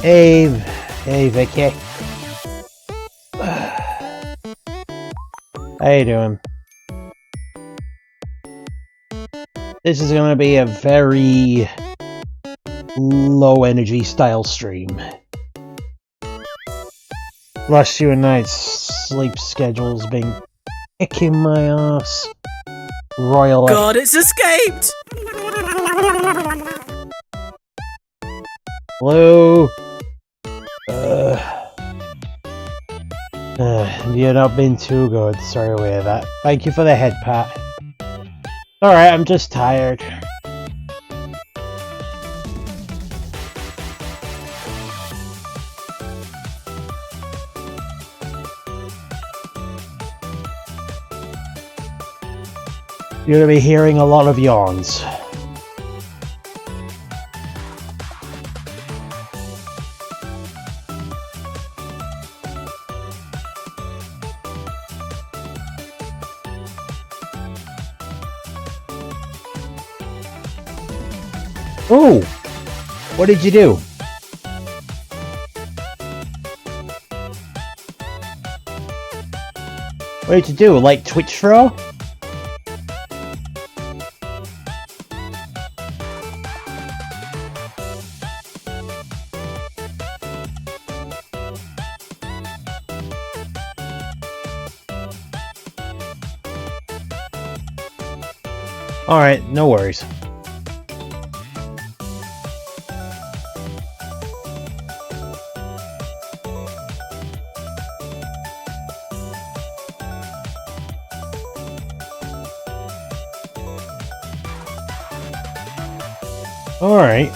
Hey, hey Vicky. How you doing? This is gonna be a very low energy style stream. Last few nights sleep schedule's been kicking my ass royally. God, it's escaped! Hello? You're not been too good, sorry to hear that. Thank you for the head pat. Alright, I'm just tired. You're gonna be hearing a lot of yawns. Oh! What did you do? What did you do? Like Twitch throw? Alright, no worries. Alright.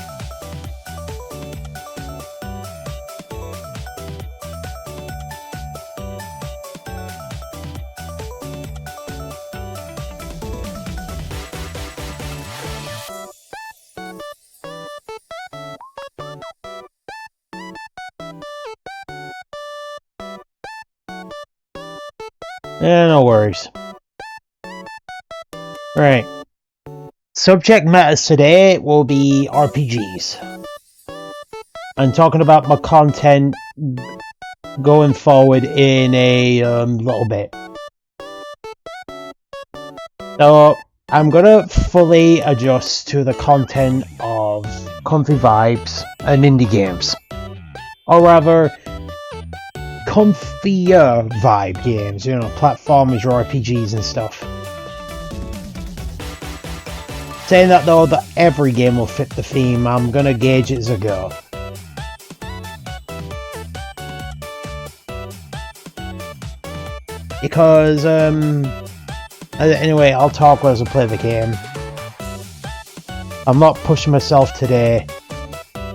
Yeah, no worries. Right. Subject matters today will be RPGs. I'm talking about my content going forward in a little bit. So I'm gonna fully adjust to the content of comfy vibes and indie games. Or rather, comfier vibe games, you know, platformers or RPGs and stuff. Saying that though, that every game will fit the theme, I'm gonna gauge it as I go. Because, anyway, I'll talk as I play the game. I'm not pushing myself today.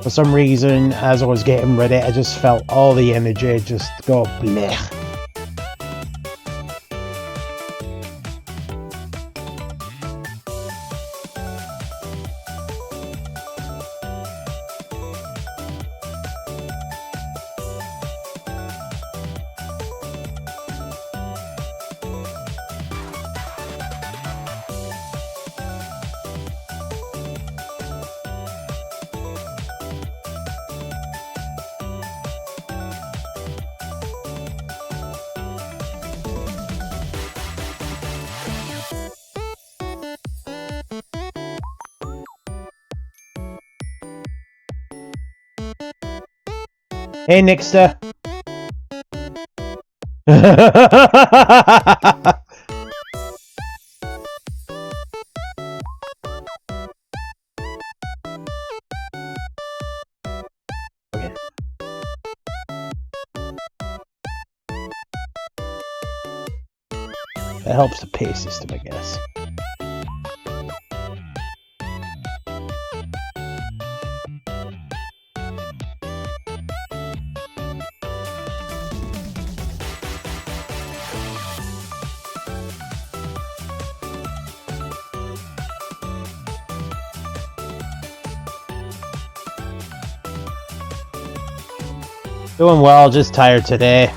For some reason, as I was getting ready, I just felt all the energy just go blech. Hey, Nixter. Okay. That helps the pay system, I guess. Doing well, just tired today.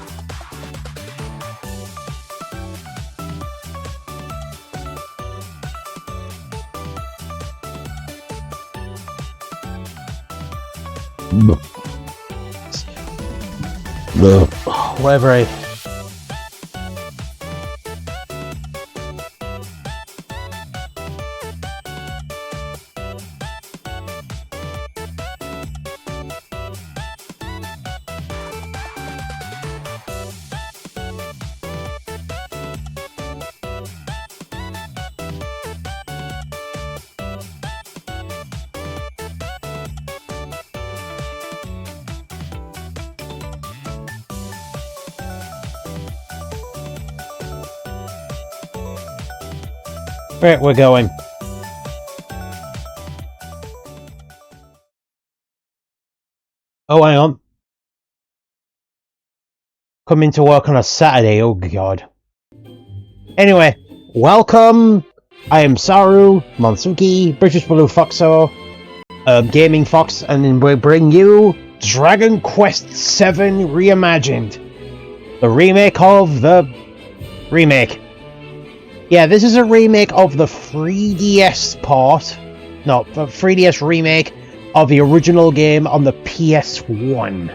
Whatever I... Right, we're going. Oh, hang on. Coming to work on a Saturday, oh god. Anyway, welcome. I am Saru, Monsuki, British Blue Foxo, Gaming Fox, and we bring you Dragon Quest VII Reimagined. The remake of the... Remake. Yeah, this is a remake of the 3DS part. No, the 3DS remake of the original game on the PS1.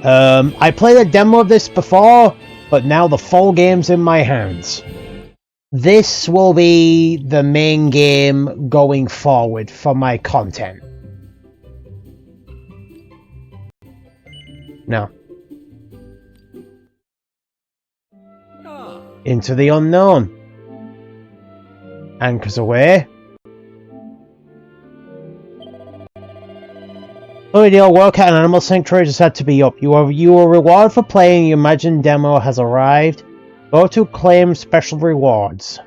I played a demo of this before, but now the full game's in my hands. This will be the main game going forward for my content. No. Into the unknown. Anchors away. Oh, your work at an animal sanctuary just had to be up. Your reward for playing your Imagine demo has arrived. Go to claim special rewards.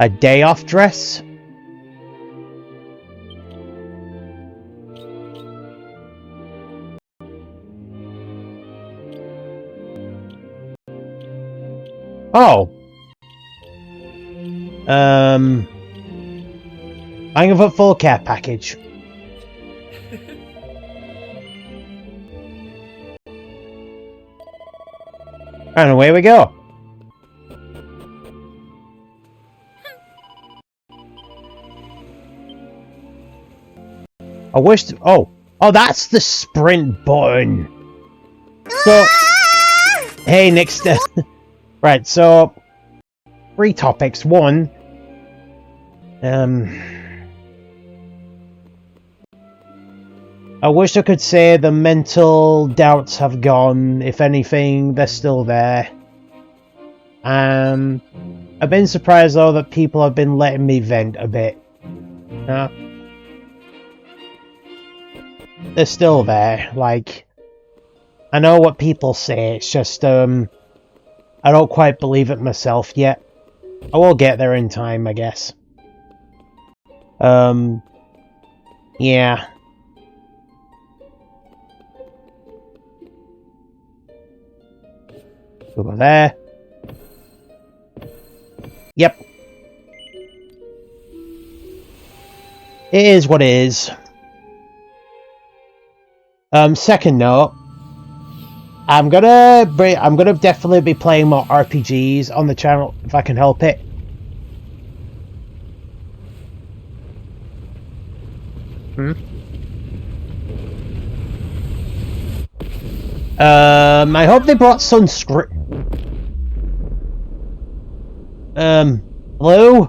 A day off dress? Oh. I'm of a full care package. And away we go. I wish to, oh, that's the sprint button. So, hey, next, right, so, 3 topics. 1, I wish I could say the mental doubts have gone. If anything, they're still there. I've been surprised though that people have been letting me vent a bit. They're still there. Like, I know what people say. It's just I don't quite believe it myself yet. I will get there in time, I guess. Yeah. Over there. Yep. It is what it is. Second note. I'm gonna definitely be playing more RPGs on the channel if I can help it. I hope they brought sunscreen. Blue?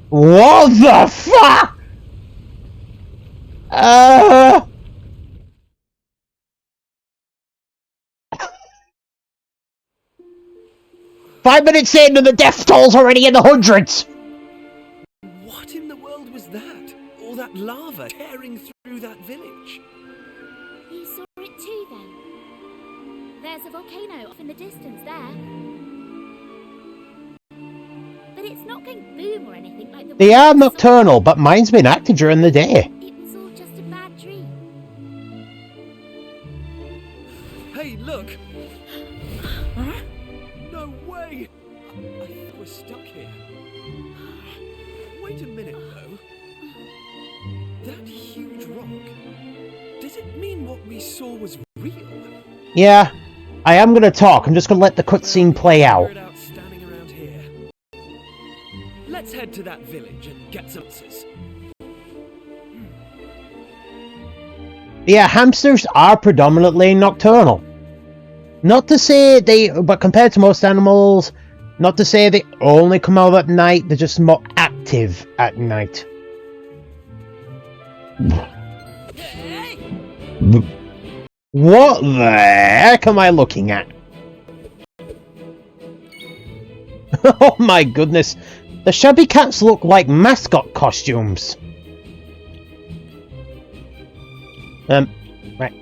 What the fuck? 5 minutes in and the death toll's already in the hundreds! What in the world was that? All that lava tearing through that village? You saw it too, then? There's a volcano off in the distance there. But it's not going boom or anything like the... They are nocturnal, but mine's been active during the day. It was all just a bad dream. Hey, look! Huh? No way! I think we're stuck here. Wait a minute, though. That huge rock... Does it mean what we saw was real? Yeah, I am gonna talk. I'm just gonna let the cutscene play out. Standing around here. Let's head to that village and get some answers. Yeah, hamsters are predominantly nocturnal. Not to say but compared to most animals, not to say they only come out at night, they're just more active at night. What the heck am I looking at? Oh my goodness, the shabby cats look like mascot costumes. Right.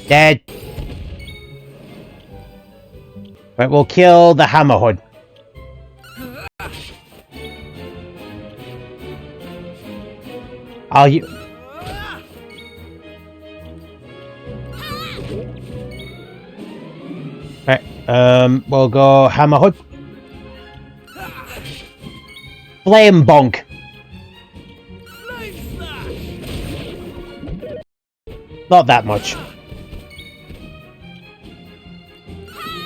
Dead. Right, we'll kill the hammerhood. Right, we'll go hammerhood. Flame bonk. Not that much.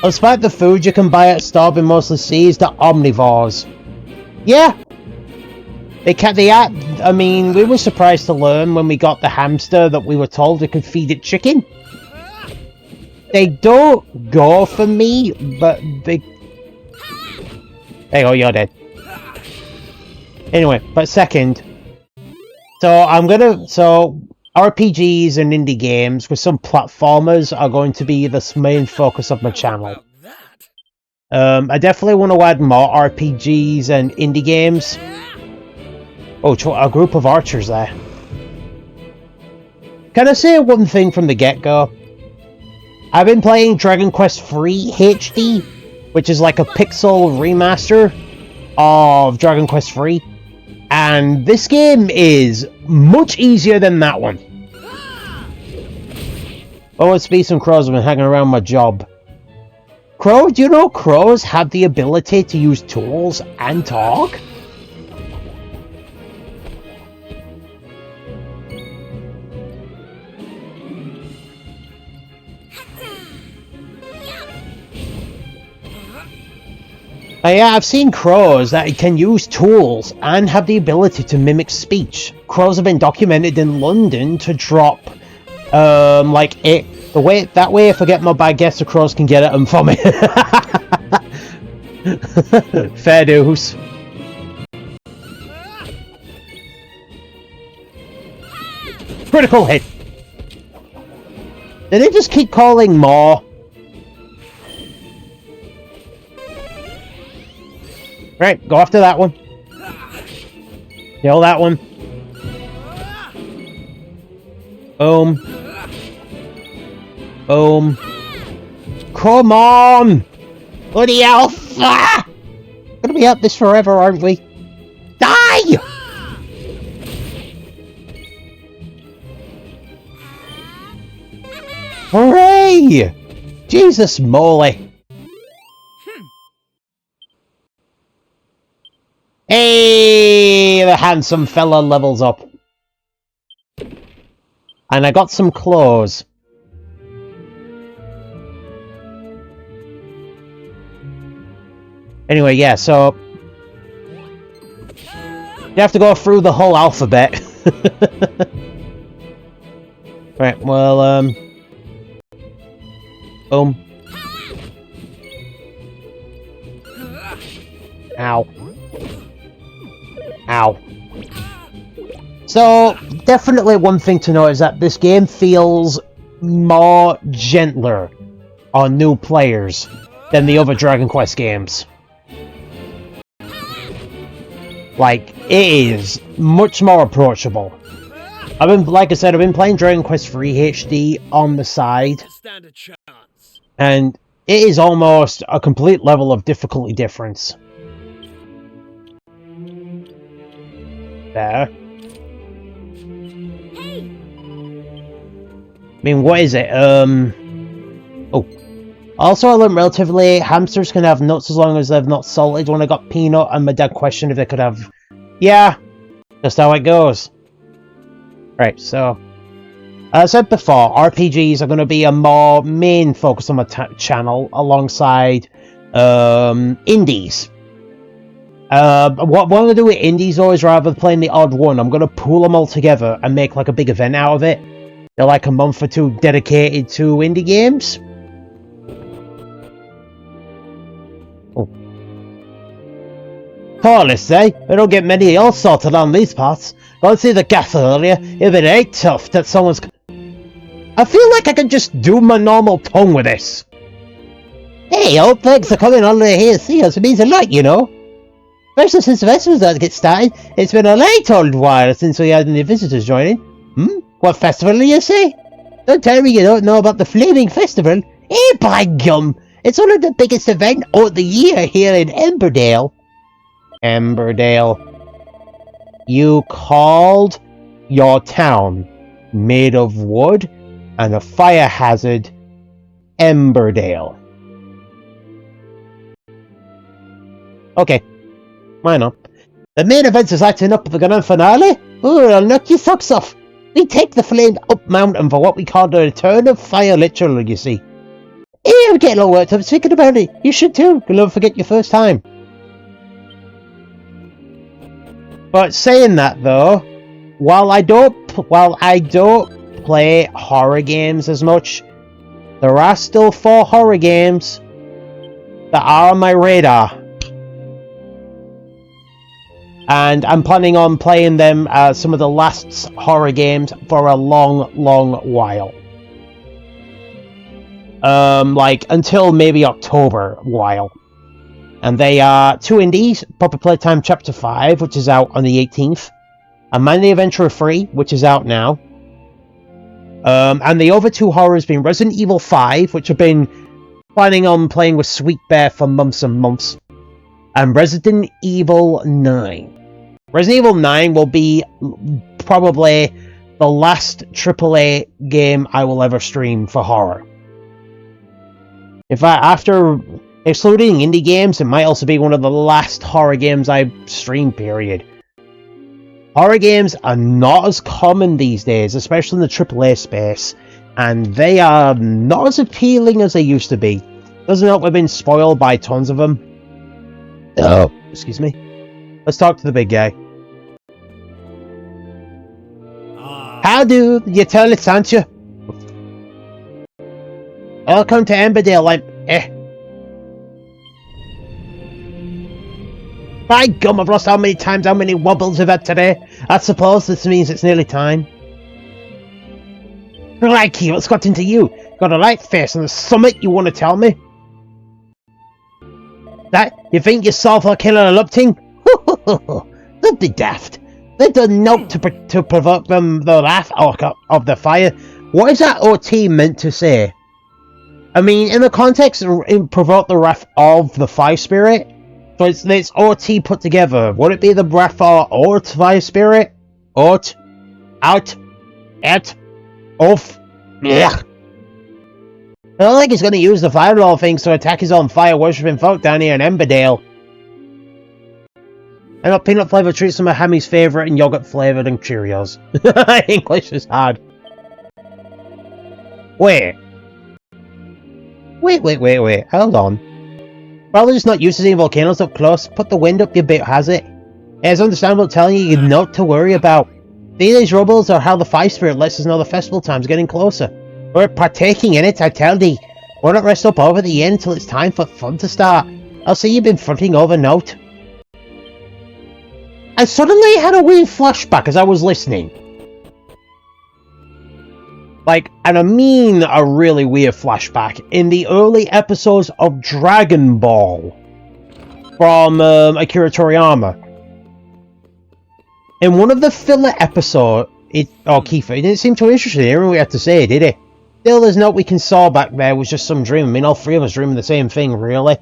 Despite the food you can buy at Starving Mostly Seas, they're omnivores. Yeah. I mean, we were surprised to learn when we got the hamster that we were told we could feed it chicken. They don't go for me, but they... There you go, you're dead. Anyway, but second... So, RPGs and indie games with some platformers are going to be the main focus of my channel. I definitely want to add more RPGs and indie games. Oh, a group of archers there. Can I say one thing from the get-go? I've been playing Dragon Quest III HD, which is like a pixel remaster of Dragon Quest III. And this game is much easier than that one. Oh, it's be some crows have been hanging around my job. Crow, do you know crows have the ability to use tools and talk? Yeah, I've seen crows that can use tools and have the ability to mimic speech. Crows have been documented in London to drop, that way if I get my baguette, the crows can get at them for me. Fair dues. Critical hit. Did they just keep calling more? Right, go after that one. Kill that one. Boom. Boom. Come on! Bloody alpha! Gonna be at this forever, aren't we? Die! Hooray! Jesus moly! Hey, the handsome fella levels up. And I got some clothes. Anyway, yeah, so... You have to go through the whole alphabet. Right, well, boom. Ow. Ow. So, definitely one thing to note is that this game feels more gentler on new players than the other Dragon Quest games. Like, it is much more approachable. Like I said, I've been playing Dragon Quest III HD on the side, and it is almost a complete level of difficulty difference. There. I mean, what is it? Oh. Also, I learned relatively, hamsters can have nuts as long as they're not salted. When I got peanut, and my dad questioned if they could have... Yeah, just how it goes. Right, so... As I said before, RPGs are going to be a more main focus on my channel, alongside indies. What I'm going to do with indies though is rather than playing the odd one, I'm going to pool them all together and make like a big event out of it. They're like a month or two dedicated to indie games. Oh. Tourists, eh? We don't get many all sorted on these parts. Go and see the castle earlier. If it ain't tough that someone's... I feel like I can just do my normal tongue with this. Hey, old thanks for coming all the way here to see us. It means a lot, you know. Especially since the festival's about to get started. It's been a late old while since we had any visitors joining. What festival do you say? Don't tell me you don't know about the Flaming Festival. Eh, by gum! It's one of the biggest events of the year here in Emberdale. Emberdale. You called your town made of wood and a fire hazard Emberdale. Okay, why not? The main event is acting up for the grand finale? Ooh, I'll knock your socks off. We take the flames up mountain for what we call the return of fire, literally, you see. I'm getting all worked up thinking about it. You should too. You'll never forget your first time. But saying that though, while I don't play horror games as much, there are still 4 horror games that are on my radar. And I'm planning on playing them some of the last horror games for a long, long while. Like until maybe October while. And they are 2 indies, Proper Playtime Chapter 5, which is out on the 18th. And Man the Adventurer 3, which is out now. And the other 2 horrors being Resident Evil 5, which I've been planning on playing with Sweet Bear for months and months. And Resident Evil 9. Resident Evil 9 will be probably the last AAA game I will ever stream for horror. In fact, after excluding indie games, it might also be one of the last horror games I stream, period. Horror games are not as common these days, especially in the AAA space, and they are not as appealing as they used to be. Doesn't help we've been spoiled by tons of them. Oh, excuse me. Let's talk to the big guy. How do you tell it, aren't you? Welcome to Emberdale, By gum, I've lost how many times, how many wobbles I've had today. I suppose this means it's nearly time. Crikey, what's got into you? Got a light face and there's something you want to tell me? That you think you solved for killing a lupting? Don't be daft. They've done naught to provoke them the wrath of the fire. What is that OT meant to say? I mean, in the context, it provoke the wrath of the fire spirit. So it's OT put together. Would it be the wrath or fire spirit? Out, off. Yeah. I don't think he's going to use the fireball things to attack his own fire-worshipping folk down here in Emberdale. I got peanut flavoured treats, some of Hammy's favourite, and yogurt flavoured and Cheerios. English is hard. Wait. Hold on. Probably just not used to seeing volcanoes up close. Put the wind up your bit, has it? It's understandable telling you you've not to worry about. These rubbles are how the fire spirit lets us know the festival time's getting closer. We're partaking in it, I tell thee. We'll not rest up over the end until it's time for fun to start. I'll see you've been fronting over note. I suddenly had a weird flashback as I was listening. Like, and I mean a really weird flashback, in the early episodes of Dragon Ball from Akira Toriyama. In one of the filler episodes, Kiefer, he didn't seem too interested in hearing what we had to say, did he? Still, there's note we can saw back there was just some dream. I mean, all 3 of us dreaming the same thing, really.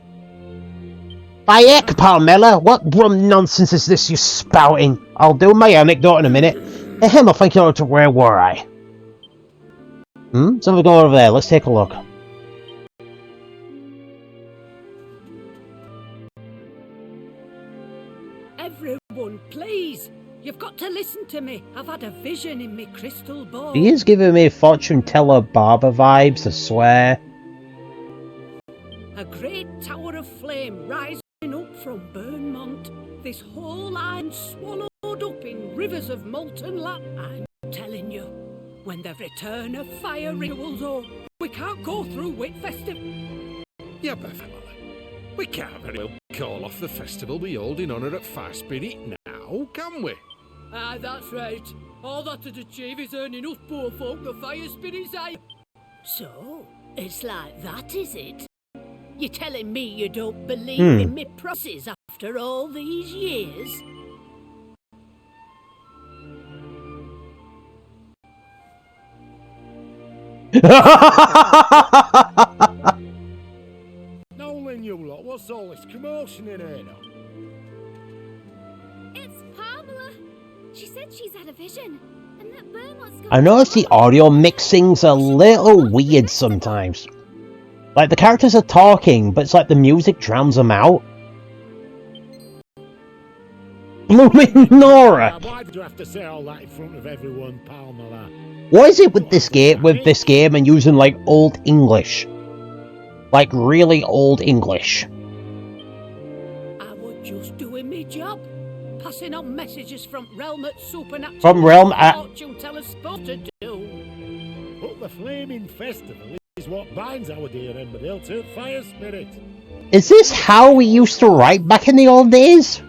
By heck, Palmella, what rum nonsense is this you're spouting? I'll do my anecdote in a minute. Ahem, I think you're to where were I? Something going over there, let's take a look. Everyone, please! You've got to listen to me. I've had a vision in me crystal ball. He is giving me fortune teller barber vibes, I swear. A great tower of flame rising up from Burnmont. This whole island swallowed up in rivers of molten lava. I'm telling you, when the return of fire rituals or we can't go through Wit Festival. Yeah, but family, we can't very well call off the festival we hold in honour at Fire Spirit now, can we? Aye, that's right. All that to achieve is earning us poor folk the fire spirit's eye. So, it's like that, is it? You're telling me you don't believe in me process after all these years? Nolan, you lot, what's all this commotion in here now? It's Pamela. She said she's had a vision, and that Beaumont's got I notice the audio mixing's a little weird sometimes. Like, the characters are talking, but it's like the music drowns them out. Blooming Nora! Why did you have to say all that in front of everyone, Pamela? What is it with this game and using, like, Old English? Like, really Old English. I was just doing my job. Passing on messages from Realm at Supernatural. From Realm at... Fortune teller's supposed to do. But the flaming festival is what binds our dear Emmerdale to fire spirit. Is this how we used to write back in the old days?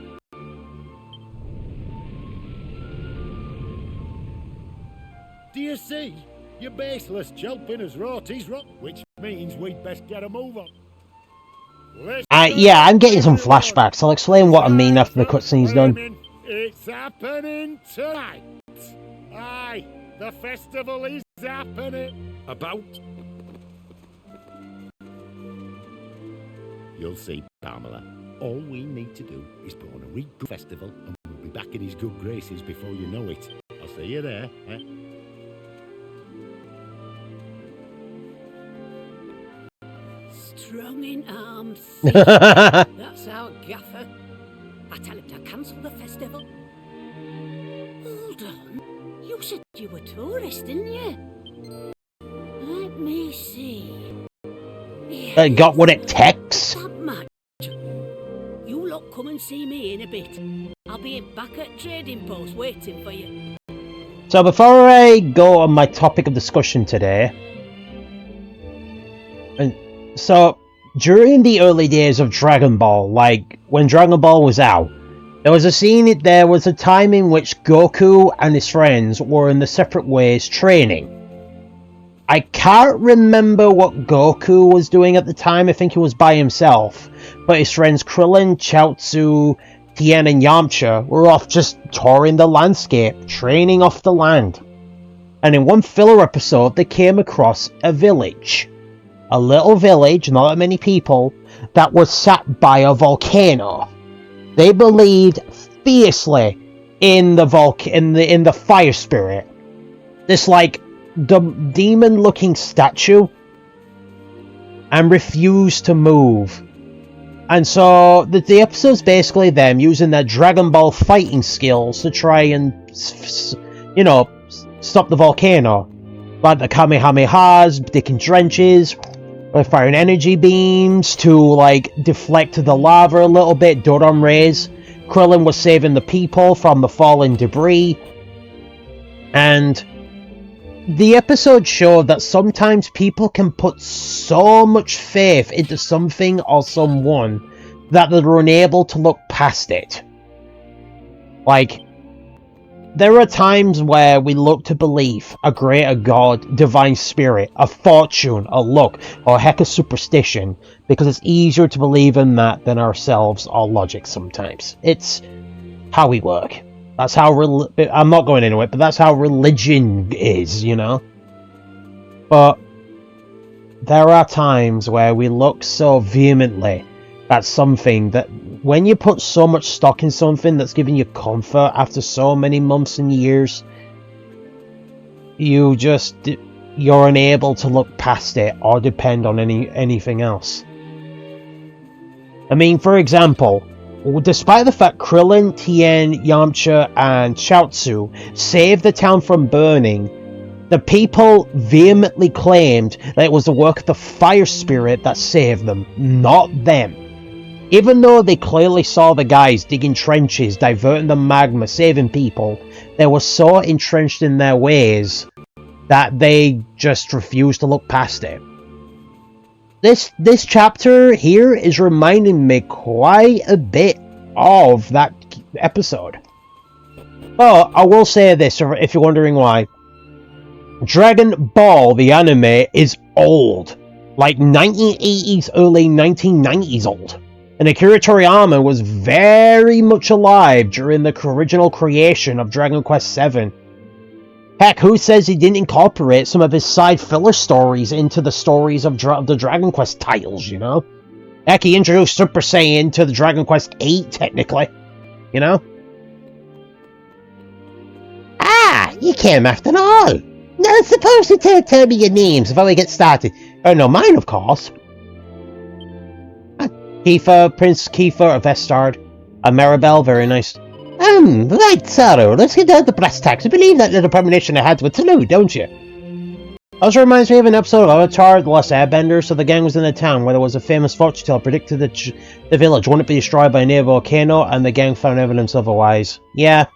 Do you see? Your baseless chelping has wrought his rock, which means we'd best get a move on. Yeah, I'm getting some flashbacks. I'll explain what I mean after the cutscene's done. It's happening tonight. Aye, the festival is happening. About? You'll see, Pamela. All we need to do is put on a real good festival and we'll be back in his good graces before you know it. I'll see you there, eh? Strong in arm, thick. That's our gaffer. I tell him to cancel the festival. Hold on. You said you were tourists, didn't you? Let me see. They got what it takes. That much. You lot come and see me in a bit. I'll be back at trading post waiting for you. So before I go on my topic of discussion today, so during the early days of Dragon Ball, like when Dragon Ball was out, there was a time in which Goku and his friends were in the separate ways training. I can't remember what Goku was doing at the time. I think he was by himself, but his friends Krillin, Chaozu, Tien and Yamcha were off just touring the landscape, training off the land. And in one filler episode, they came across a village. A little village, not that many people, that was sat by a volcano. They believed fiercely in the fire spirit. This like the demon-looking statue, and refused to move. And so the episode's basically them using their Dragon Ball fighting skills to try and, you know, stop the volcano. Like the Kamehamehas, digging trenches, firing energy beams to like deflect the lava a little bit, Dodon rays. Krillin was saving the people from the falling debris. And the episode showed that sometimes people can put so much faith into something or someone that they're unable to look past it. Like, there are times where we look to belief, a greater god, divine spirit, a fortune, a luck, or heck, a superstition, because it's easier to believe in that than ourselves or logic sometimes. It's how we work. That's how I'm not going into it, but that's how religion is, you know? But there are times where we look so vehemently at something that when you put so much stock in something that's giving you comfort after so many months and years, you're unable to look past it or depend on anything else. I mean, for example, despite the fact Krillin, Tien, Yamcha, and Chaozu saved the town from burning, the people vehemently claimed that it was the work of the fire spirit that saved them, not them. Even though they clearly saw the guys digging trenches, diverting the magma, saving people, they were so entrenched in their ways that they just refused to look past it. This chapter here is reminding me quite a bit of that episode. But I will say this, if you're wondering why. Dragon Ball, the anime, is old. Like 1980s, early 1990s old. And Akira Toriyama was very much alive during the original creation of Dragon Quest VII. Heck, who says he didn't incorporate some of his side filler stories into the stories of the Dragon Quest titles, you know? Heck, he introduced Super Saiyan to the Dragon Quest VIII, technically. You know? Ah, you came after all. Now, suppose you tell me your names before we get started. Oh, no, mine, of course. Kiefer, Prince Kiefer of Vestard. Marabell, very nice. Right, Saru, let's get down to brass tacks. You believe that little premonition I had with Tanu, don't you? Also reminds me of an episode of Avatar, The Last Airbender. So the gang was in a town where there was a famous fortune teller predicted that the village wouldn't be destroyed by a near volcano, and the gang found evidence otherwise. Yeah.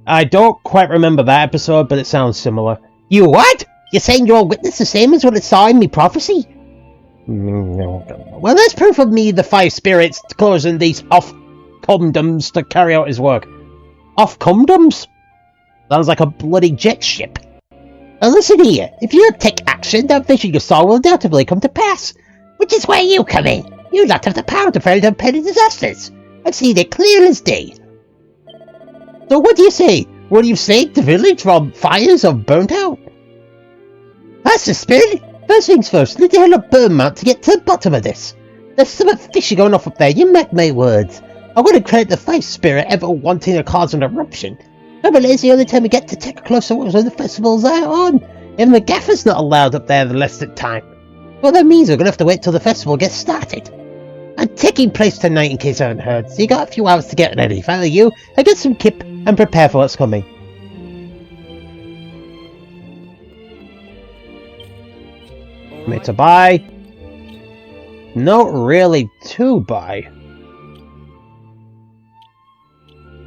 I don't quite remember that episode, but it sounds similar. You what? You're saying your witness the same as what it saw in me prophecy? Well, that's proof of me, the five spirits, closing these off-cumdums to carry out his work. Off-cumdums? Sounds like a bloody jet ship. Now listen here, if you don't take action, that vision you saw will undoubtedly come to pass. Which is where you come in. You lot have the power to prevent impending disasters. I've seen it clear as day. So what do you say? Will you save the village from fires of burnt out? That's the spirit. First things first, need to hit a burn mount to get to the bottom of this. There's something fishy going off up there, you mark my words. I wouldn't credit the fire spirit ever wanting to cause an eruption. Trouble is, the only time we get to take a closer look is when the festival's on. Even the gaffer's not allowed up there the rest of the time. Well, that means we're gonna have to wait till the festival gets started. I'm taking place tonight in case I haven't heard, so you got a few hours to get ready. If I were you, I get some kip and prepare for what's coming. Me to buy. Not really to buy.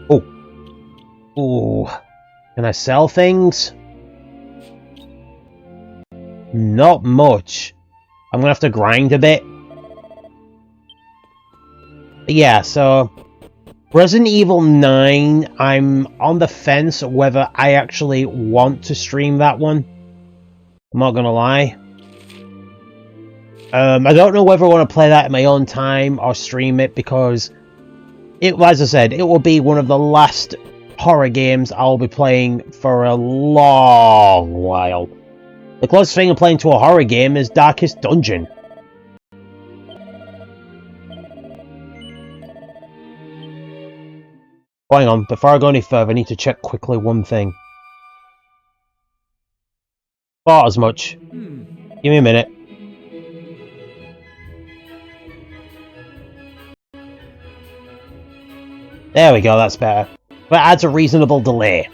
Oh. Oh. Can I sell things? Not much. I'm gonna have to grind a bit. But yeah, so Resident Evil 9, I'm on the fence whether I actually want to stream that one. I'm not gonna lie. I don't know whether I want to play that in my own time or stream it, because as I said, it will be one of the last horror games I'll be playing for a long while. The closest thing I'm playing to a horror game is Darkest Dungeon. Hang on, before I go any further, I need to check quickly one thing. Thought as much. Give me a minute. There we go, that's better. That adds a reasonable delay.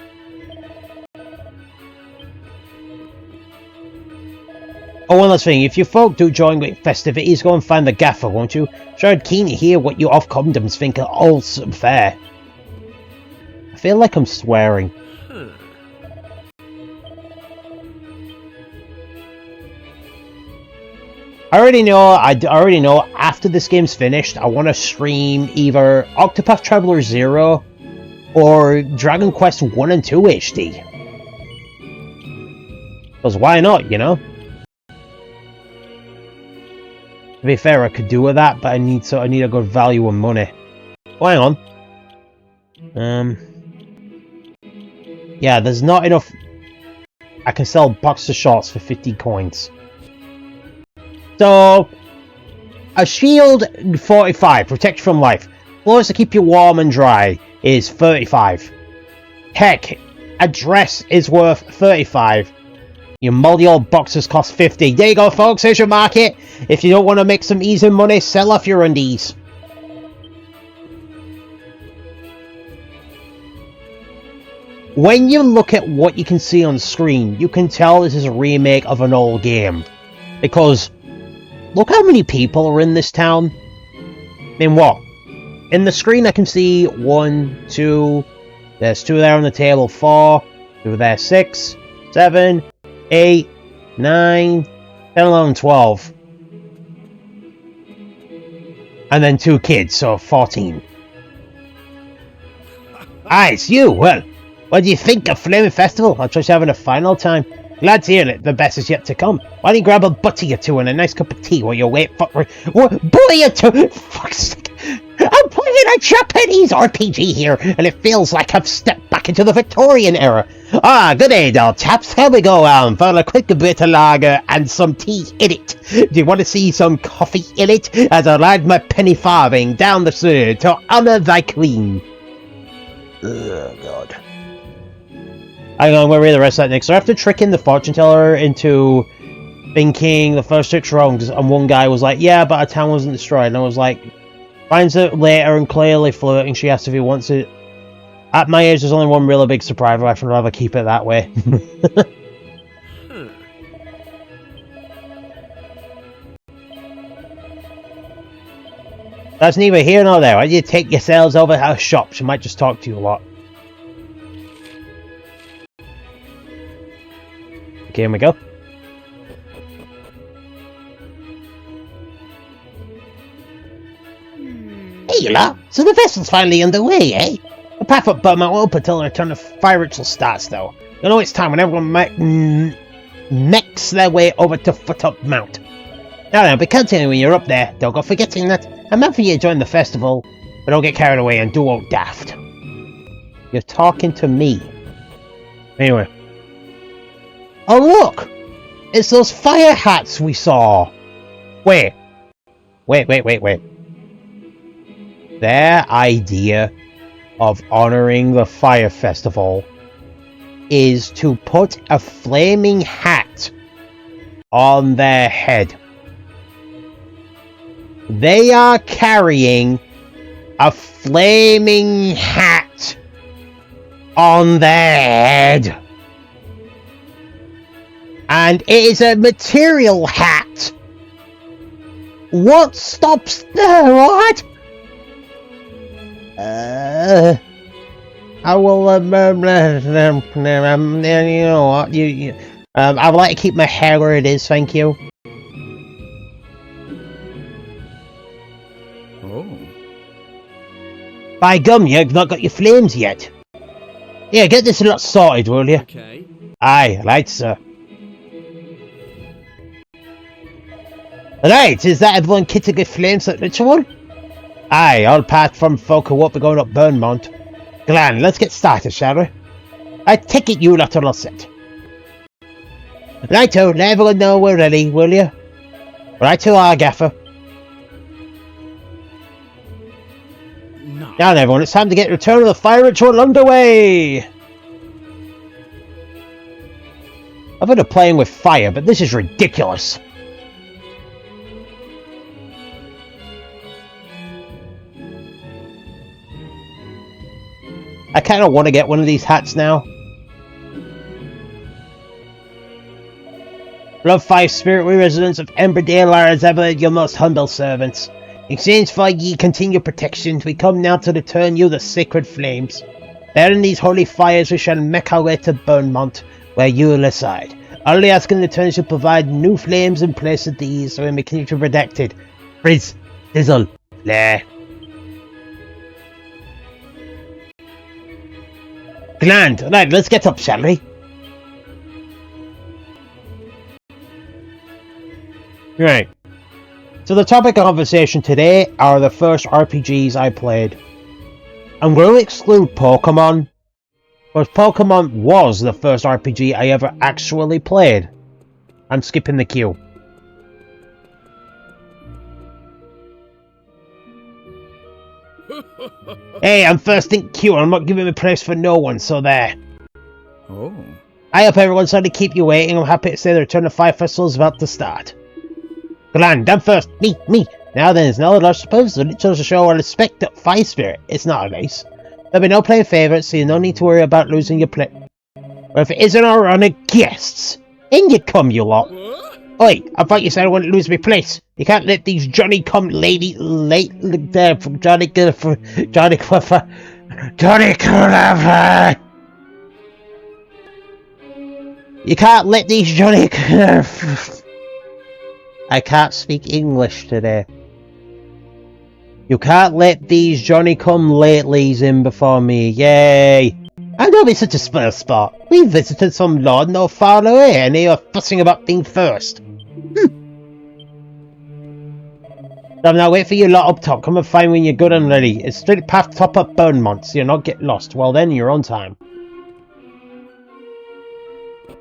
Oh, one last thing, if you folk do join with festivities, go and find the gaffer, won't you? Sure, I'd keen to hear what you off-cumdums think of all fair. I feel like I'm swearing. I already know after this game's finished, I want to stream either Octopath Traveler 0 or Dragon Quest 1 and 2 HD. Because why not, you know? To be fair, I could do with that, but I need a good value of money. Oh, hang on. Yeah, there's not enough. I can sell boxer shorts for 50 coins. So, a shield 45, protect from life. Clothes to keep you warm and dry is 35. Heck, a dress is worth 35. Your moldy old boxers cost 50. There you go, folks, here's your market. If you don't want to make some easy money, sell off your undies. When you look at what you can see on screen, you can tell this is a remake of an old game. Because look how many people are in this town. I mean, what? In the screen I can see 1, 2, there's 2 there on the table, 4, 2 there, 6, 7, 8, 9, 10, 11, 12. And then 2 kids, so 14. Ah, it's you! Well, what do you think of Flaming Festival? I'm just having a final time. Glad to hear that the best is yet to come. Why don't you grab a butty or 2 and a nice cup of tea while you wait for... What? Bully or 2? Fuck's sake. I'm playing a Japanese RPG here, and it feels like I've stepped back into the Victorian era. Ah, good day, old chaps. Here we go, for a quick bit of lager and some tea in it. Do you want to see some coffee in it? As I ride my penny farthing down the sewer to honour thy queen. Oh, God. Hang on, we'll read the rest of that next. So after tricking the fortune teller into thinking the first 6 wrongs, and one guy was like, yeah, but our town wasn't destroyed. And I was like, finds it later and clearly flirting. She asked if he wants it. At my age, there's only one really big surprise. I'd rather keep it that way. That's neither here nor there. Why don't you take yourselves over to her shop? She might just talk to you a lot. Okay, here we go. Hey, lot. So the vessel's finally underway, eh? The path up Burma won't open until the return of fire ritual starts, though. You know it's time when everyone makes their way over to Foot Up Mount. Now, be continuing when you're up there. Don't go forgetting that I'm meant for you to join the festival, but don't get carried away and do all daft. You're talking to me. Anyway. Oh, look! It's those fire hats we saw! Wait. Their idea of honouring the fire festival is to put a flaming hat on their head. They are carrying a flaming hat on their head. And it is a material hat. What stops there, what? I will, you know what, I would like to keep my hair where it is, thank you. Oh. By gum, you've not got your flames yet. Yeah, get this lot sorted, will you? Okay. Aye, right, sir. Right, is that everyone kitted to get flames at ritual? Aye, all part from folk who won't be going up Burnmount. Glenn, let's get started, shall we? I take it you lot are all set. Righto, let everyone know we're ready, will you? Righto, our gaffer. No. Now then, everyone, it's time to get Return of the Fire Ritual underway! I've heard of playing with fire, but this is ridiculous. I kind of want to get one of these hats now. Love Fire Spirit, we residents of Emberdale are as ever your most humble servants. In exchange for ye continued protection, we come now to return you the sacred flames. Bearing these holy fires, we shall make our way to Burnmount, where you will reside. Only asking the return to provide new flames in place of these, so we may continue to be protected. Frizz, Dizzle, Blair. Grand. Right, let's get up, shall we? Right. So the topic of conversation today are the first RPGs I played. I'm going to exclude Pokemon, because Pokemon was the first RPG I ever actually played. I'm skipping the queue. Hey, I'm first in queue. I'm not giving a place for no one, so there. Oh. I hope everyone's sorry to keep you waiting. I'm happy to say the Return of Fire Festival is about to start. Grand, I'm first. Me. Now then, there's no large supposed it shows to show our respect to Fire Spirit. It's not a race. There'll be no playing favourites, so you no need to worry about losing your play. Or if it isn't our honoured guests, in you come, you lot. What? Oi, I thought you said I wouldn't lose my place. You can't let these Johnny come lady late there from Johnny Cliffer. Johnny Cliffer. You can't let these Johnny Cliffer. I can't speak English today. You can't let these Johnny come latelys in before me. Yay! I don't be such a spoil sport. We visited some lord not far away, and they are fussing about being first. I'm now wait for you lot up top. Come and find when you're good and ready. It's straight path top up Burnmont, so you're not get lost. Well then, you're on time.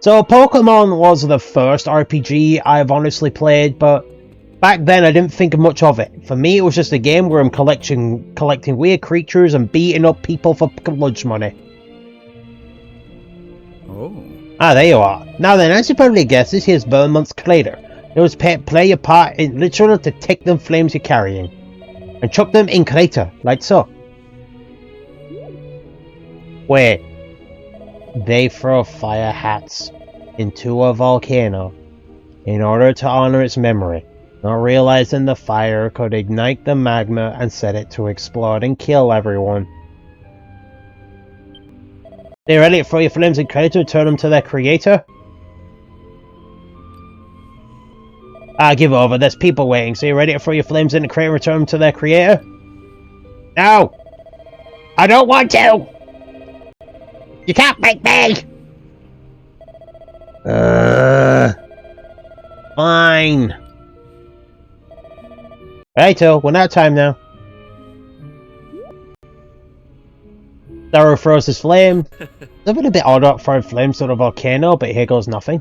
So Pokemon was the first RPG I've honestly played, but back then I didn't think much of it. For me, it was just a game where I'm collecting weird creatures and beating up people for lunch money. Oh. Ah, there you are. Now then, as you probably guessed, this here's Burnmont's crater. It was play your part in literally to take them flames you're carrying and chuck them in crater, like so. Wait. They throw fire hats into a volcano in order to honor its memory, not realizing the fire could ignite the magma and set it to explode and kill everyone. They ready to throw your flames in crater and turn them to their creator? Ah, give over. There's people waiting. So you ready to throw your flames in the crater and return them to their creator? No! I don't want to! You can't make me! Fine. Righto, we're out of time now. Darrow throws his flame. It's a little bit odd about throwing flames to the volcano, but here goes nothing.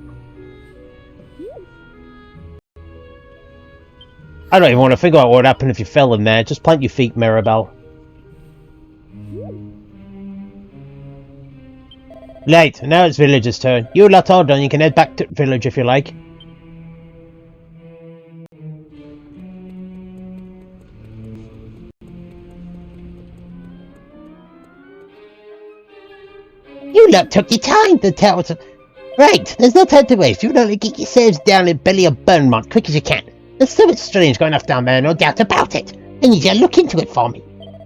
I don't even want to figure out what would happen if you fell in there. Just plant your feet, Marabell. Right, now it's Village's turn. You lot all done, you can head back to the village if you like. You lot took your time to tell us. Right, there's no time to waste. You lot get yourselves down in belly of Burnmont quick as you can. There's something strange going off down there, no doubt about it. I need you to look into it for me.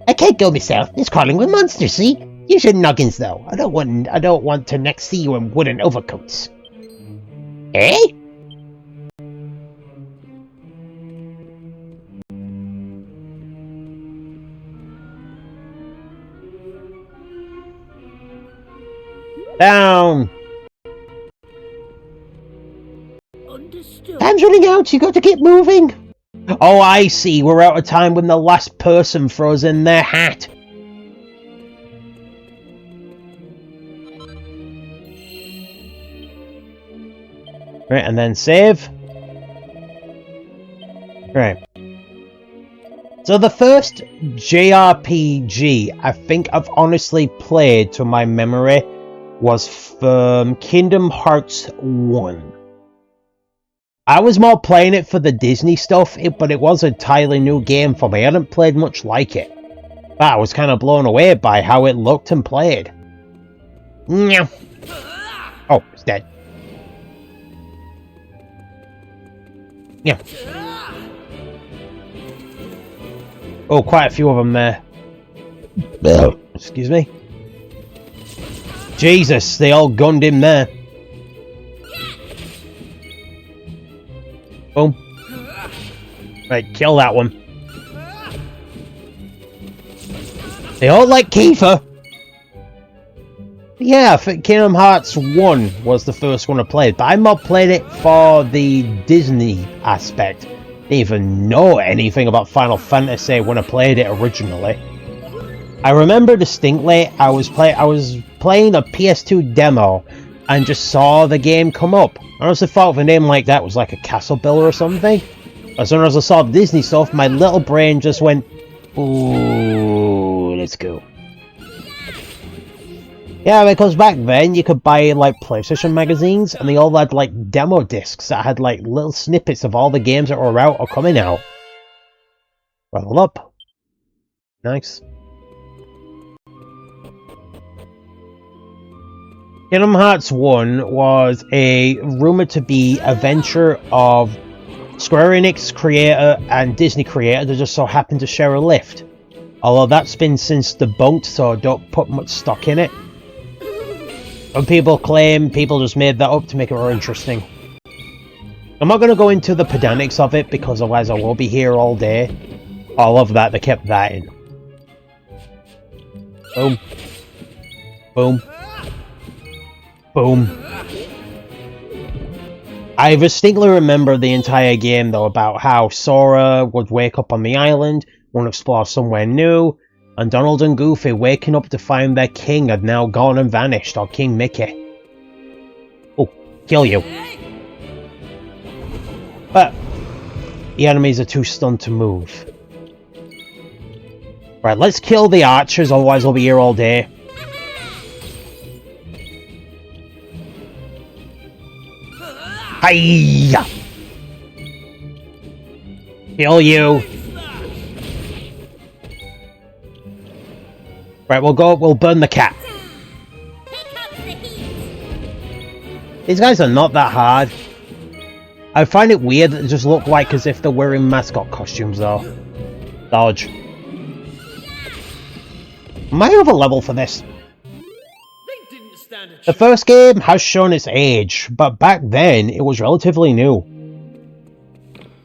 I can't go myself. It's crawling with monsters, see? Use your noggins, though. I don't want to next see you in wooden overcoats. Eh? Down. Understood. Time's running out. You got to get moving. Oh, I see. We're out of time when the last person throws in their hat. Right, and then save. Right. So the first JRPG I think I've honestly played to my memory was from Kingdom Hearts 1. I was more playing it for the Disney stuff, but it was a entirely new game for me. I hadn't played much like it. But I was kind of blown away by how it looked and played. Meow. Oh, it's dead. Yeah. Oh, quite a few of them there. Excuse me. Jesus, they all gunned him there. Boom. Right, kill that one. They all like Kiefer. Yeah, I think Kingdom Hearts 1 was the first one I played, but I not played it for the Disney aspect. Didn't even know anything about Final Fantasy when I played it originally. I remember distinctly I was playing a PS2 demo and just saw the game come up. I honestly thought of a name like that was like a castle builder or something. As soon as I saw Disney stuff, my little brain just went, ooh, let's go. Yeah, because back then you could buy like PlayStation magazines and they all had like demo discs that had like little snippets of all the games that were out or coming out. Level up. Nice. Kingdom Hearts 1 was rumored to be a venture of Square Enix creator and Disney creator that just so happened to share a lift. Although that's been since debunked, so don't put much stock in it. Some people claim people just made that up to make it more interesting. I'm not going to go into the pedantics of it because otherwise I will be here all day. I love that they kept that in. Boom. Boom. Boom. I distinctly remember the entire game though about how Sora would wake up on the island, want to explore somewhere new, and Donald and Goofy waking up to find their king had now gone and vanished, or King Mickey. Oh, kill you. But the enemies are too stunned to move. Right, let's kill the archers, otherwise we'll be here all day. Hiya! Kill you. Right, we'll burn the cat. These guys are not that hard. I find it weird that they just look like as if they're wearing mascot costumes though. Dodge. Am I over level for this? The first game has shown its age, but back then it was relatively new.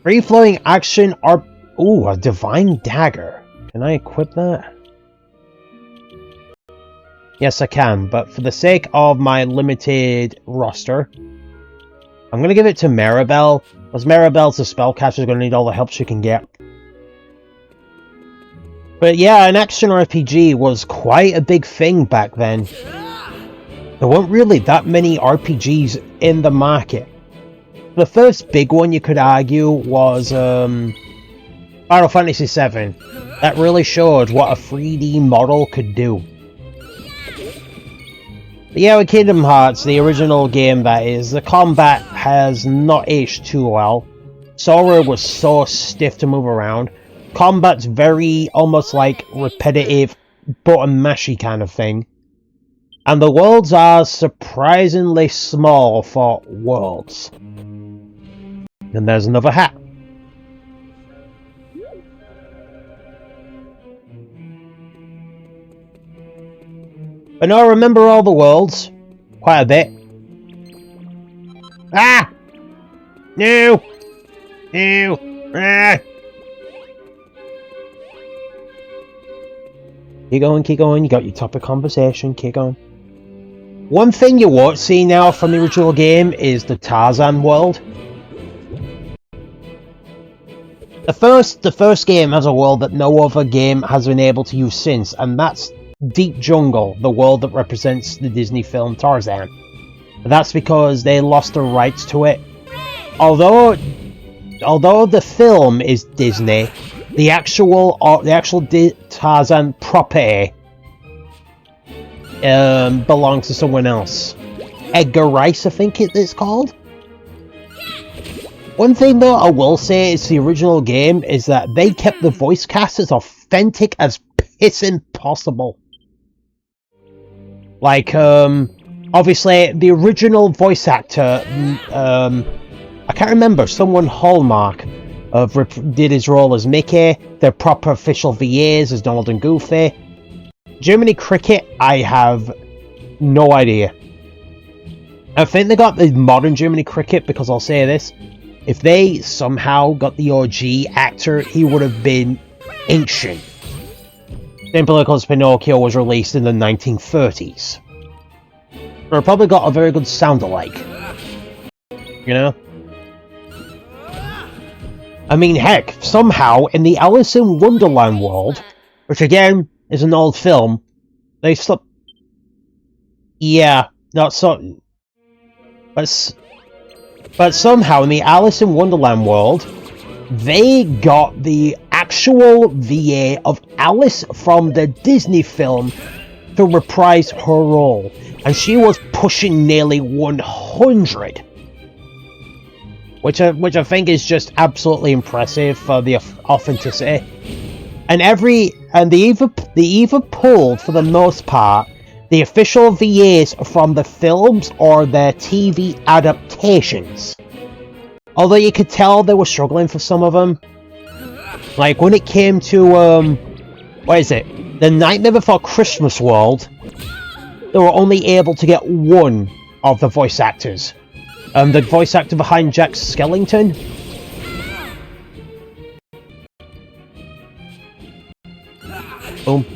Free-flowing action are... Ooh, a divine dagger. Can I equip that? Yes, I can, but for the sake of my limited roster, I'm going to give it to Marabell, because Marabell's the spellcaster, going to need all the help she can get. But yeah, an action RPG was quite a big thing back then. There weren't really that many RPGs in the market. The first big one you could argue was Final Fantasy VII. That really showed what a 3D model could do. But yeah, with Kingdom Hearts, the original game that is, the combat has not aged too well. Sora was so stiff to move around. Combat's very, almost like, repetitive, button mashy kind of thing. And the worlds are surprisingly small for worlds. And there's another hat. But no, I remember all the worlds. Quite a bit. Ah! No! No! Ah! Keep going, keep going. You got your topic conversation. Keep going. One thing you won't see now from the original game is the Tarzan world. The first game has a world that no other game has been able to use since, and that's Deep Jungle, the world that represents the Disney film Tarzan. That's because they lost the rights to it. Although the film is Disney, the actual Tarzan property belongs to someone else. Edgar Rice, I think it's called. One thing though I will say is the original game is that they kept the voice cast as authentic as pissing possible. Like, obviously the original voice actor, I can't remember, someone Hallmark did his role as Mickey, their proper official VAs as Donald and Goofy. Jiminy Cricket, I have no idea. I think they got the modern Jiminy Cricket because I'll say this. If they somehow got the OG actor, he would have been ancient. Simply because Pinocchio was released in the 1930s. Or probably got a very good sound-alike. You know? I mean, heck, somehow in the Alice in Wonderland world, which again is an old film, they slept. Yeah, not so. But somehow in the Alice in Wonderland world, they got the actual VA of Alice from the Disney film to reprise her role, and she was pushing nearly 100. Which I think is just absolutely impressive for the authenticity. And they either pulled, for the most part, The official VAs from the films or their TV adaptations. Although you could tell they were struggling for some of them. Like when it came to, what is it? The Nightmare Before Christmas world, they were only able to get one of the voice actors. The voice actor behind Jack Skellington. Boom.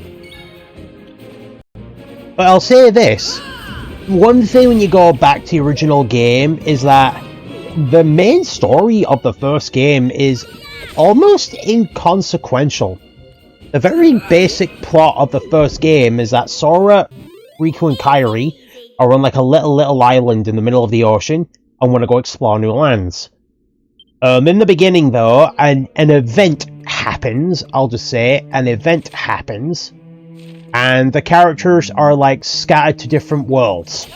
But I'll say this. One thing when you go back to the original game is that the main story of the first game is almost inconsequential. The very basic plot of the first game is that Sora, Riku and Kairi are on like a little island in the middle of the ocean and want to go explore new lands. In the beginning though, an event happens, I'll just say, an event happens, and the characters are like scattered to different worlds.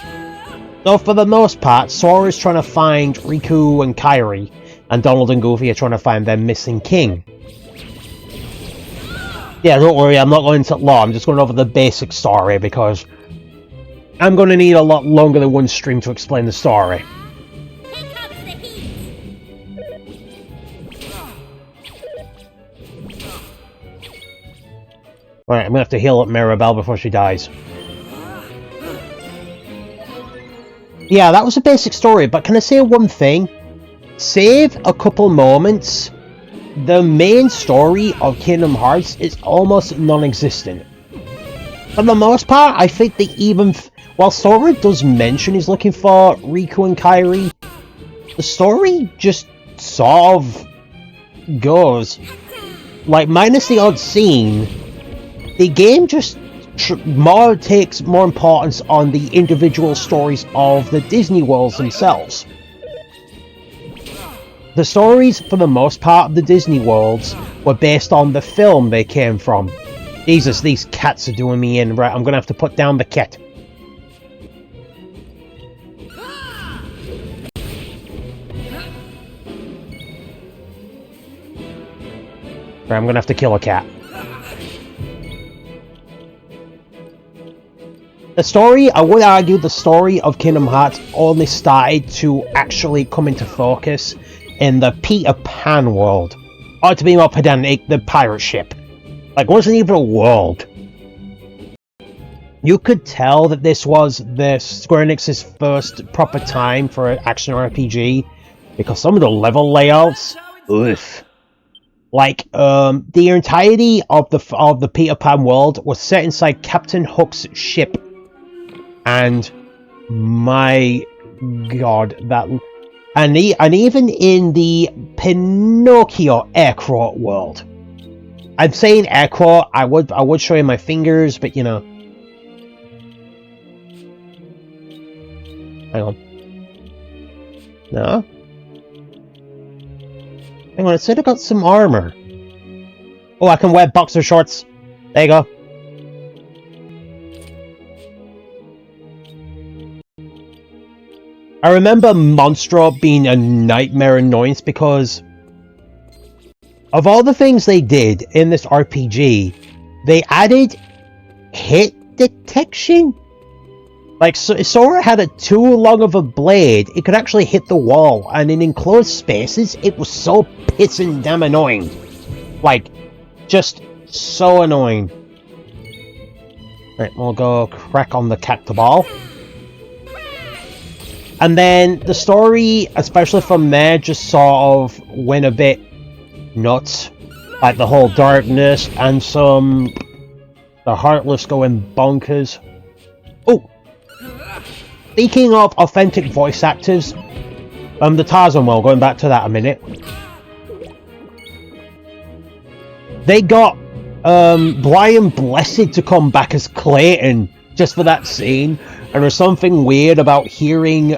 So for the most part, Sora is trying to find Riku and Kairi, and Donald and Goofy are trying to find their missing king. Yeah, don't worry, I'm not going into lore, I'm just going over the basic story, because I'm going to need a lot longer than one stream to explain the story. Here comes the heat. Alright, I'm going to have to heal up Marabell before she dies. Yeah, that was a basic story, but can I say one thing? Save a couple moments, the main story of Kingdom Hearts is almost non-existent. For the most part, I think they even... while Sora does mention he's looking for Riku and Kairi, the story just sort of goes. Like, minus the odd scene, the game just takes more importance on the individual stories of the Disney worlds themselves. The stories, for the most part of the Disney worlds, were based on the film they came from. Jesus, these cats are doing me in. Right, I'm gonna have to put down the cat. Right, I'm gonna have to kill a cat. The story, I would argue the story of Kingdom Hearts only started to actually come into focus in the Peter Pan world. Or to be more pedantic, the pirate ship. Like, it wasn't even a world. You could tell that this was the Square Enix's first proper time for an action RPG, because some of the level layouts, oof. Like, the entirety of the Peter Pan world was set inside Captain Hook's ship. And my god, that... And even in the Pinocchio air quote world. I'm saying air quote, I would show you my fingers, but you know. Hang on. No? Hang on, it said I got some armor. Oh, I can wear boxer shorts. There you go. I remember Monstro being a nightmare annoyance because of all the things they did in this RPG, they added hit detection. Like, Sora had too long of a blade, it could actually hit the wall, and in enclosed spaces, it was so pissing damn annoying. Like, just so annoying. Right, we'll go crack on the cactus ball. And then the story, especially from there, just sort of went a bit nuts. Like the whole darkness and the Heartless going bonkers. Oh! Speaking of authentic voice actors, the Tarzan world, going back to that a minute. They got Brian Blessed to come back as Clayton just for that scene. And there's something weird about hearing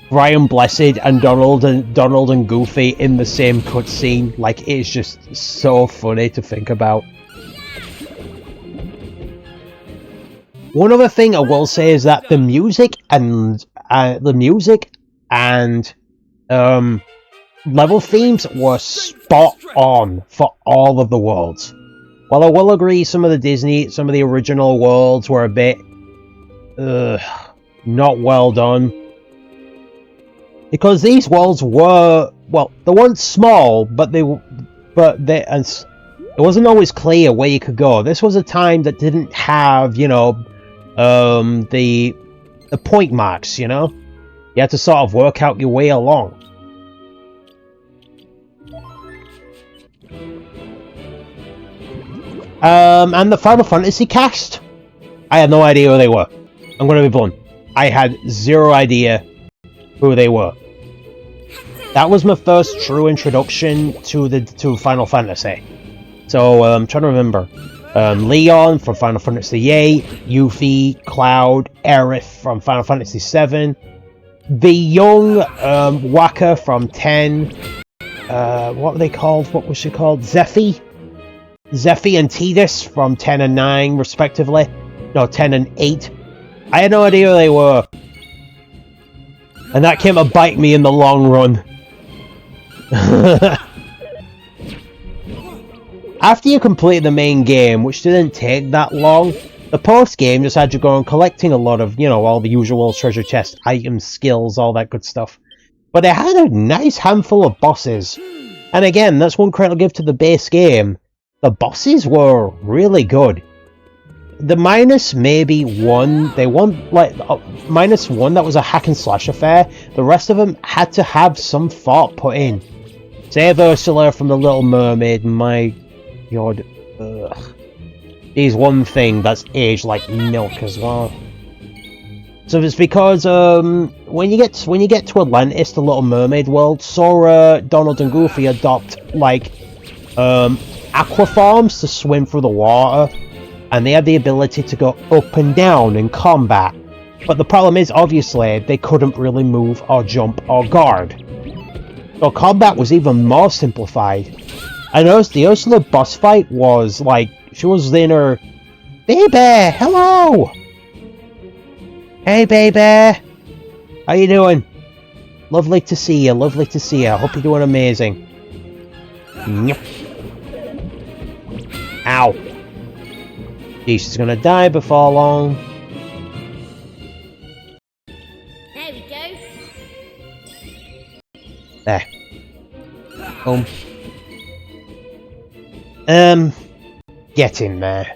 Brian Blessed and Donald and Goofy in the same cutscene. Like, it's just so funny to think about. One other thing I will say is that the music and level themes were spot on for all of the worlds. while I will agree some of the original worlds were a bit not well done. Because these worlds were, well, they weren't small, but it wasn't always clear where you could go. This was a time that didn't have, you know, the point marks, you know? You had to sort of work out your way along. And the Final Fantasy cast, I had no idea who they were. I'm going to be blunt. I had zero idea who they were. That was my first true introduction to Final Fantasy. So, I'm trying to remember. Leon from Final Fantasy VIII, Yuffie, Cloud, Aerith from Final Fantasy VII, the young Waka from 10, what were they called? What was she called? Zephy and Tidus from 10 and 9, respectively. No, 10 and 8. I had no idea who they were. And that came to bite me in the long run. After you complete the main game, which didn't take that long, the post-game just had you going collecting a lot of, you know, all the usual treasure chest items, skills, all that good stuff. But it had a nice handful of bosses. And again, that's one credit I'll give to the base game. The bosses were really good. The minus maybe one, they won, like, minus one, that was a hack and slash affair. The rest of them had to have some thought put in. Save Ursula from The Little Mermaid, my god. Ugh. She's one thing that's aged like milk as well. So it's because when you get to Atlantis, the Little Mermaid world, Sora, Donald, and Goofy adopt like aqua forms to swim through the water, and they have the ability to go up and down in combat. But the problem is, obviously, they couldn't really move or jump or guard. So combat was even more simplified. I noticed the Ursula boss fight was like, she was in her... Baby! Hello! Hey, baby! How you doing? Lovely to see you, lovely to see you. I hope you're doing amazing. Yep. Ow. Gee, she's gonna die before long. There we go. There. Boom. Getting there.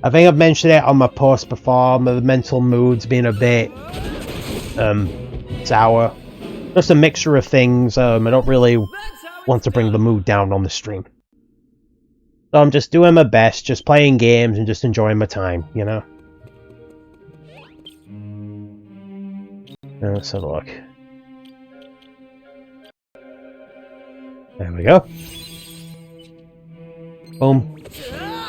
I think I've mentioned it on my post before, the mental mood's been a bit, sour. Just a mixture of things, I don't really want to bring the mood down on the stream. So I'm just doing my best, just playing games and just enjoying my time, you know? Let's have a look. There we go. Boom.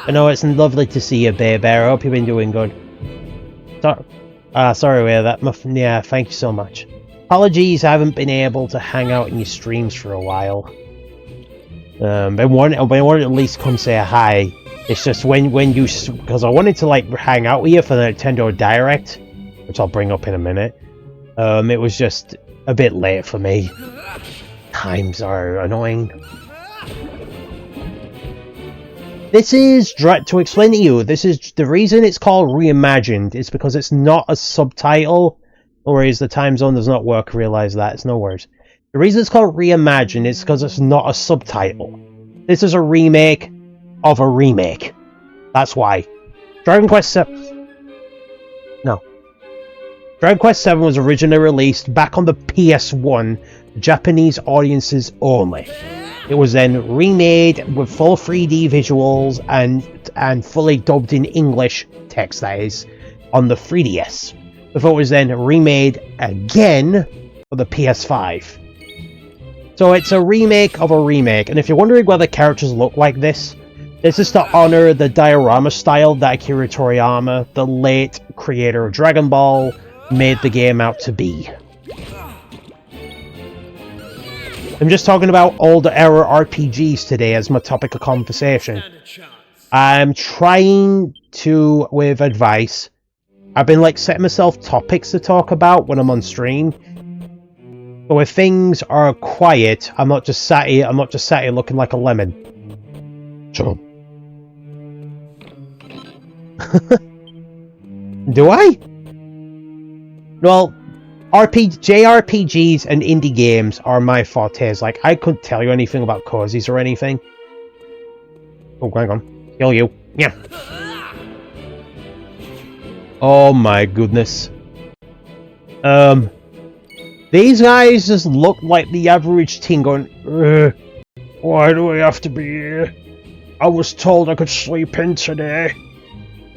I know it's lovely to see you, Bear Bear. I hope you've been doing good. Sorry about that. Yeah, thank you so much. Apologies, I haven't been able to hang out in your streams for a while. I wanted to at least come say hi. It's just when you... Because I wanted to, like, hang out with you for the Nintendo Direct, which I'll bring up in a minute. It was just a bit late for me. Times are annoying. This is, to explain to you, this is, the reason it's called Reimagined is because it's not a subtitle, whereas the time zone does not work, realize that, it's no worries. The reason it's called Reimagined is because it's not a subtitle. This is a remake of a remake. That's why. Dragon Quest VII... No. Dragon Quest VII was originally released back on the PS1, Japanese audiences only. It was then remade with full 3D visuals and fully dubbed in English text, that is, on the 3DS. Before it was then remade again for the PS5. So it's a remake of a remake, and if you're wondering why the characters look like this is to honor the diorama style that Akira Toriyama, the late creator of Dragon Ball, made the game out to be. I'm just talking about older era RPGs today as my topic of conversation. I'm trying to, with advice, I've been like setting myself topics to talk about when I'm on stream. But if things are quiet, I'm not just sat here looking like a lemon. So, Do I? Well, JRPGs and indie games are my fortes. Like, I couldn't tell you anything about cozies or anything. Oh, hang on. Kill you. Yeah. Oh my goodness. These guys just look like the average teen going, why do we have to be here? I was told I could sleep in today.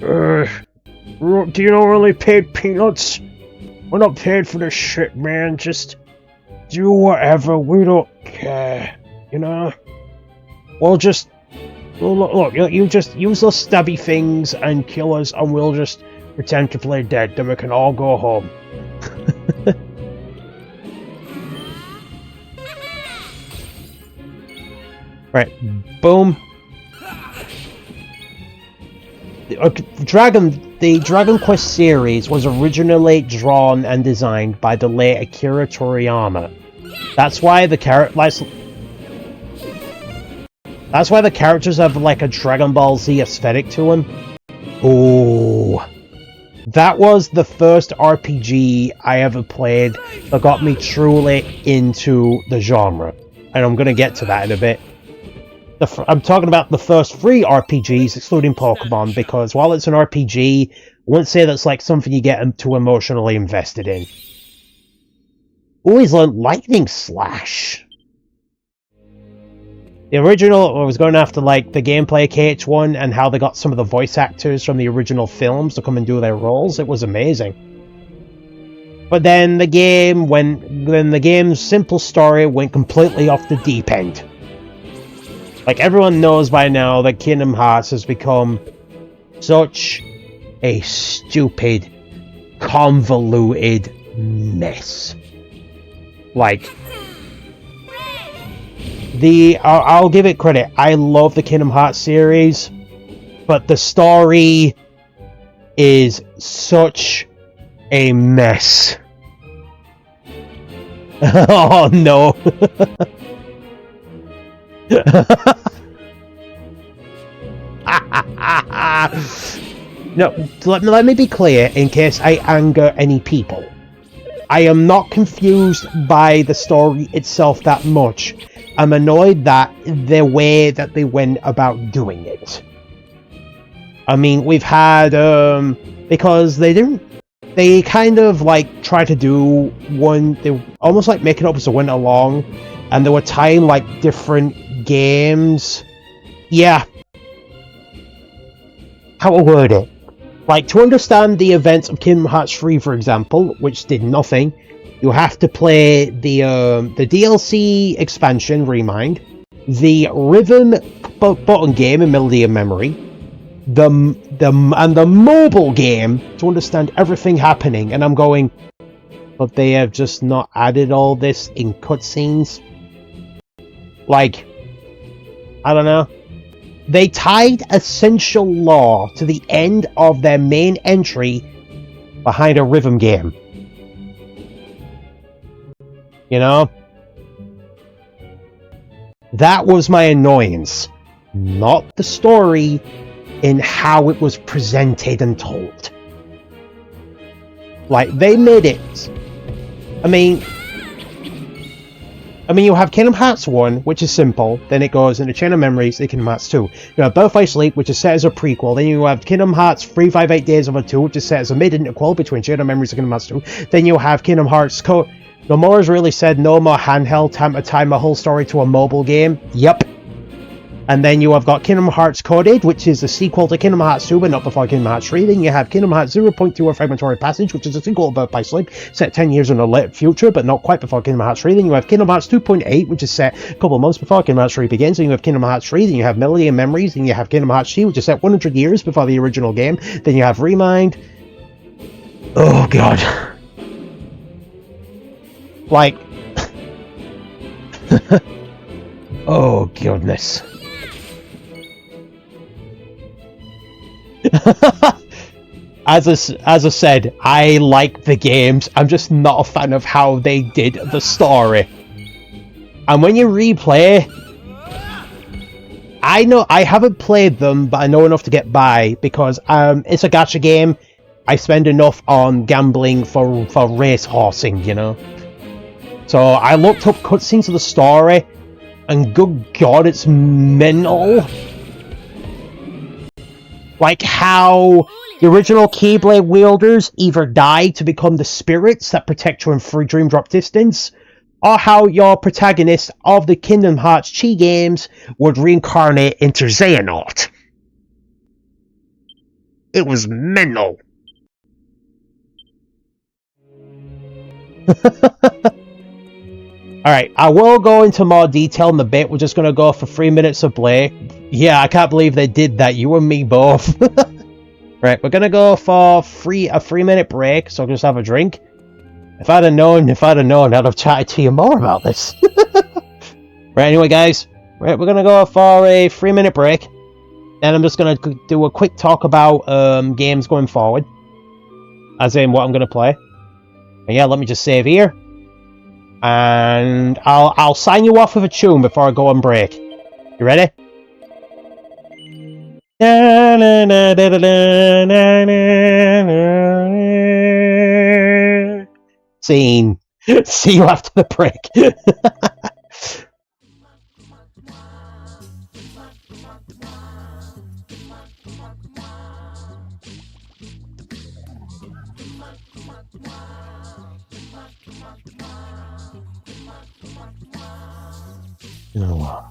Do you know we're only paid peanuts? We're not paid for this shit, man. Just do whatever. We don't care. You know? We'll just... Look, you just use those stabby things and kill us, and we'll just pretend to play dead. Then we can all go home. Right. Boom. The Dragon Quest series was originally drawn and designed by the late Akira Toriyama. That's why the characters have like a Dragon Ball Z aesthetic to them. Oh, that was the first RPG I ever played that got me truly into the genre, and I'm gonna get to that in a bit. I'm talking about the first 3 RPGs, excluding Pokemon, because while it's an RPG, I wouldn't say that's like something you get too emotionally invested in. Always learned Lightning Slash. The original, I was going after like the gameplay KH1 and how they got some of the voice actors from the original films to come and do their roles. It was amazing. But then the game's simple story went completely off the deep end. Like, everyone knows by now that Kingdom Hearts has become such a stupid, convoluted mess. Like, I'll give it credit. I love the Kingdom Hearts series, but the story is such a mess. Oh no. No, let me be clear in case I anger any people. I am not confused by the story itself that much. I'm annoyed that the way that they went about doing it. I mean, we've had, because they kind of like try to do they almost like make it up as they went along, and they were tying like different games. Yeah. How to word it? Like, to understand the events of Kingdom Hearts 3, for example, which did nothing, you have to play the DLC expansion, Reimagined, the rhythm button game in Melody of Memory, and the mobile game to understand everything happening. And I'm going, but they have just not added all this in cutscenes. Like, I don't know. They tied essential lore to the end of their main entry behind a rhythm game. You know? That was my annoyance. Not the story in how it was presented and told. Like, they made it... I mean, you have Kingdom Hearts 1, which is simple, then it goes into Chain of Memories, then Kingdom Hearts 2. You have Birthright Sleep, which is set as a prequel, then you have Kingdom Hearts 358 Days of a 2, which is set as a mid-interquel between Chain of Memories and Kingdom Hearts 2. Then you have Kingdom Hearts Nomura's really said no more handheld, time to tie my whole story to a mobile game. Yep. And then you have got Kingdom Hearts Coded, which is a sequel to Kingdom Hearts 2, but not before Kingdom Hearts 3. Then you have Kingdom Hearts 0.2 A Fragmentary Passage, which is a sequel to Birthright Sleep, set 10 years in the late future, but not quite before Kingdom Hearts 3. Then you have Kingdom Hearts 2.8, which is set a couple of months before Kingdom Hearts 3 begins. Then you have Kingdom Hearts 3, then you have Melody and Memories, then you have Kingdom Hearts 3, which is set 100 years before the original game. Then you have Reimagined. Oh, God. Like... oh, goodness. As I said, I like the games. I'm just not a fan of how they did the story. And when you replay, I know I haven't played them, but I know enough to get by because it's a gacha game. I spend enough on gambling for race horsing, you know. So I looked up cutscenes of the story, and good God, it's mental. Like how the original Keyblade wielders either die to become the spirits that protect you in free Dream Drop Distance, or how your protagonist of the Kingdom Hearts Chi games would reincarnate into Xehanort. It was mental. Alright, I will go into more detail in a bit. We're just going to go for 3 minutes of play. Yeah, I can't believe they did that. You and me both. Right, we're going to go for a 3-minute break, so I'll just have a drink. If I'd have known, I'd have chatted to you more about this. Right, anyway, guys. Right, we're going to go for a 3-minute break. Then I'm just going to do a quick talk about games going forward. As in what I'm going to play. And yeah, let me just save here. And I'll sign you off with a tune before I go on break. You ready? Scene. See you after the break. You know what?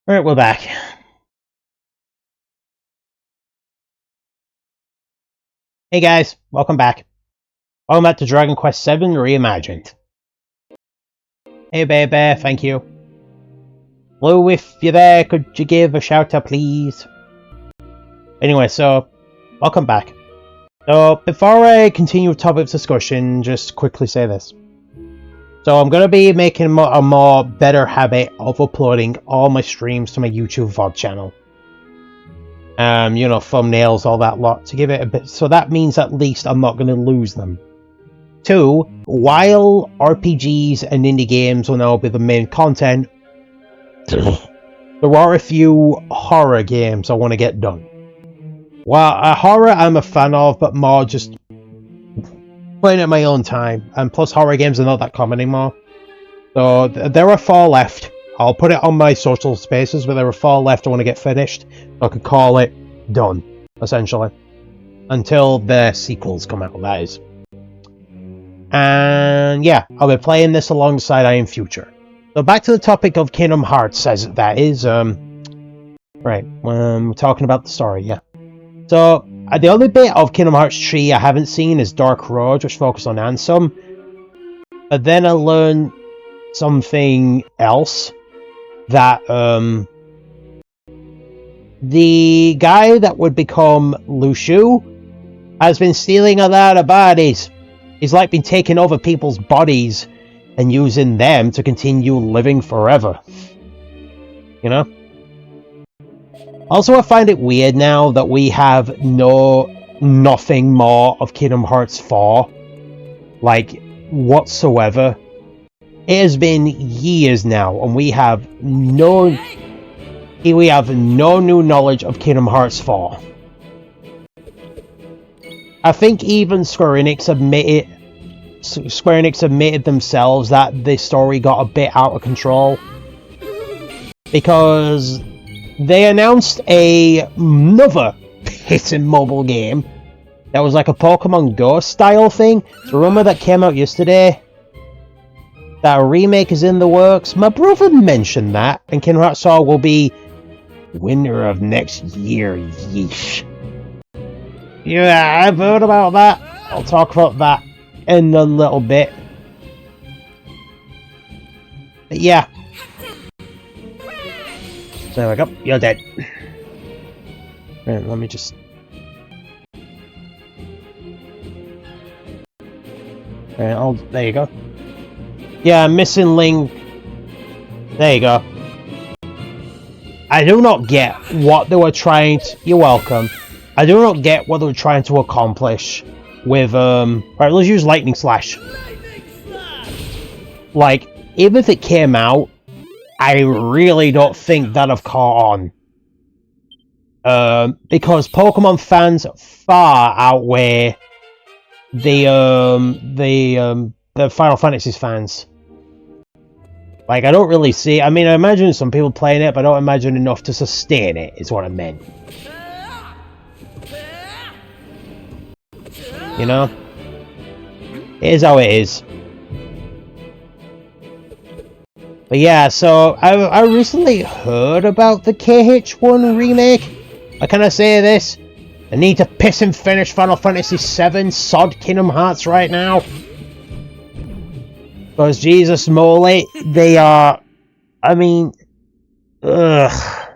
Alright, we're back. Hey guys, welcome back. Welcome back to Dragon Quest VII Reimagined. Hey baby, thank you. Blue, if you're there, could you give a shout out please? Anyway, so, welcome back. So, before I continue with topic discussion, just quickly say this. So, I'm going to be making a more better habit of uploading all my streams to my YouTube VOD channel. You know, thumbnails, all that lot, to give it a bit. So that means at least I'm not going to lose them. 2, while RPGs and indie games will now be the main content, there are a few horror games I want to get done. Well, horror I'm a fan of, but more just playing at my own time. And plus horror games are not that common anymore. So there are 4 left. I'll put it on my social spaces, but there are 4 left I want to get finished. So I could call it done, essentially. Until the sequels come out, that is. And yeah, I'll be playing this alongside I Am Future. So back to the topic of Kingdom Hearts, as that is, right, we're talking about the story, yeah. So, the only bit of Kingdom Hearts 3 I haven't seen is Dark Road, which focuses on Ansem. But then I learned something else, that, the guy that would become Lushu has been stealing a lot of bodies. He's like been taking over people's bodies and using them to continue living forever. You know? Also, I find it weird now that we have nothing more of Kingdom Hearts 4. Like, whatsoever. It has been years now, and we have no new knowledge of Kingdom Hearts 4. I think even Square Enix admitted themselves that the story got a bit out of control, because they announced another hidden mobile game that was like a Pokemon Go style thing. It's a rumor that came out yesterday that a remake is in the works. My brother mentioned that, and Kingdom Hearts 4 will be winter of next year. Yeesh. Yeah, I've heard about that. I'll talk about that in a little bit. But yeah. There we go. You're dead. Right, let me just... Right, there you go. Yeah, missing link. There you go. I do not get what they were trying to... You're welcome. I do not get what they were trying to accomplish with, Right, let's use Lightning Slash. Like, even if it came out, I really don't think that'd have caught on. Because Pokemon fans far outweigh the Final Fantasy fans. Like, I don't really see... I mean, I imagine some people playing it, but I don't imagine enough to sustain it, is what I meant. You know? It is how it is. But yeah, so I recently heard about the KH1 remake. How can I say this? I need to piss and finish Final Fantasy VII sod Kingdom Hearts right now. Because Jesus moly, they are... I mean... Ugh.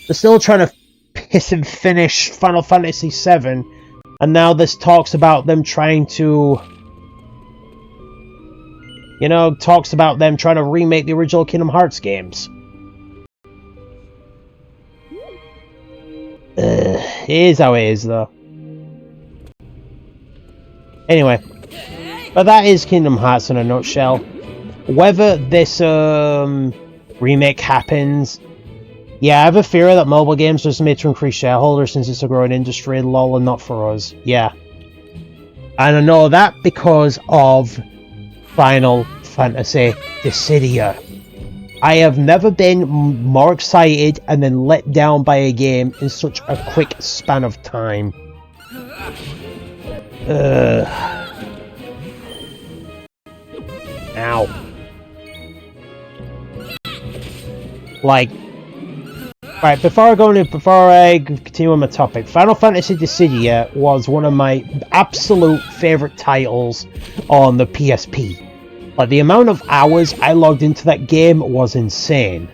They're still trying to piss and finish Final Fantasy VII. And now this talks about them trying to... You know, talks about them trying to remake the original Kingdom Hearts games. It is how it is, though. Anyway. But that is Kingdom Hearts in a nutshell. Whether this remake happens... Yeah, I have a fear that mobile games are just made to increase shareholders since it's a growing industry, lol, and not for us. Yeah. And I know that because of Final Fantasy Dissidia. I have never been more excited and then let down by a game in such a quick span of time. Ow. Like, right, before I continue on my topic, Final Fantasy Dissidia was one of my absolute favourite titles on the PSP. Like, the amount of hours I logged into that game was insane.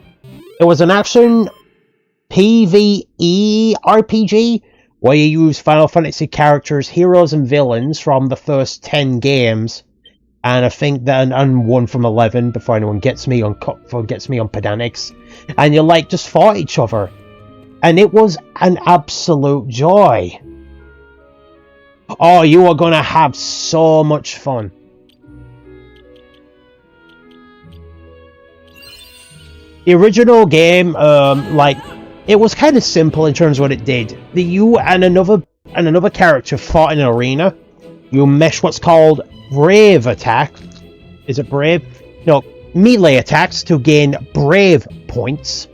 It was an action PvE RPG where you use Final Fantasy characters, heroes and villains from the first 10 games, and I think that and one from 11 before anyone gets me on pedantics, and you like just fought each other, and it was an absolute joy. Oh, you are gonna have so much fun. The original game, it was kind of simple in terms of what it did. You and another character fought in an arena. You mesh what's called brave attack. Is it brave? No, melee attacks to gain brave points.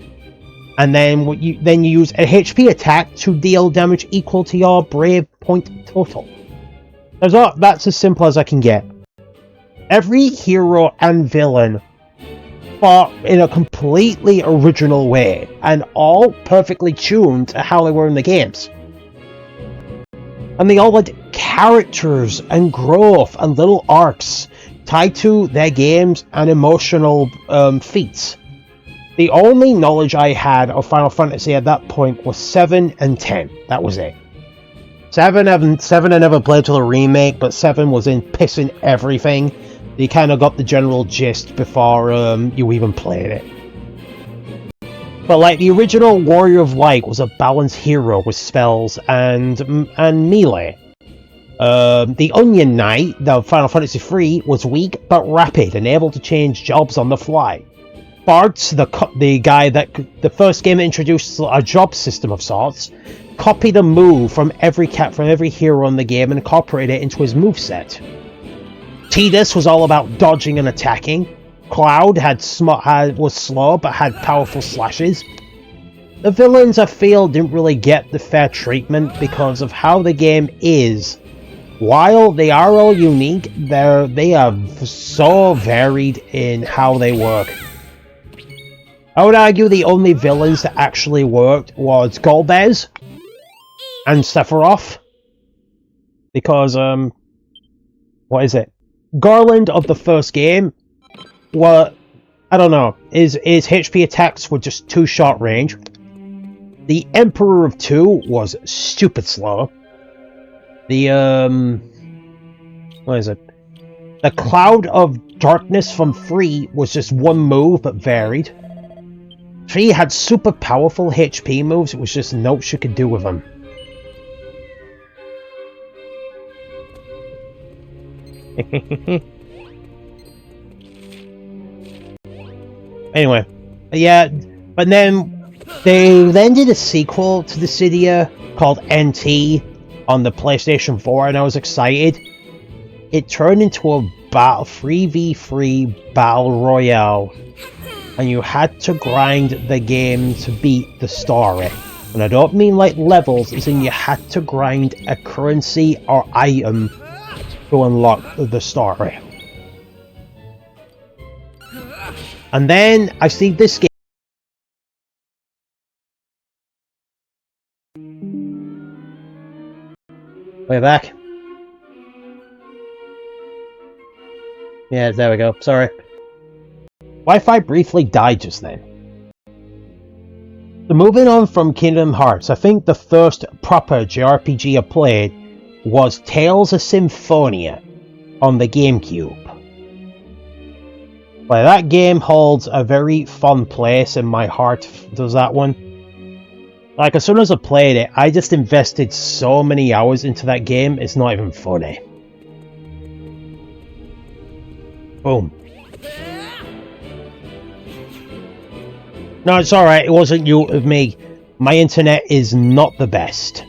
And then you use a HP attack to deal damage equal to your brave point total. That's as simple as I can get. Every hero and villain fought in a completely original way, and all perfectly tuned to how they were in the games. And they all had characters and growth and little arcs tied to their games and emotional feats. The only knowledge I had of Final Fantasy at that point was 7 and 10. That was it. 7 I never played till the remake, but 7 was in pissing everything. You kind of got the general gist before you even played it. But like the original Warrior of Light was a balanced hero with spells and melee. The Onion Knight, the Final Fantasy III, was weak but rapid and able to change jobs on the fly. Bartz, the guy that the first game introduced a job system of sorts, copied a move from every hero in the game and incorporated it into his moveset. Tidus was all about dodging and attacking. Cloud was slow but had powerful slashes. The villains, I feel, didn't really get the fair treatment because of how the game is. While they are all unique, they are so varied in how they work. I would argue the only villains that actually worked was Golbez and Sephiroth. Because, what is it? Garland of the first game, I don't know, his HP attacks were just too short range. The Emperor of 2 was stupid slow. The, what is it? The Cloud of Darkness from 3 was just one move but varied. 3 had super powerful HP moves, it was just notes you could do with them. Anyway, yeah, but then they did a sequel to Dissidia called NT on the PlayStation 4, and I was excited. It turned into a 3v3 battle royale, and you had to grind the game to beat the story. And I don't mean like levels, as in you had to grind a currency or item to unlock the story. And then I see this game. Way back. Yeah, there we go. Sorry. Wi-Fi briefly died just then. So moving on from Kingdom Hearts, I think the first proper JRPG I played was Tales of Symphonia on the GameCube. Well, that game holds a very fond place in my heart, does that one. Like, as soon as I played it, I just invested so many hours into that game, it's not even funny. Boom. No, it's alright, it wasn't you, it was me. My internet is not the best.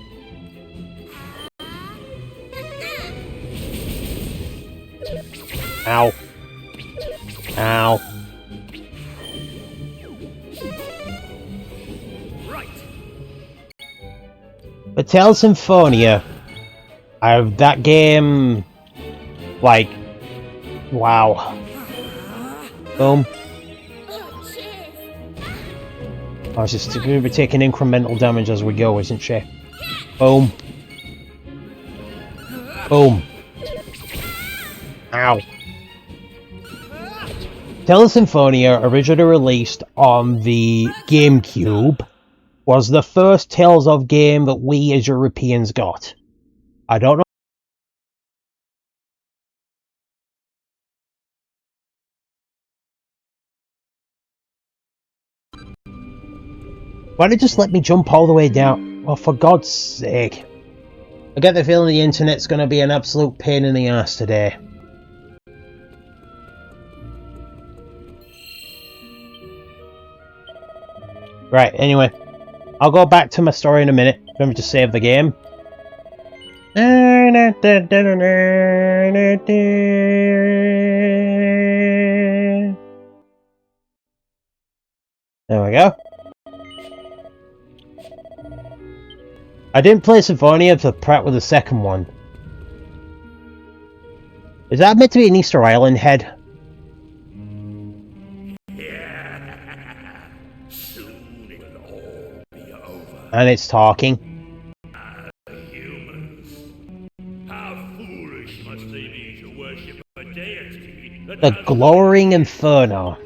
Ow. Ow. But Tales of Symphonia, that game, like, wow. Boom. Oh, she's going to be taking incremental damage as we go, isn't she? Boom. Boom. Ow. Tales Symphonia, originally released on the GameCube, was the first Tales of game that we as Europeans got. I don't know. Why did it just let me jump all the way down? Well, for God's sake. I get the feeling the internet's going to be an absolute pain in the ass today. Right, anyway. I'll go back to my story in a minute. Let me just save the game. There we go. I didn't play Symphonia to prep with the second one. Is that meant to be an Easter Island head? Soon it'll all be over. And it's talking. Humans. How foolish must they be to worship a deity that The has Glowering Inferno.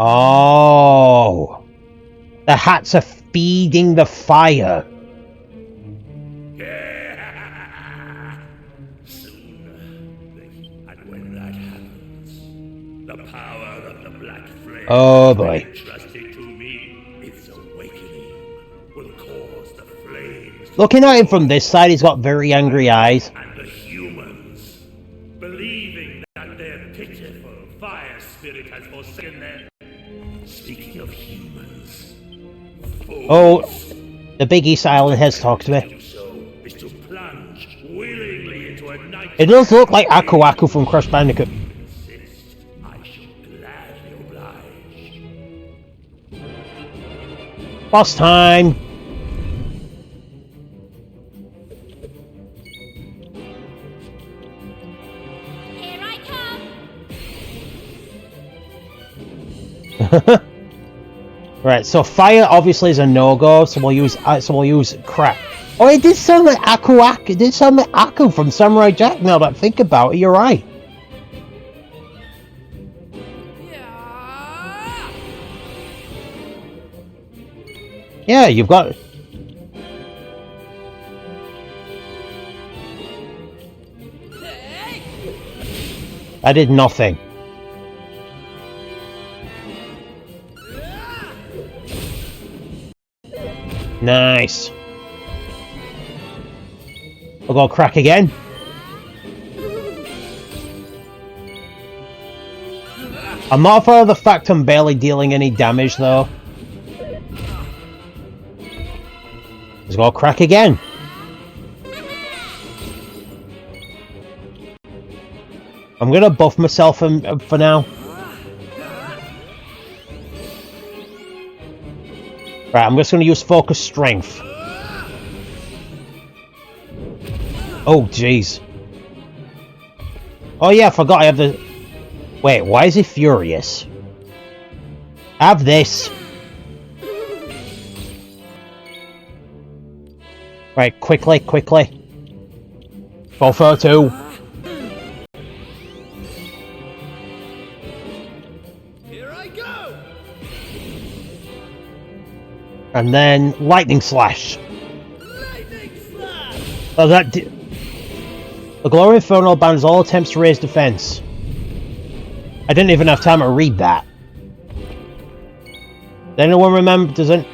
Oh, the hats are feeding the fire. Soon, and when that happens, the power of the black flame Oh boy. entrusted to me, its awakening, will cause the flames Looking at him from this side, he's got very angry eyes. and the humans, believing that their pitiful fire spirit has forsaken them. Speaking of humans, Oh, the Big East Island has talked to me. to so is to plunge willingly into a night. It does look like Aku Aku from Crash Bandicoot. Insist, I shall gladly oblige. Boss time. Here I come. Right, so fire obviously is a no-go, so we'll use crap. Oh, it did sound like Aku Aku. It did sound like Aku from Samurai Jack. Now that I think about it, you're right. Yeah, you've got. I did nothing. Nice. I'll go crack again. I'm not for the fact I'm barely dealing any damage though. Let's go crack again. I'm gonna buff myself for now. Right, I'm just gonna use focus strength. Oh jeez. Oh yeah, I forgot I have the. Wait, why is he furious? Have this. Right, quickly. Go for two. Here I go! And then lightning slash. Lightning slash! Oh, the Glory Inferno bans all attempts to raise defense. I didn't even have time to read that. Does anyone remember? Doesn't?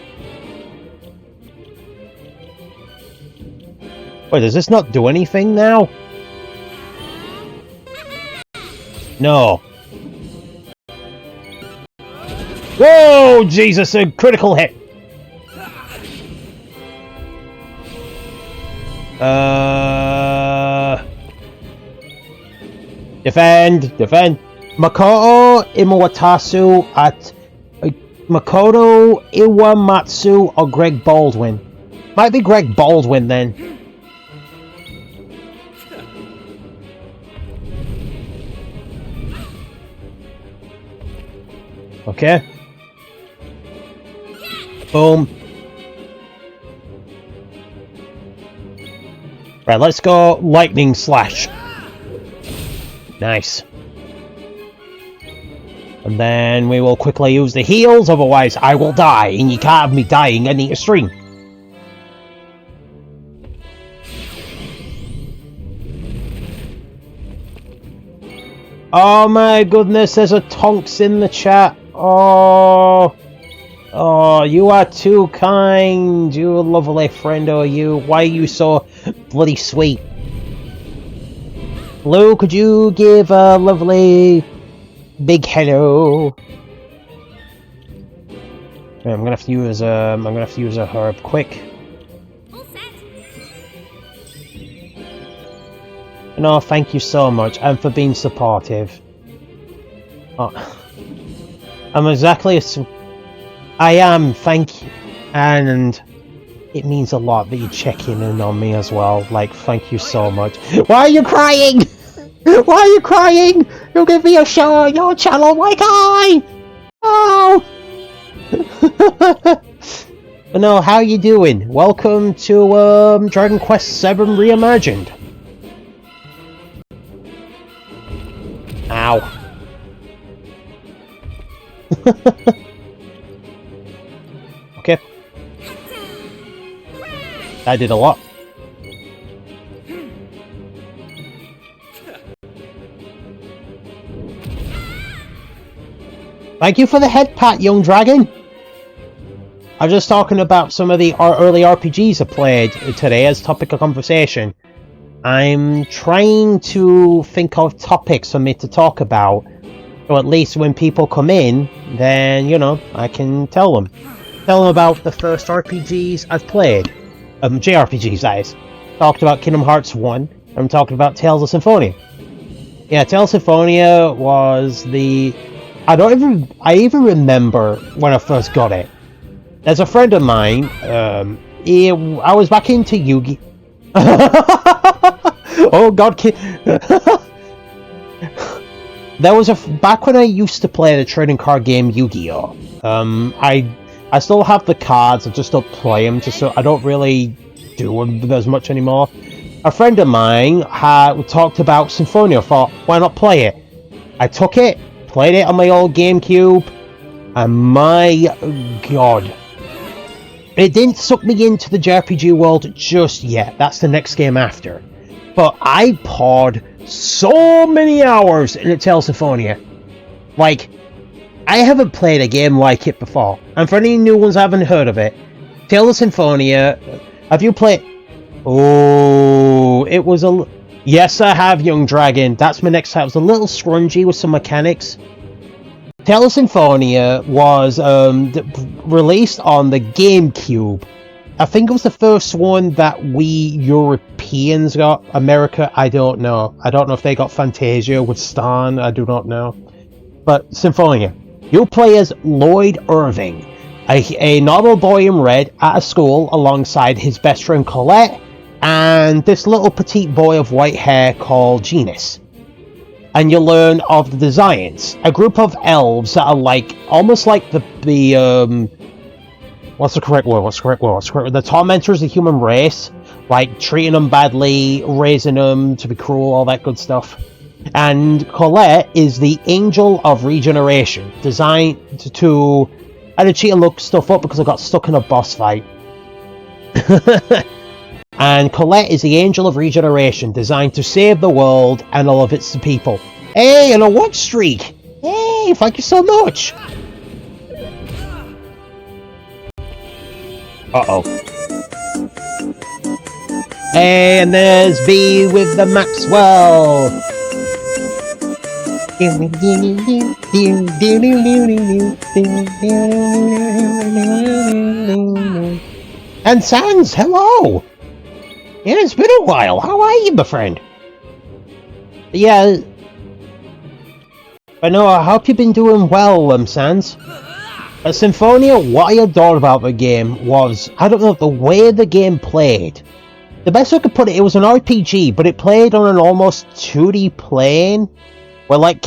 Wait, does this not do anything now? No. Whoa, Jesus! A critical hit. Defend. Makoto Iwatasu at Makoto Iwamatsu or Greg Baldwin. Might be Greg Baldwin then. Okay. Boom. Right, let's go lightning slash. Nice. And then we will quickly use the heals, otherwise I will die, and you can't have me dying any stream. Oh my goodness, there's a Tonks in the chat. Oh. Oh, you are too kind. You a lovely friend, are you? Why are you so bloody sweet? Lou, could you give a lovely big hello? Okay, I'm gonna have to use a herb quick. All set. No, thank you so much, and for being supportive. Oh. I'm exactly as I am, thank you, and it means a lot that you check in on me as well. Like, thank you so much. Why are you crying? Why are you crying? You'll give me a show on your channel, like I. Oh. But no, how you doing? Welcome to Dragon Quest VII Reimagined. Ow. Okay. I did a lot. Thank you for the head pat, young dragon. I'm just talking about some of the early RPGs I played today as topic of conversation. I'm trying to think of topics for me to talk about. So at least when people come in, then, you know, I can tell them. Tell them about the first RPGs I've played. JRPGs, that is. Talked about Kingdom Hearts 1. I'm talking about Tales of Symphonia. Yeah, Tales of Symphonia was the... I even remember when I first got it. There's a friend of mine, I was back into Yugi. Oh god, there was back when I used to play the trading card game Yu-Gi-Oh! I still have the cards, I just don't play them, so I don't really do them as much anymore. A friend of mine had talked about Symphonia. I thought, why not play it? I took it, played it on my old GameCube, and my god, it didn't suck me into the JRPG world just yet. That's the next game after. But I poured so many hours into Tales of Symphonia. Like, I haven't played a game like it before. And for any new ones I haven't heard of it, Tales of Symphonia, have you played... Oh, it was a... Yes, I have, young dragon. That's my next time. It was a little scrungy with some mechanics. Tales of Symphonia was released on the GameCube. I think it was the first one that we Europeans got. America, I don't know. I don't know if they got Fantasia with Stan. I do not know. But Symphonia. You play as Lloyd Irving, a normal boy in red at a school alongside his best friend Colette and this little petite boy of white hair called Genus. And you learn of the Designs, a group of elves that are like, almost like the what's the correct word? The tormentors of the human race, like treating them badly, raising them to be cruel, all that good stuff. And Colette is the Angel of Regeneration, designed to... I had to look stuff up because I got stuck in a boss fight. And Colette is the Angel of Regeneration, designed to save the world and all of its people. Hey, and a watch streak! Hey, thank you so much! Uh-oh. Hey, and there's B with the Maxwell! And Sans, hello! Yeah, it's been a while. How are you, my friend? Yeah. I know, I hope you've been doing well, Sans. At Symphonia, what I adored about the game was, I don't know, the way the game played. The best I could put it, it was an RPG, but it played on an almost 2D plane, where the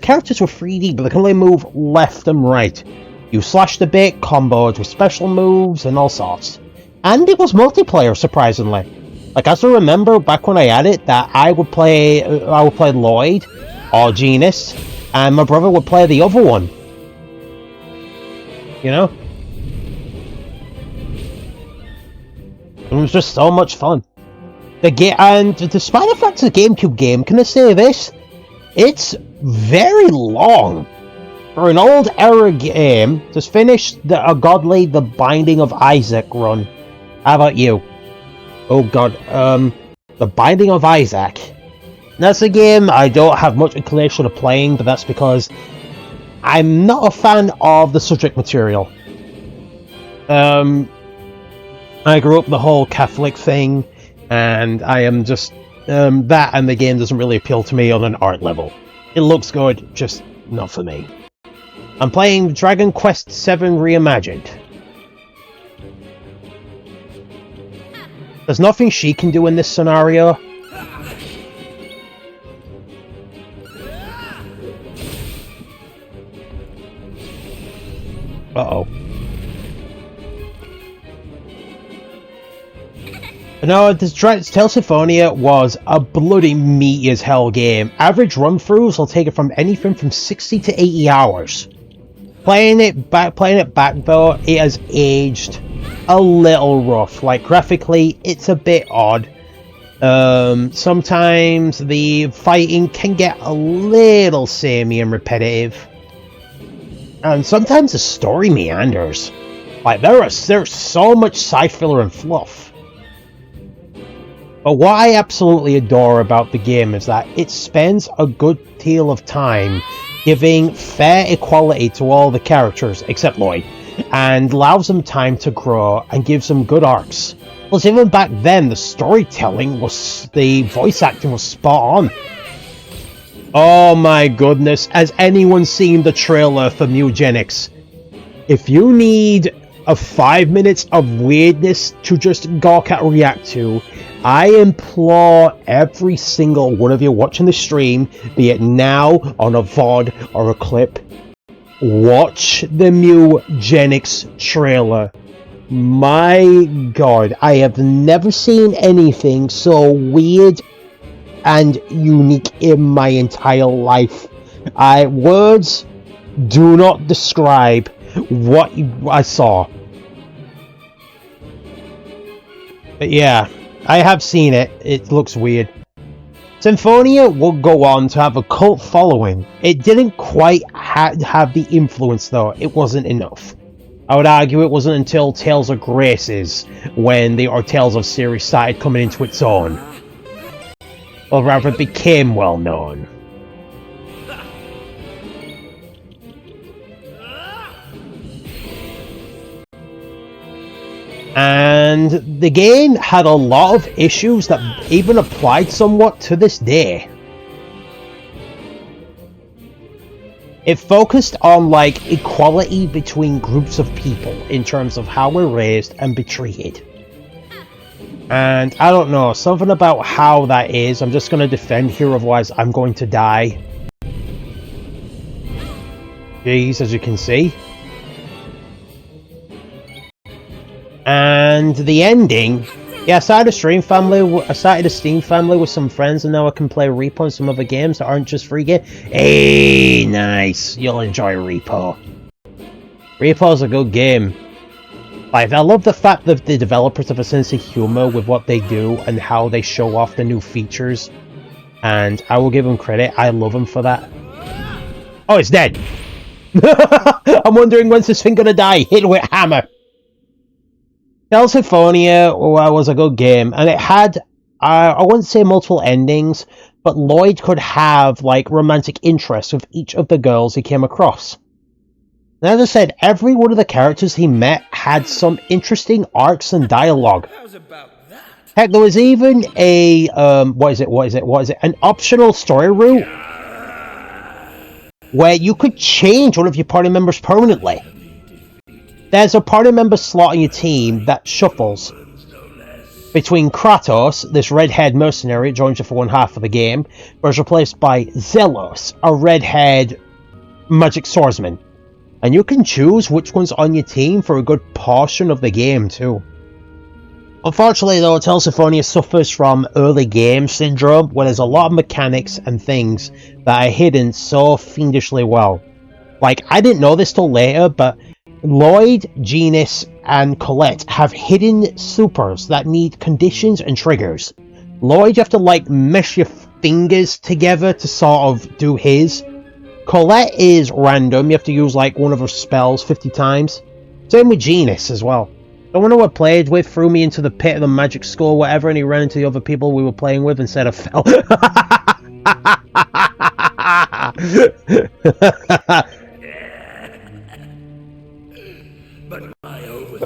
characters were 3D, but they can only move left and right. You slashed a bit, comboed with special moves and all sorts. And it was multiplayer, surprisingly. Like, as I remember back when I had it, that I would play Lloyd or Genus, and my brother would play the other one. You know? It was just so much fun. And despite the fact it's a GameCube game, can I say this? It's very long. For an old era game, just finished a godly The Binding of Isaac run. How about you? Oh god, The Binding of Isaac. That's a game I don't have much inclination of playing, but that's because I'm not a fan of the subject material. I grew up the whole Catholic thing, and I am just, that and the game doesn't really appeal to me on an art level. It looks good, just not for me. I'm playing Dragon Quest VII Reimagined. There's nothing she can do in this scenario. Uh-oh. No, Tale Symphonia was a bloody meaty as hell game. Average run-throughs will take it from anything from 60 to 80 hours. Playing it back though, it has aged a little rough. Like, graphically, it's a bit odd. Sometimes the fighting can get a little samey and repetitive. And sometimes the story meanders. Like, there's so much side filler and fluff. But what I absolutely adore about the game is that it spends a good deal of time giving fair equality to all the characters, except Lloyd, and allows them time to grow and gives them good arcs. Plus, even back then, the storytelling the voice acting was spot on. Oh my goodness, has anyone seen the trailer for Mugenics? If you need a 5 minutes of weirdness to just gawk at or react to, I implore every single one of you watching the stream, be it now, on a VOD, or a clip, watch the Mugenics trailer. My god, I have never seen anything so weird and unique in my entire life. Words do not describe what I saw. But yeah, I have seen it. It looks weird. Symphonia will go on to have a cult following. It didn't quite have the influence though. It wasn't enough. I would argue it wasn't until Tales of Graces when the Tales of series started coming into its own. Or rather, it became well known. And the game had a lot of issues that even applied somewhat to this day. It focused on, like, equality between groups of people in terms of how we're raised and be treated. And I don't know, something about how that is, I'm just going to defend here, otherwise I'm going to die. Jeez, as you can see. And the ending, yeah, I started a Steam family with some friends, and now I can play Repo and some other games that aren't just free games. Hey, nice, you'll enjoy Repo. Repo's a good game. Like, I love the fact that the developers have a sense of humor with what they do and how they show off the new features. And I will give them credit, I love them for that. Oh, it's dead! I'm wondering when's this thing gonna die, hit with a hammer! Tales Symphonia was a good game, and it had, I wouldn't say multiple endings, but Lloyd could have, like, romantic interests with each of the girls he came across. And as I said, every one of the characters he met had some interesting arcs and dialogue. Heck, there was even a, an optional story route where you could change one of your party members permanently. there's a party member slot on your team that shuffles between Kratos, this red-haired mercenary that joins you for one half of the game, but is replaced by Zelos, a red-haired magic swordsman. And you can choose which one's on your team for a good portion of the game too. Unfortunately though, Tales of Symphonia suffers from early game syndrome, where there's a lot of mechanics and things that are hidden so fiendishly well. Like, I didn't know this till later, but Lloyd, Genis, and Colette have hidden supers that need conditions and triggers. Lloyd, you have to like mesh your fingers together to sort of do his. Colette is random, you have to use like one of her spells 50 times. Same with Genis as well. The one who I played with threw me into the pit of the magic school, whatever, and he ran into the other people we were playing with and said I fell.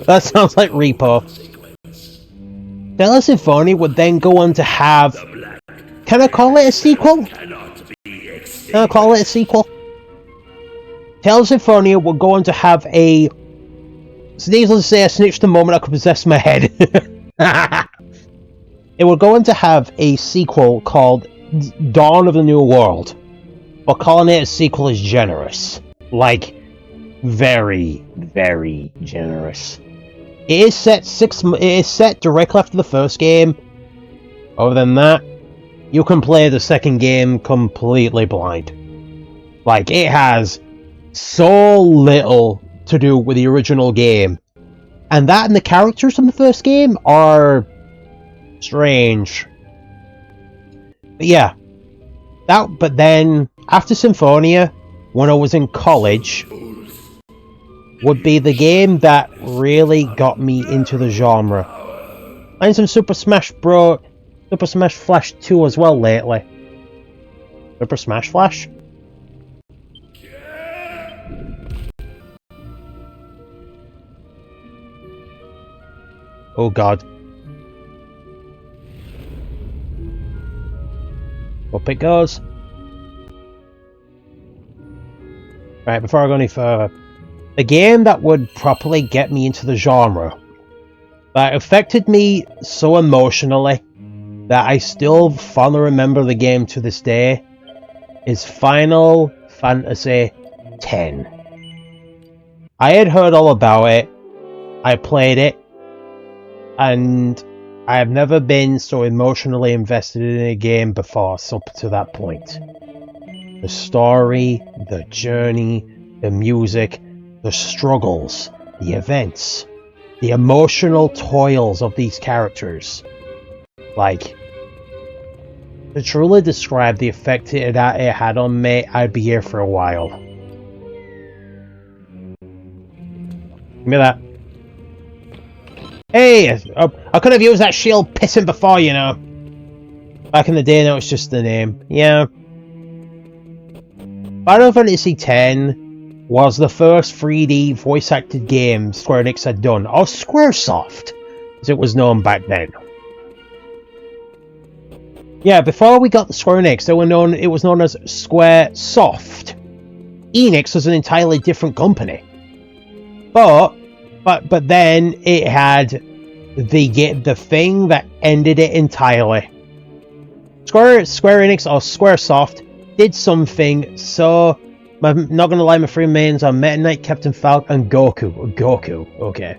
That sounds like Repo. Tales of Symphonia would then go on to have... Can I call it a sequel? Can I call it a sequel? Tales of Symphonia would go on to have a... Needless to say, I snitched the moment I could possess my head. It would go on to have a sequel called Dawn of the New World. But calling it a sequel is generous. Like, very, very generous. It is set directly after the first game. Other than that, you can play the second game completely blind. Like, it has so little to do with the original game. And that and the characters from the first game are strange. But yeah. But then, after Symphonia, when I was in college, would be the game that really got me into the genre. And some Super Smash Flash 2 as well lately. Super Smash Flash? Oh god. Up it goes. Right, before I go any further. The game that would properly get me into the genre, that affected me so emotionally that I still fondly remember the game to this day, is Final Fantasy X. I had heard all about it, I played it, and I have never been so emotionally invested in a game before, up to that point. The story, the journey, the music, the struggles, the events, the emotional toils of these characters. Like, to truly describe the effect it had on me, I'd be here for a while. Give me that. Hey! I could have used that shield pissing before, you know. Back in the day, no, it's just the name. Yeah. Final Fantasy X was the first 3D voice-acted game Square Enix had done, or Squaresoft, as it was known back then. Yeah, before we got the Square Enix, it was known as Squaresoft. Enix was an entirely different company. But then it had the thing that ended it entirely. Square Enix, or Squaresoft, did something so... I'm not gonna lie, my three mains are Meta Knight, Captain Falcon, and Goku. Okay.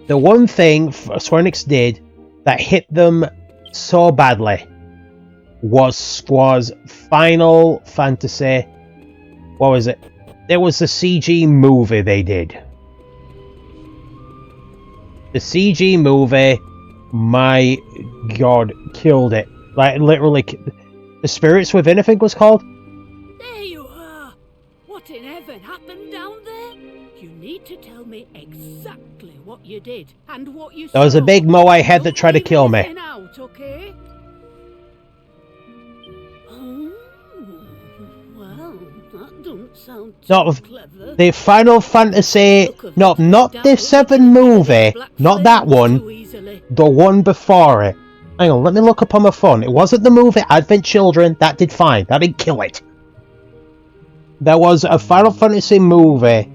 The one thing Square Enix did that hit them so badly was Final Fantasy... What was it? It was the CG movie they did. The CG movie, my god, killed it. Like, literally... The Spirits Within, I think was called? There you are! What in heaven happened down there? You need to tell me exactly what you did and what you saw. There was a big Moai head that tried to kill me. Out, okay? Oh, well, that doesn't sound too clever. The Final Fantasy... No, not the 7 movie. Not that one. The one before it. Hang on, let me look up on my phone. It wasn't the movie Advent Children. That did fine. That didn't kill it. There was a Final Fantasy movie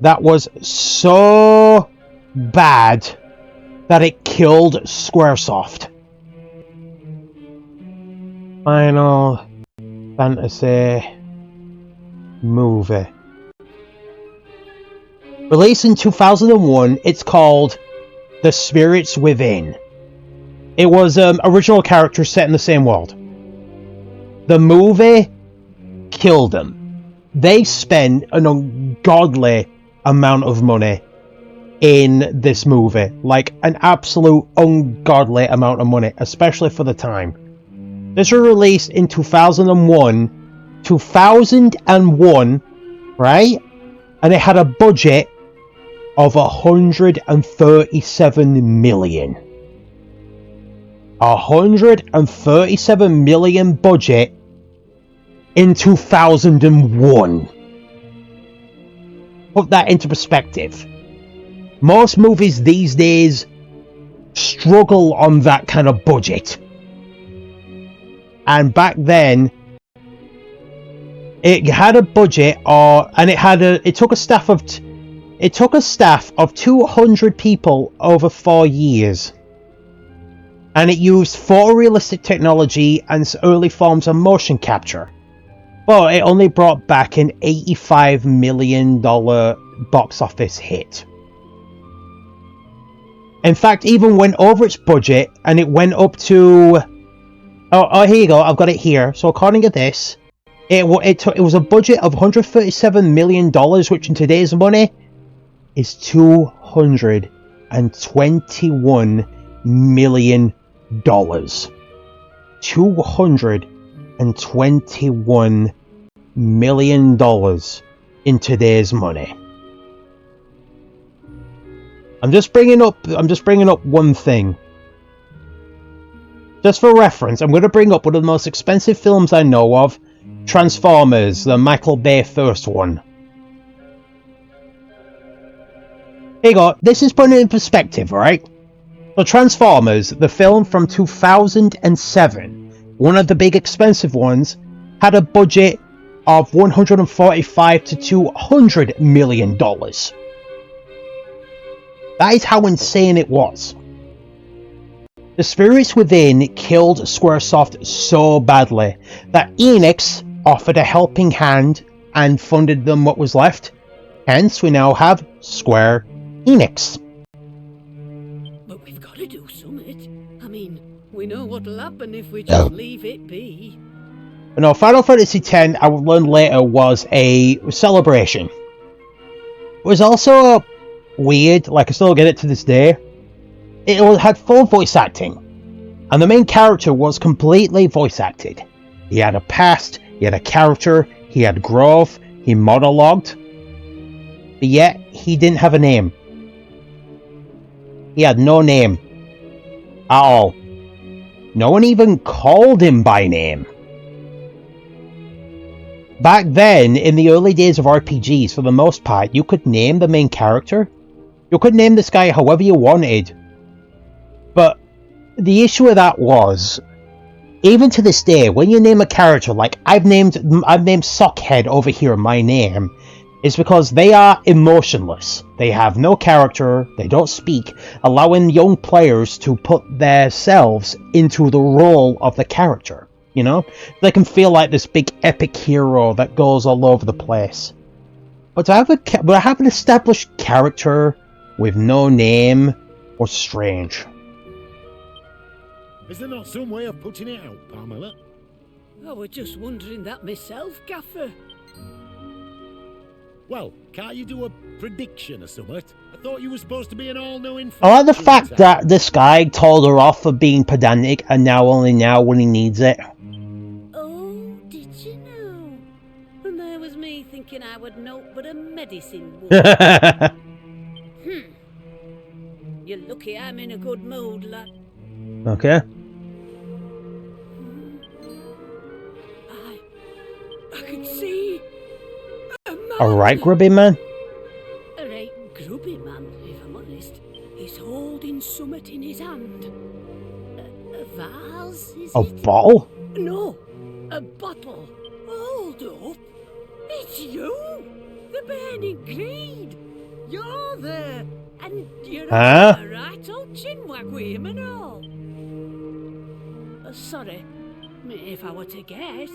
that was so bad that it killed Squaresoft. Final Fantasy movie. Released in 2001, it's called The Spirits Within. It was original characters set in the same world. The movie killed them. They spent an ungodly amount of money in this movie. Like, an absolute ungodly amount of money, especially for the time. This was released in 2001. 2001, right? And it had a budget of 137 million. 137 million budget in 2001. Put that into perspective. Most movies these days struggle on that kind of budget. And back then, it had a budget, it took a staff of 200 people over 4 years. And it used photorealistic technology and early forms of motion capture. But it only brought back an $85 million box office hit. In fact, even went over its budget, and it went up to... Oh, here you go, I've got it here. So according to this, it was a budget of $137 million, which in today's money is $221 million. $221 million in today's money. I'm just bringing up one thing. Just for reference, I'm going to bring up one of the most expensive films I know of, Transformers, the Michael Bay first one. Here you go, this is put it in perspective, right? So Transformers, the film from 2007, one of the big expensive ones, had a budget of $145 to $200 million. That is how insane it was. The Spirits Within killed Squaresoft so badly that Enix offered a helping hand and funded them what was left. Hence, we now have Square Enix. But we've got to do something. I mean, we know what'll happen if we just leave it be. But no, Final Fantasy X, I will learn later, was a celebration. It was also weird, like I still get it to this day. It had full voice acting, and the main character was completely voice acted. He had a past, he had a character, he had growth, he monologued, but yet he didn't have a name. He had no name at all. No one even called him by name. Back then, in the early days of RPGs, for the most part, you could name the main character. You could name this guy however you wanted. But the issue with that was, even to this day, when you name a character, like I've named Sockhead over here, my name, is because they are emotionless. They have no character, they don't speak, allowing young players to put themselves into the role of the character. You know? They can feel like this big epic hero that goes all over the place. But to have an established character with no name was strange. Is there not some way of putting it out, Pamela? I was just wondering that myself, Gaffer. Well, can't you do a prediction or something? I thought you were supposed to be an all-knowing... I like the fact that this guy told her off for being pedantic, and only now when he needs it. Oh, did you know? And there was me thinking I would know but a medicine woman. You're lucky I'm in a good mood, lad. Okay. I can see a man. Alright, grubby man. A right grubby man, if I'm honest. He's holding something in his hand. A vase, is A it? bottle? No, a bottle. Hold up. It's you. The burning greed. You're there, and you're Huh? a right old chinwag with him and all. Sorry, if I were to guess,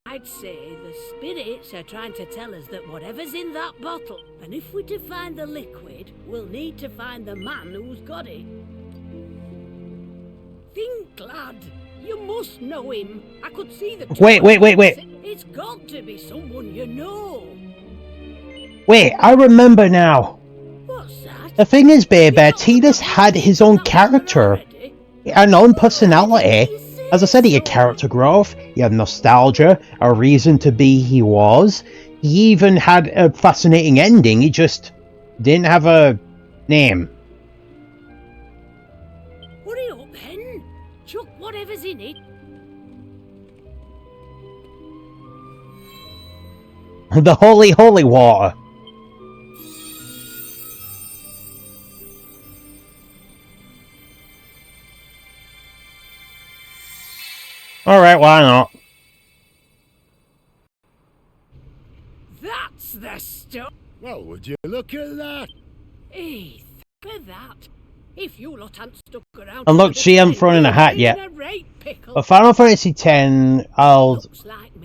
I'd say the spirits are trying to tell us that whatever's in that bottle, and if we're to find the liquid, we'll need to find the man who's got it. Think, lad. You must know him. I could see the... Wait. It's got to be someone you know. Wait, I remember now. What's that? The thing is, baby, Tidus had his own character, an own personality. As I said, he had character growth, he had nostalgia, a reason to be he was. He even had a fascinating ending, he just didn't have a name. Hurry up, then. Chuck whatever's in it. The holy water. Alright, why not? That's the stuff. Well, would you look at that? Hey, think of that. If you lot hadn't stuck around... And look, she hasn't thrown in a hat yet. But Final Fantasy X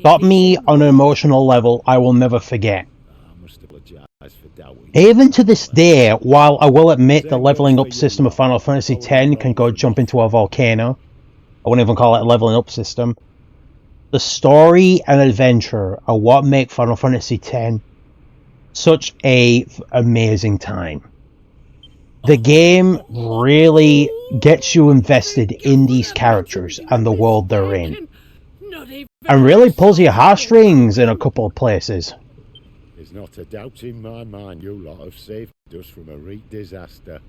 got me on an emotional level I will never forget. I must apologise for doubting. Even to this day, while I will admit the leveling up system of Final Fantasy X can go jump into a volcano, I wouldn't even call it a leveling up system, the story and adventure are what make Final Fantasy X such a amazing time. The game really gets you invested in these characters and the world they're in, and really pulls your heartstrings in a couple of places. There's not a doubt in my mind you lot have saved us from a real disaster.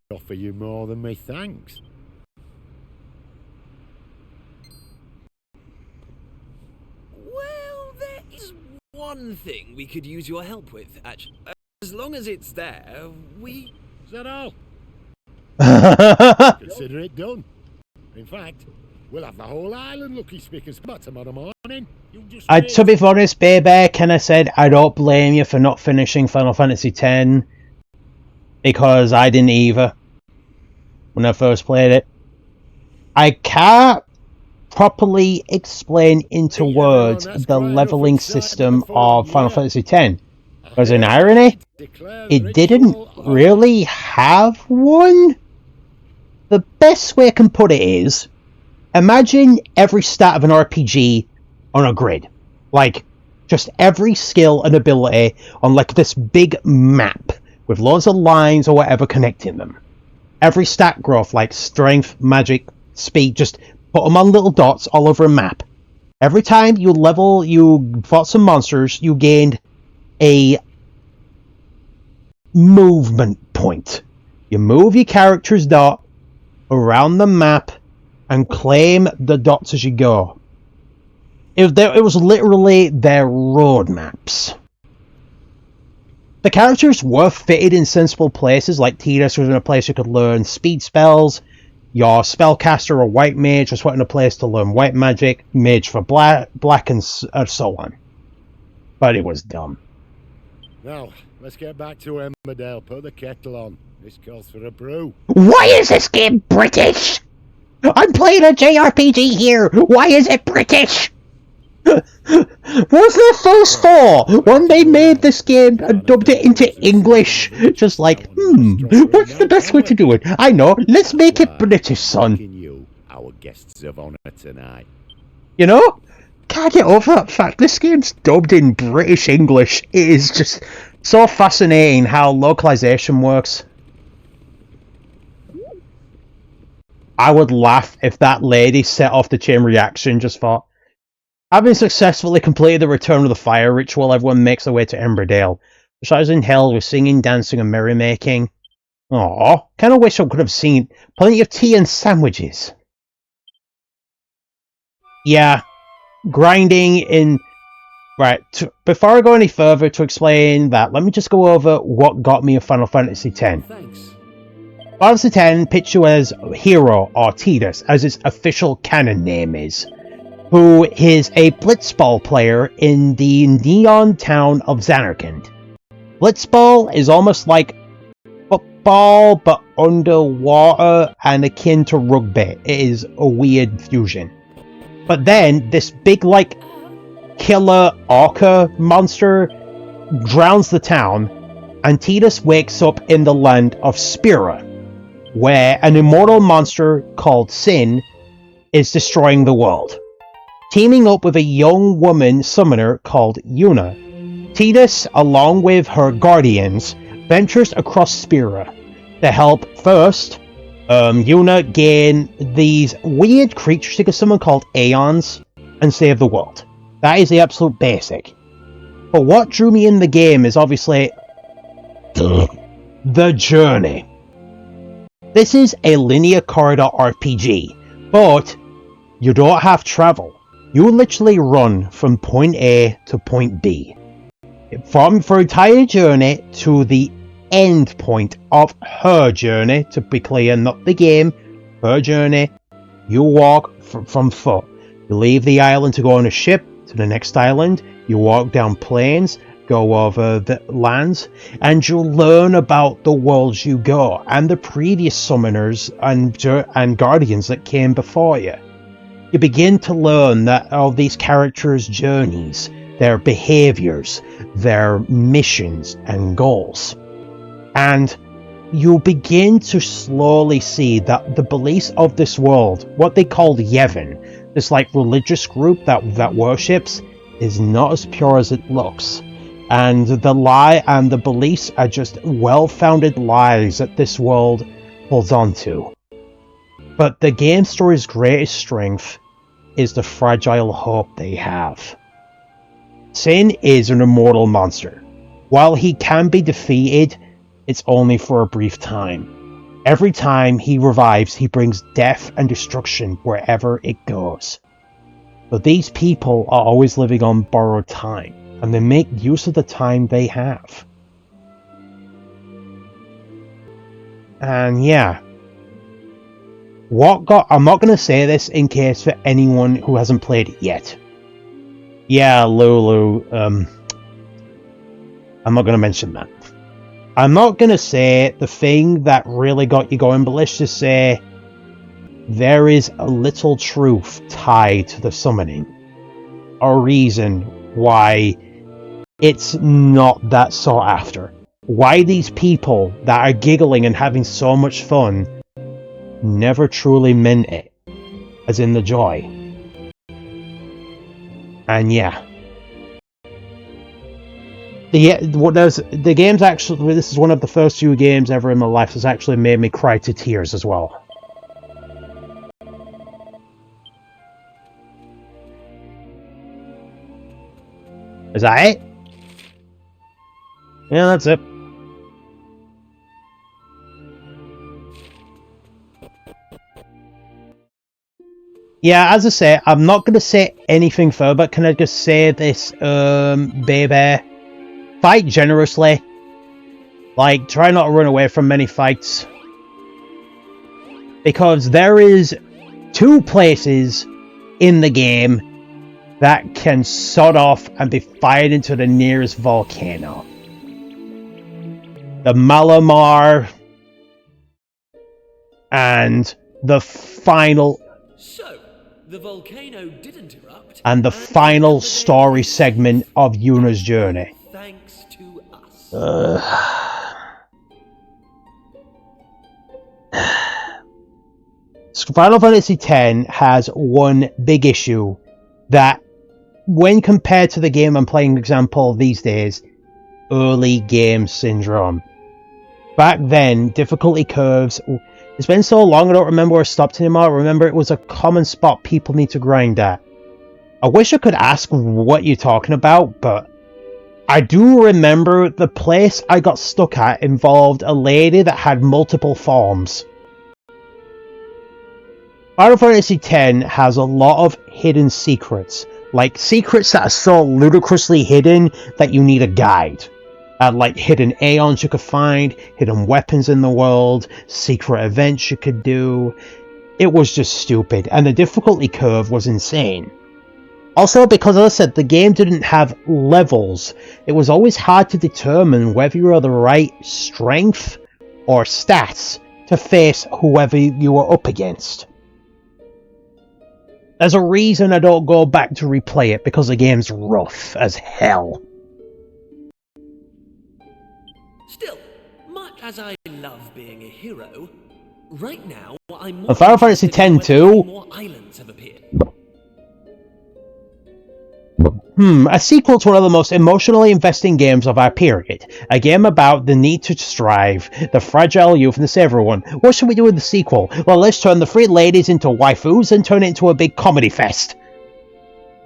I offer you more than me thanks. Well, there is one thing we could use your help with, actually. As long as it's there, we... Is that all? Consider it done. In fact, we'll have the whole island looking spick and span tomorrow morning. You just To be honest, baby, Ken, I said I don't blame you for not finishing Final Fantasy X, because I didn't either when I first played it. I can't properly explain into words the leveling system of Final Fantasy X. As an irony, it didn't really have one. The best way I can put it is, imagine every stat of an RPG on a grid. Like, just every skill and ability on like this big map with loads of lines or whatever connecting them. Every stat growth, like strength, magic, speed, just put them on little dots all over a map. Every time you fought some monsters, you gained a movement point. You move your character's dot around the map and claim the dots as you go. It was literally their roadmaps. The characters were fitted in sensible places, like Tidus was in a place you could learn speed spells, your spellcaster or white mage was put in a place to learn white magic, mage for black and so on. But it was dumb. Now, let's get back to Marabell. Put the kettle on. This calls for a brew. Why is this game British? I'm playing a JRPG here. Why is it British? What's their first thought when they made this game and dubbed it into English? Just like, what's the best way to do it? I know, let's make it British, son. You, our guests of honor tonight. You know? Can't get over that fact. This game's dubbed in British English. It is just so fascinating how localization works. I would laugh if that lady set off the chain reaction, just thought, having successfully completed the Return of the Fire ritual, everyone makes their way to Emberdale. The shadows in hell with singing, dancing, and merrymaking. Aww, kinda wish I could have seen plenty of tea and sandwiches. Yeah, grinding in... Right, before I go any further to explain that, let me just go over what got me a Final Fantasy X. Thanks. Final Fantasy X picks you as Hero, or Tidus, as its official canon name is, who is a blitzball player in the neon town of Zanarkand. Blitzball is almost like football, but underwater and akin to rugby. It is a weird fusion. But then, this big, like, killer orca monster drowns the town, and Tidus wakes up in the land of Spira, where an immortal monster called Sin is destroying the world. Teaming up with a young woman summoner called Yuna, Tidus, along with her guardians, ventures across Spira to help first Yuna gain these weird creatures she can summon called Aeons and save the world. That is the absolute basic. But what drew me in the game is obviously the journey. This is a linear corridor RPG, but you don't have travel. You literally run from point A to point B. For entire journey to the end point of her journey, to be clear, not the game, her journey, you walk from foot. You leave the island to go on a ship to the next island, you walk down plains, go over the lands, and you learn about the worlds you go, and the previous summoners and guardians that came before you. You begin to learn that all these characters' journeys, their behaviors, their missions and goals. And you begin to slowly see that the beliefs of this world, what they called Yevon, this like religious group that worships, is not as pure as it looks. And the lie and the beliefs are just well-founded lies that this world holds on to. But the game story's greatest strength is the fragile hope they have. Sin is an immortal monster. While he can be defeated, it's only for a brief time. Every time he revives, he brings death and destruction wherever it goes. But these people are always living on borrowed time, and they make use of the time they have. And yeah. I'm not going to say this in case for anyone who hasn't played it yet. Yeah, Lulu, I'm not going to mention that. I'm not going to say the thing that really got you going, but let's just say there is a little truth tied to the summoning. A reason why it's not that sought after. Why these people that are giggling and having so much fun never truly meant it, as in the joy. And yeah. The game's actually, this is one of the first few games ever in my life that's actually made me cry to tears as well. Is that it? Yeah, that's it. Yeah, as I say, I'm not going to say anything further. Can I just say this, baby? Fight generously. Like, try not to run away from many fights. Because there is 2 places in the game that can sod off and be fired into the nearest volcano. The Malamar and the final... So, the volcano didn't erupt. And the final story segment of Yuna's journey. Thanks to us. Final Fantasy X has one big issue that, when compared to the game I'm playing, example, these days, early game syndrome. Back then, difficulty curves... It's been so long I don't remember where I stopped anymore. I remember it was a common spot people need to grind at. I wish I could ask what you're talking about, but I do remember the place I got stuck at involved a lady that had multiple forms. Final Fantasy X has a lot of hidden secrets. Like, secrets that are so ludicrously hidden that you need a guide. Like hidden Aeons you could find, hidden weapons in the world, secret events you could do. It was just stupid, and the difficulty curve was insane. Also, because as I said, the game didn't have levels, it was always hard to determine whether you were the right strength or stats to face whoever you were up against. There's a reason I don't go back to replay it, because the game's rough as hell. Still, much as I love being a hero, right now I'm more And Final Fantasy interested in X whether too. more islands have appeared. A sequel to one of the most emotionally investing games of our period. A game about the need to strive, the fragile youth, and to save everyone. What should we do with the sequel? Well, let's turn the three ladies into waifus and turn it into a big comedy fest.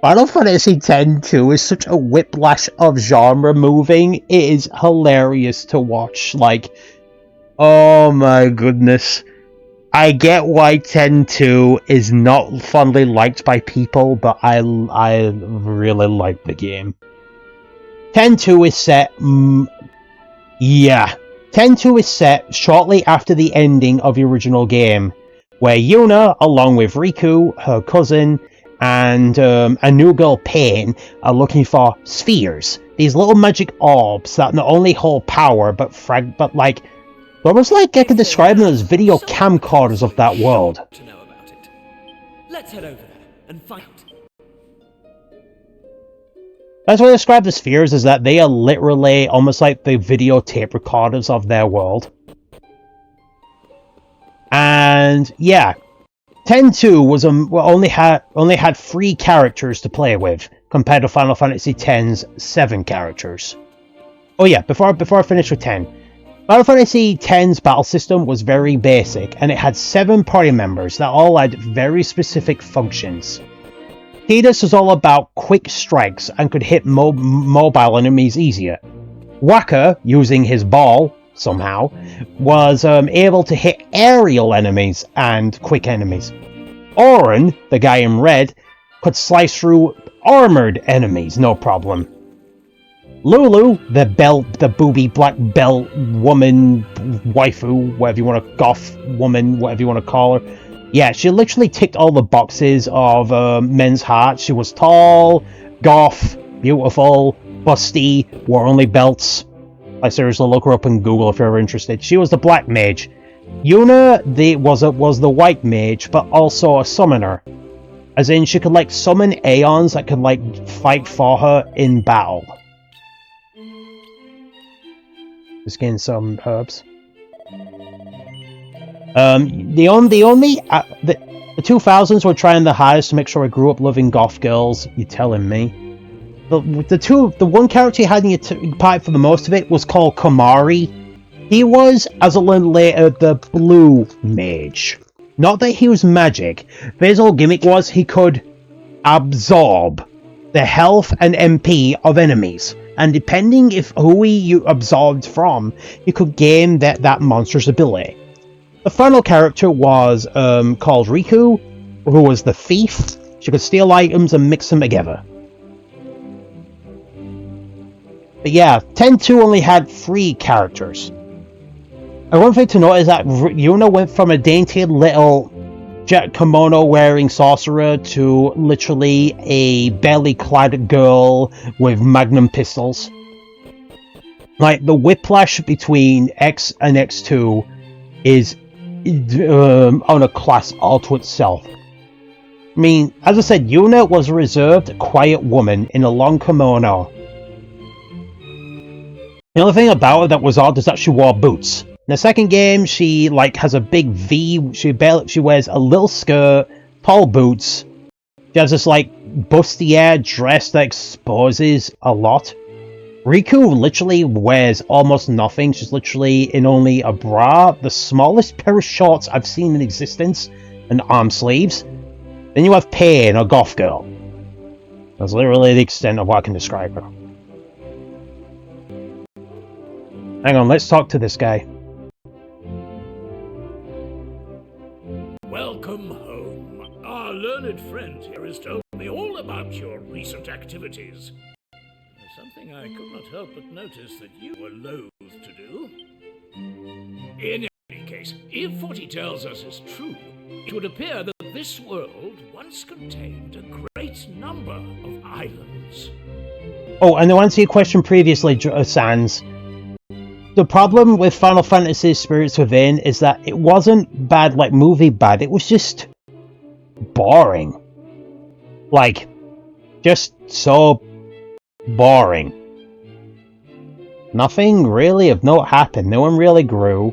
Final Fantasy X-2 is such a whiplash of genre moving. It is hilarious to watch. Like, oh my goodness. I get why X-2 is not fondly liked by people, but I really like the game. X-2 is set... X-2 is set shortly after the ending of the original game, where Yuna, along with Riku, her cousin, and a new girl, Pain, are looking for spheres. These little magic orbs that not only hold power, but like... almost like I could describe them as video camcorders of that world. To know about it. Let's head over there and find out. That's what I describe the spheres, is that they are literally almost like the videotape recorders of their world. And yeah, X-2 was only had 3 characters to play with, compared to Final Fantasy X's 7 characters. Oh yeah, before I finish with 10. Final Fantasy X's battle system was very basic, and it had 7 party members that all had very specific functions. Tidus was all about quick strikes and could hit mobile enemies easier. Waka, using his ball, somehow, was able to hit aerial enemies and quick enemies. Auron, the guy in red, could slice through armored enemies, no problem. Lulu, the booby black belt woman, waifu, whatever you want to, goth woman, whatever you want to call her. Yeah, she literally ticked all the boxes of men's hearts. She was tall, goth, beautiful, busty, wore only belts. I seriously look her up in Google if you're ever interested. She was the black mage. Yuna was the white mage, but also a summoner. As in, she could like summon Aeons that could like fight for her in battle. Just getting some herbs. The 2000s were trying the hardest to make sure I grew up loving goth girls. You're telling me. The one character you had in your party for the most of it was called Komari. He was, as I learned later, the blue mage. Not that he was magic, but his whole gimmick was he could absorb the health and MP of enemies. And depending if who you absorbed from, you could gain that monster's ability. The final character was called Riku, who was the thief. She could steal items and mix them together. But yeah, X-2 only had 3 characters. And one thing to note is that Yuna went from a dainty little kimono-wearing sorcerer to literally a belly-clad girl with magnum pistols. Like, the whiplash between X and X2 is on a class all to itself. I mean, as I said, Yuna was a reserved, quiet woman in a long kimono. The only thing about her that was odd is that she wore boots. In the second game, she like has a big V. She wears a little skirt, tall boots. She has this like bustier dress that exposes a lot. Riku literally wears almost nothing. She's literally in only a bra, the smallest pair of shorts I've seen in existence, and arm sleeves. Then you have Pain, a goth girl. That's literally the extent of what I can describe her. Hang on, let's talk to this guy. Welcome home. Our learned friend here has told me all about your recent activities. There's something I could not help but notice that you were loath to do. In any case, if what he tells us is true, it would appear that this world once contained a great great number of islands. Oh, and to answer your question previously, Sans, the problem with Final Fantasy Spirits Within is that it wasn't bad like movie bad, it was just boring. Like, just so boring. Nothing really of note happened, no one really grew.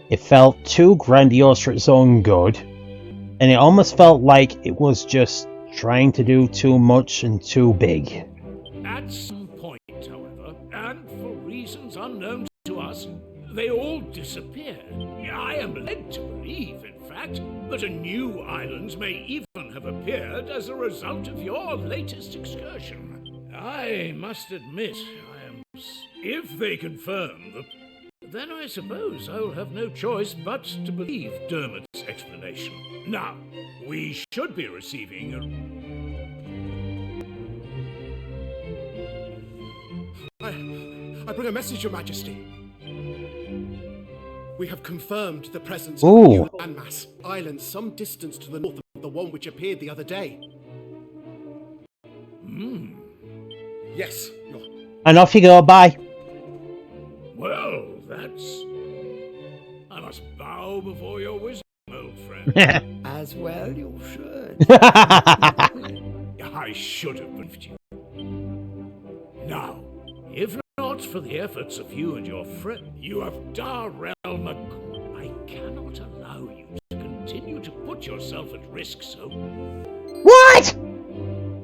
It felt too grandiose for its own good, and it almost felt like it was just trying to do too much and too big. At some point, however, and for reasons unknown to us, they all disappeared. I am led to believe, in fact, that a new island may even have appeared as a result of your latest excursion. I must admit, if they confirm the... Then I suppose I'll have no choice but to believe Dermot's explanation. Now, we should be receiving I bring a message, Your Majesty. We have confirmed the presence Ooh. of a new landmass island some distance to the north of the one which appeared the other day. Yes, Your... And off you go, bye. Well, that's... I must bow before your wisdom, old friend. As well you should. I should have believed you. Now, if not for the efforts of you and your friend, you have Darrell McCoy. I cannot allow you to continue to put yourself at risk so... What?!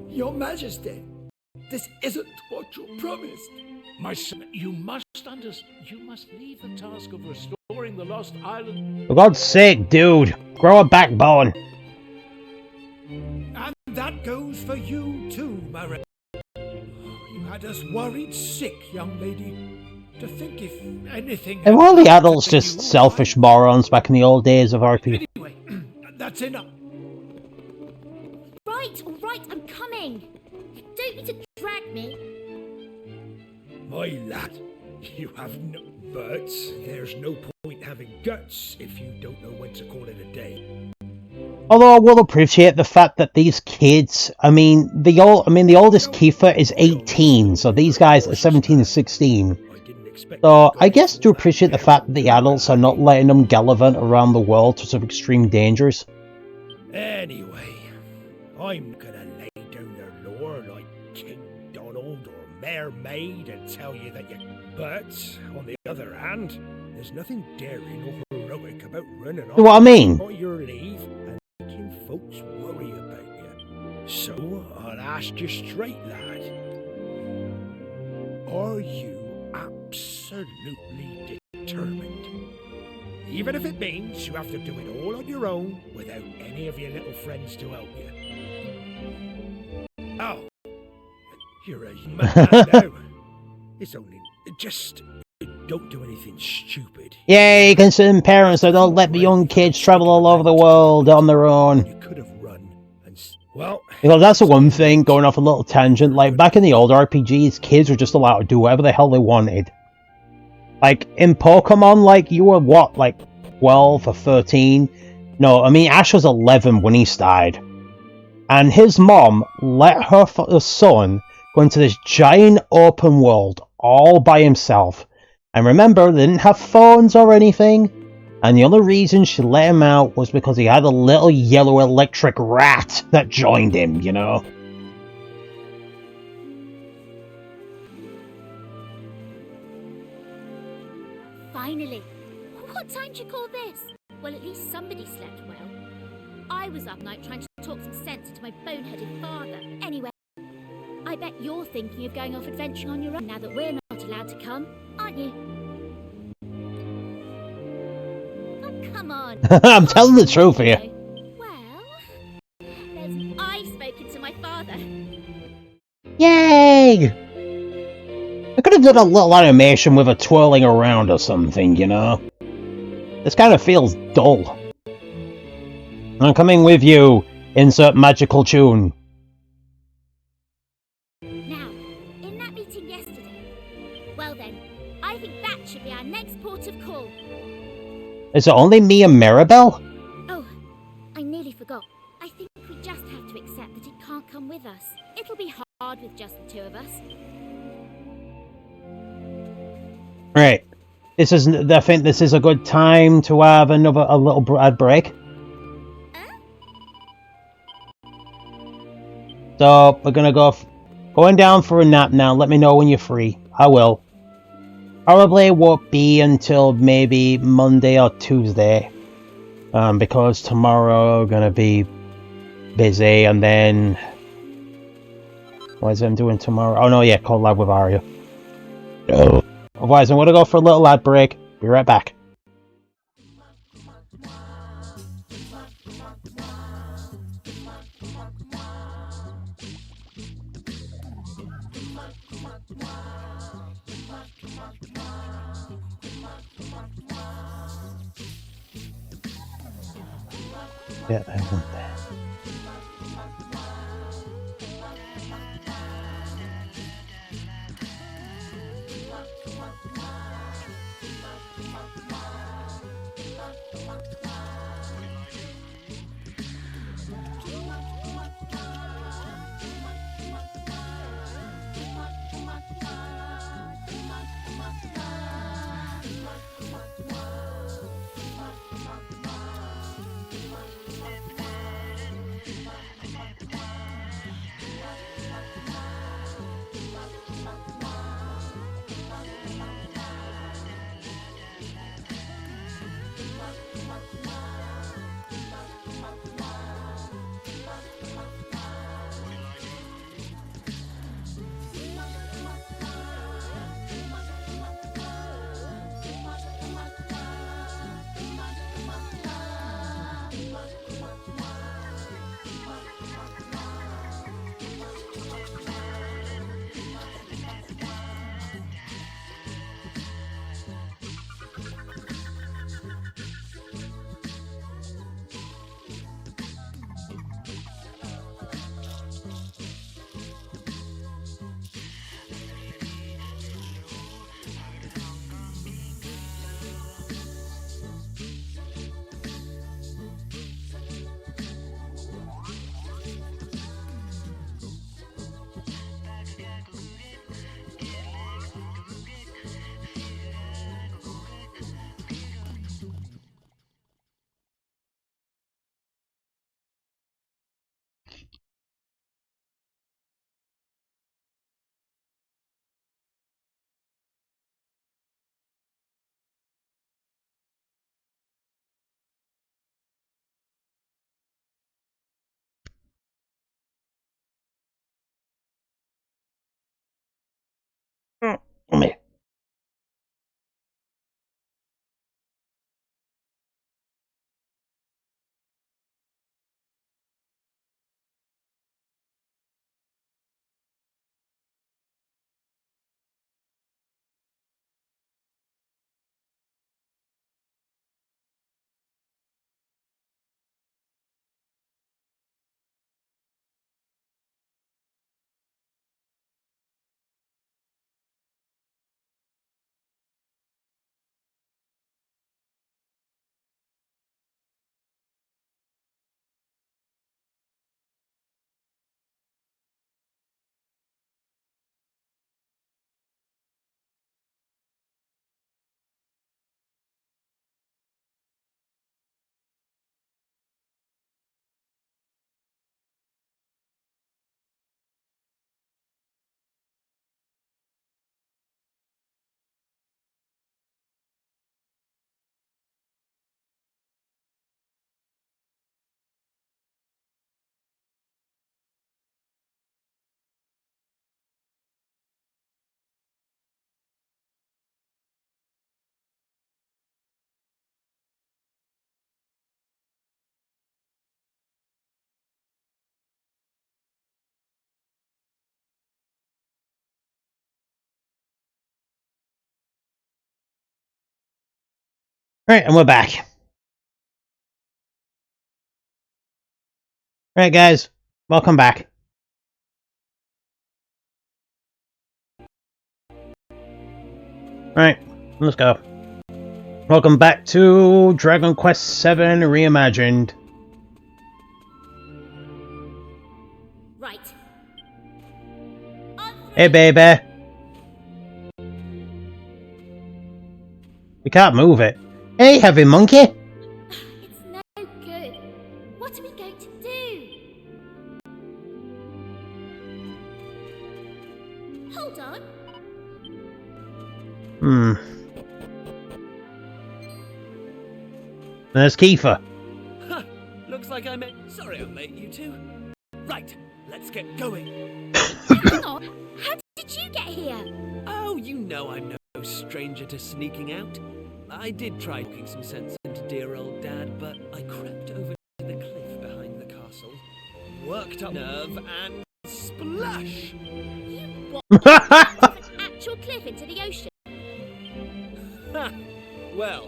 Your Majesty, this isn't what you promised. My son, you must leave the task of restoring the lost island. For God's sake, dude, grow a backbone. And that goes for you too, Marabell. You had us worried sick, young lady. To think if anything... And were all the adults just selfish morons back in the old days of RPG? Anyway, that's enough. Right, all right, I'm coming. Don't need to drag me. My lad, you have no... But there's no point having guts if you don't know when to call it a day. Although I will appreciate the fact that these kids, the oldest Kiefer is 18, so these guys are 17 and 16. So I guess to appreciate the fact that the adults are not letting them gallivant around the world to some extreme dangers. Anyway, I'm gonna lay down their lore like King Donald or Mare Maid and tell you that you... But, on the other hand, there's nothing daring or heroic about running off What I mean? on your leave and making folks worry about you. So, I'll ask you straight, lad. Are you absolutely determined? Even if it means you have to do it all on your own without any of your little friends to help you. Oh, you're a man now. It's only just don't do anything stupid. Yay, concerned parents that don't let the young kids travel all over the world on their own. You could have run and well, Because that's the one thing, going off a little tangent, like back in the old RPGs, kids were just allowed to do whatever the hell they wanted. Like, in Pokemon, like, you were what, like 12 or 13? No, Ash was 11 when he died. And his mom let her son go into this giant open world all by himself. And remember, they didn't have phones or anything. And the only reason she let him out was because he had a little yellow electric rat that joined him, you know? Finally. What time do you call this? Well, at least somebody slept well. I was up night trying to talk some sense into my boneheaded father. Anyway, I bet you're thinking of going off adventuring on your own now that we're not allowed to come, aren't you? Oh, come on. I'm telling the truth here. Well, I've spoken to my father. Yay! I could have done a little animation with her twirling around or something, you know? This kind of feels dull. I'm coming with you. Insert magical tune. Now, in that meeting yesterday, well then, I think that should be our next port of call. Is it only me and Marabell? Oh, I nearly forgot. I think we just have to accept that it can't come with with us. It'll be hard with just the two of us. Right. This is. I think this is a good time to have a little ad break. So we're gonna going down for a nap now. Let me know when you're free. I will. Probably won't be until maybe Monday or Tuesday, because tomorrow gonna be busy, and then what is I'm doing tomorrow? Oh no, yeah, collab with Aria. Oh. Otherwise, I'm gonna go for a little ad break. Be right back. Yeah, I want that. Me. Right, and we're back. Right, guys, welcome back. Right, let's go. Welcome back to Dragon Quest VII Reimagined. Right, Hey, baby. We can't move it. Hey, heavy monkey. It's no good. What are we going to do? Hold on. There's Kiefer. Huh, looks like I'm sorry I'm late, you two. Right, let's get going. Hang on. How did you get here? Oh, you know I'm no stranger to sneaking out. I did try talking some sense into dear old Dad, but I crept over to the cliff behind the castle, worked up nerve, and splash! You walked off an actual cliff into the ocean. Ha! Well,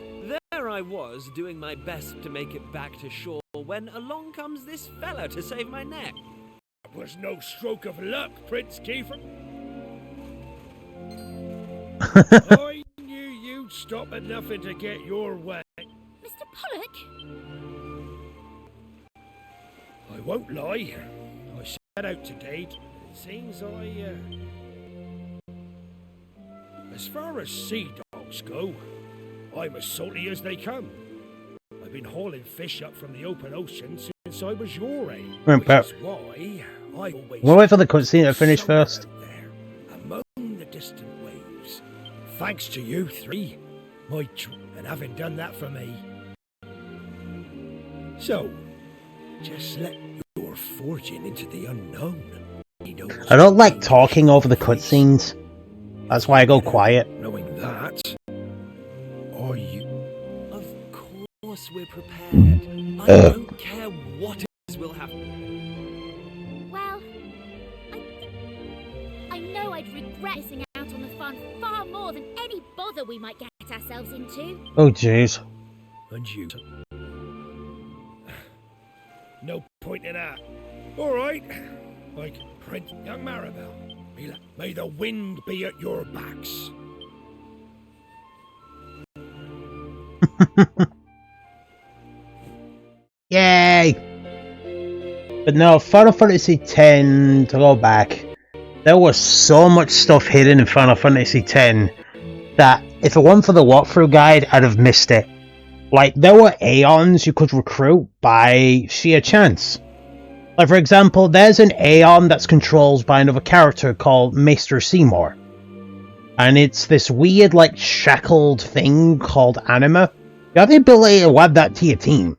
there I was, doing my best to make it back to shore, when along comes this fella to save my neck. That was no stroke of luck, Prince Kiefer. I knew you'd stop at nothing to get your way. Mr. Pollock? I won't lie. I set out today. It seems as far as sea dogs go, I'm as salty as they come. I've been hauling fish up from the open ocean since I was your age, which is why I always... We'll wait for the cutscene to finish first. There, among the distant waves. Thanks to you three, and having done that for me. So, just let your fortune into the unknown. I don't like talking over the cutscenes. That's why I go quiet. Knowing that, are you... Of course we're prepared. I don't care what it is will happen. Well, I know I'd regret missing out on the fun far more than any bother we might get ourselves into. Oh, jeez. And you. No point in that. All right. Like Prince young Marabell. May the wind be at your backs. Yay! But no, Final Fantasy X, to go back, there was so much stuff hidden in Final Fantasy X that if it weren't for the walkthrough guide, I'd have missed it. Like, there were Aeons you could recruit by sheer chance. Like, for example, there's an Aeon that's controlled by another character called Maester Seymour. And it's this weird, like, shackled thing called Anima. You have the ability to add that to your team.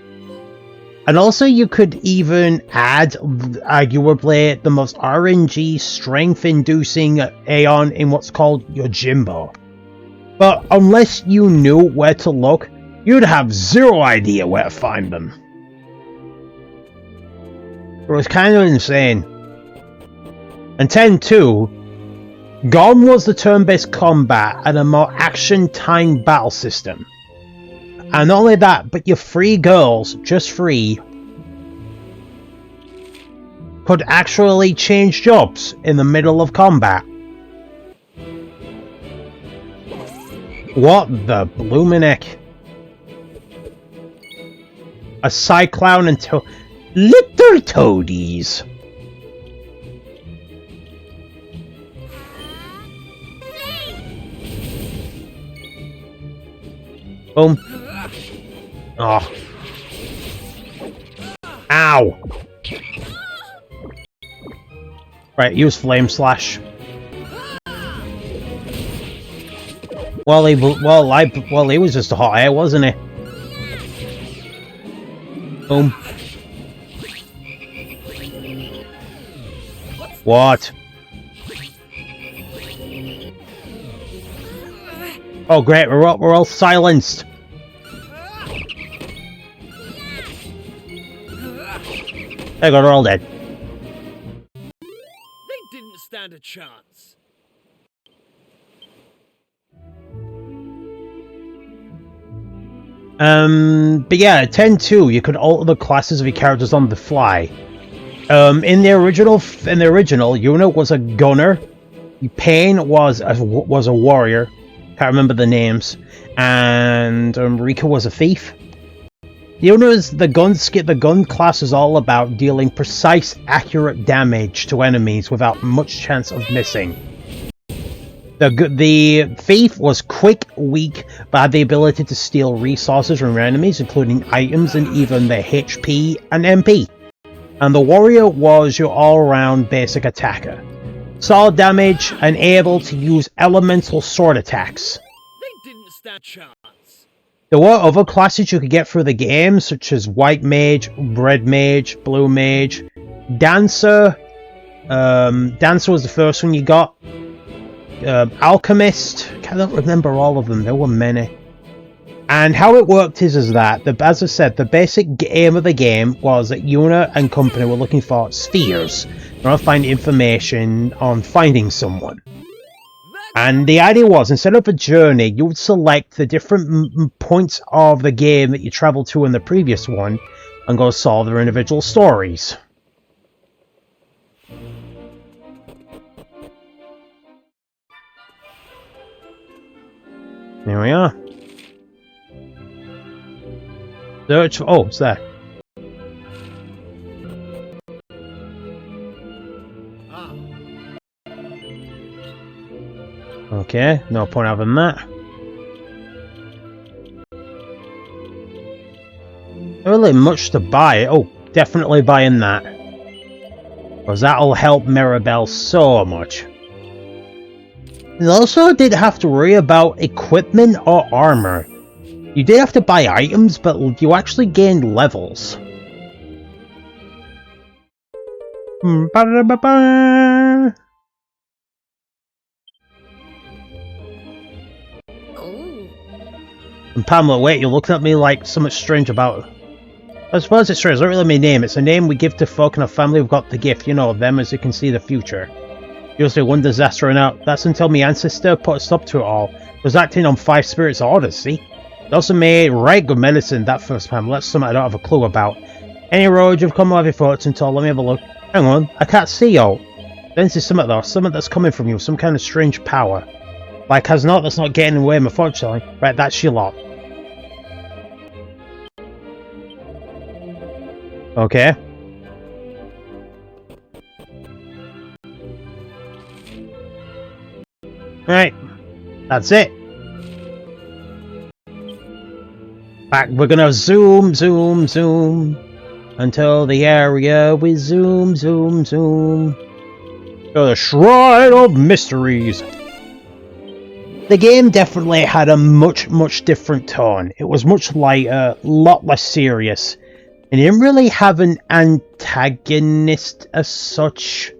And also you could even add, arguably, the most RNG strength-inducing Aeon in what's called your Jimbo. But unless you knew where to look, you'd have zero idea where to find them. It was kind of insane. And 10-2, gone was the turn-based combat and a more action-timed battle system. And not only that, but your three girls, just three, could actually change jobs in the middle of combat. What the bloomin' heck? A Cyclown and little toadies. Boom. Oh. Ow. Right, use Flame Slash. Well, he was just a hot air, wasn't he? Boom. What? Oh great, we're all silenced. There you go, they're all dead. They didn't stand a chance. But yeah, 10-2, you could alter the classes of your characters on the fly. In the original, Yuna was a gunner. Pain was a warrior. Can't remember the names. And Rika was a thief. Yuna's the gun class is all about dealing precise, accurate damage to enemies without much chance of missing. The thief was quick, weak, but had the ability to steal resources from enemies, including items and even their HP and MP. And the warrior was your all-around basic attacker. Solid damage and able to use elemental sword attacks. They didn't stand a chance. There were other classes you could get through the game, such as White Mage, Red Mage, Blue Mage, Dancer. Dancer was the first one you got. Alchemist. I don't remember all of them. There were many. And how it worked is that, as I said, the basic aim of the game was that Yuna and company were looking for spheres. They want to find information on finding someone. And the idea was, instead of a journey, you would select the different points of the game that you traveled to in the previous one and go solve their individual stories. Here we are. Search for... oh, it's there. Okay, no point having that. Not really much to buy. Oh, definitely buying that. Because that'll help Marabell so much. You also didn't have to worry about equipment or armor. You did have to buy items, but you actually gained levels. Ba-da-ba-ba. And Pamela, wait, you're looking at me like something strange about it. I suppose it's strange, it's not really my name. It's a name we give to folk in a family who've got the gift, you know, them as you can see the future. Usually one disaster and out. That's until my ancestor put a stop to it all. Was acting on 5 spirits orders, see? It also made right good medicine, that first Pamela. That's something I don't have a clue about. Any road you've come over your thoughts until, let me have a look. Hang on, I can't see you. This is something though, something that's coming from you, some kind of strange power. Like has not, that's not getting away, unfortunately. Right, that's your lot. Okay. Right, that's it. Back, we're gonna zoom, zoom, zoom until the area we zoom, zoom, zoom. To the Shrine of Mysteries. The game definitely had a much different tone. It was much lighter, a lot less serious. And it didn't really have an antagonist as such.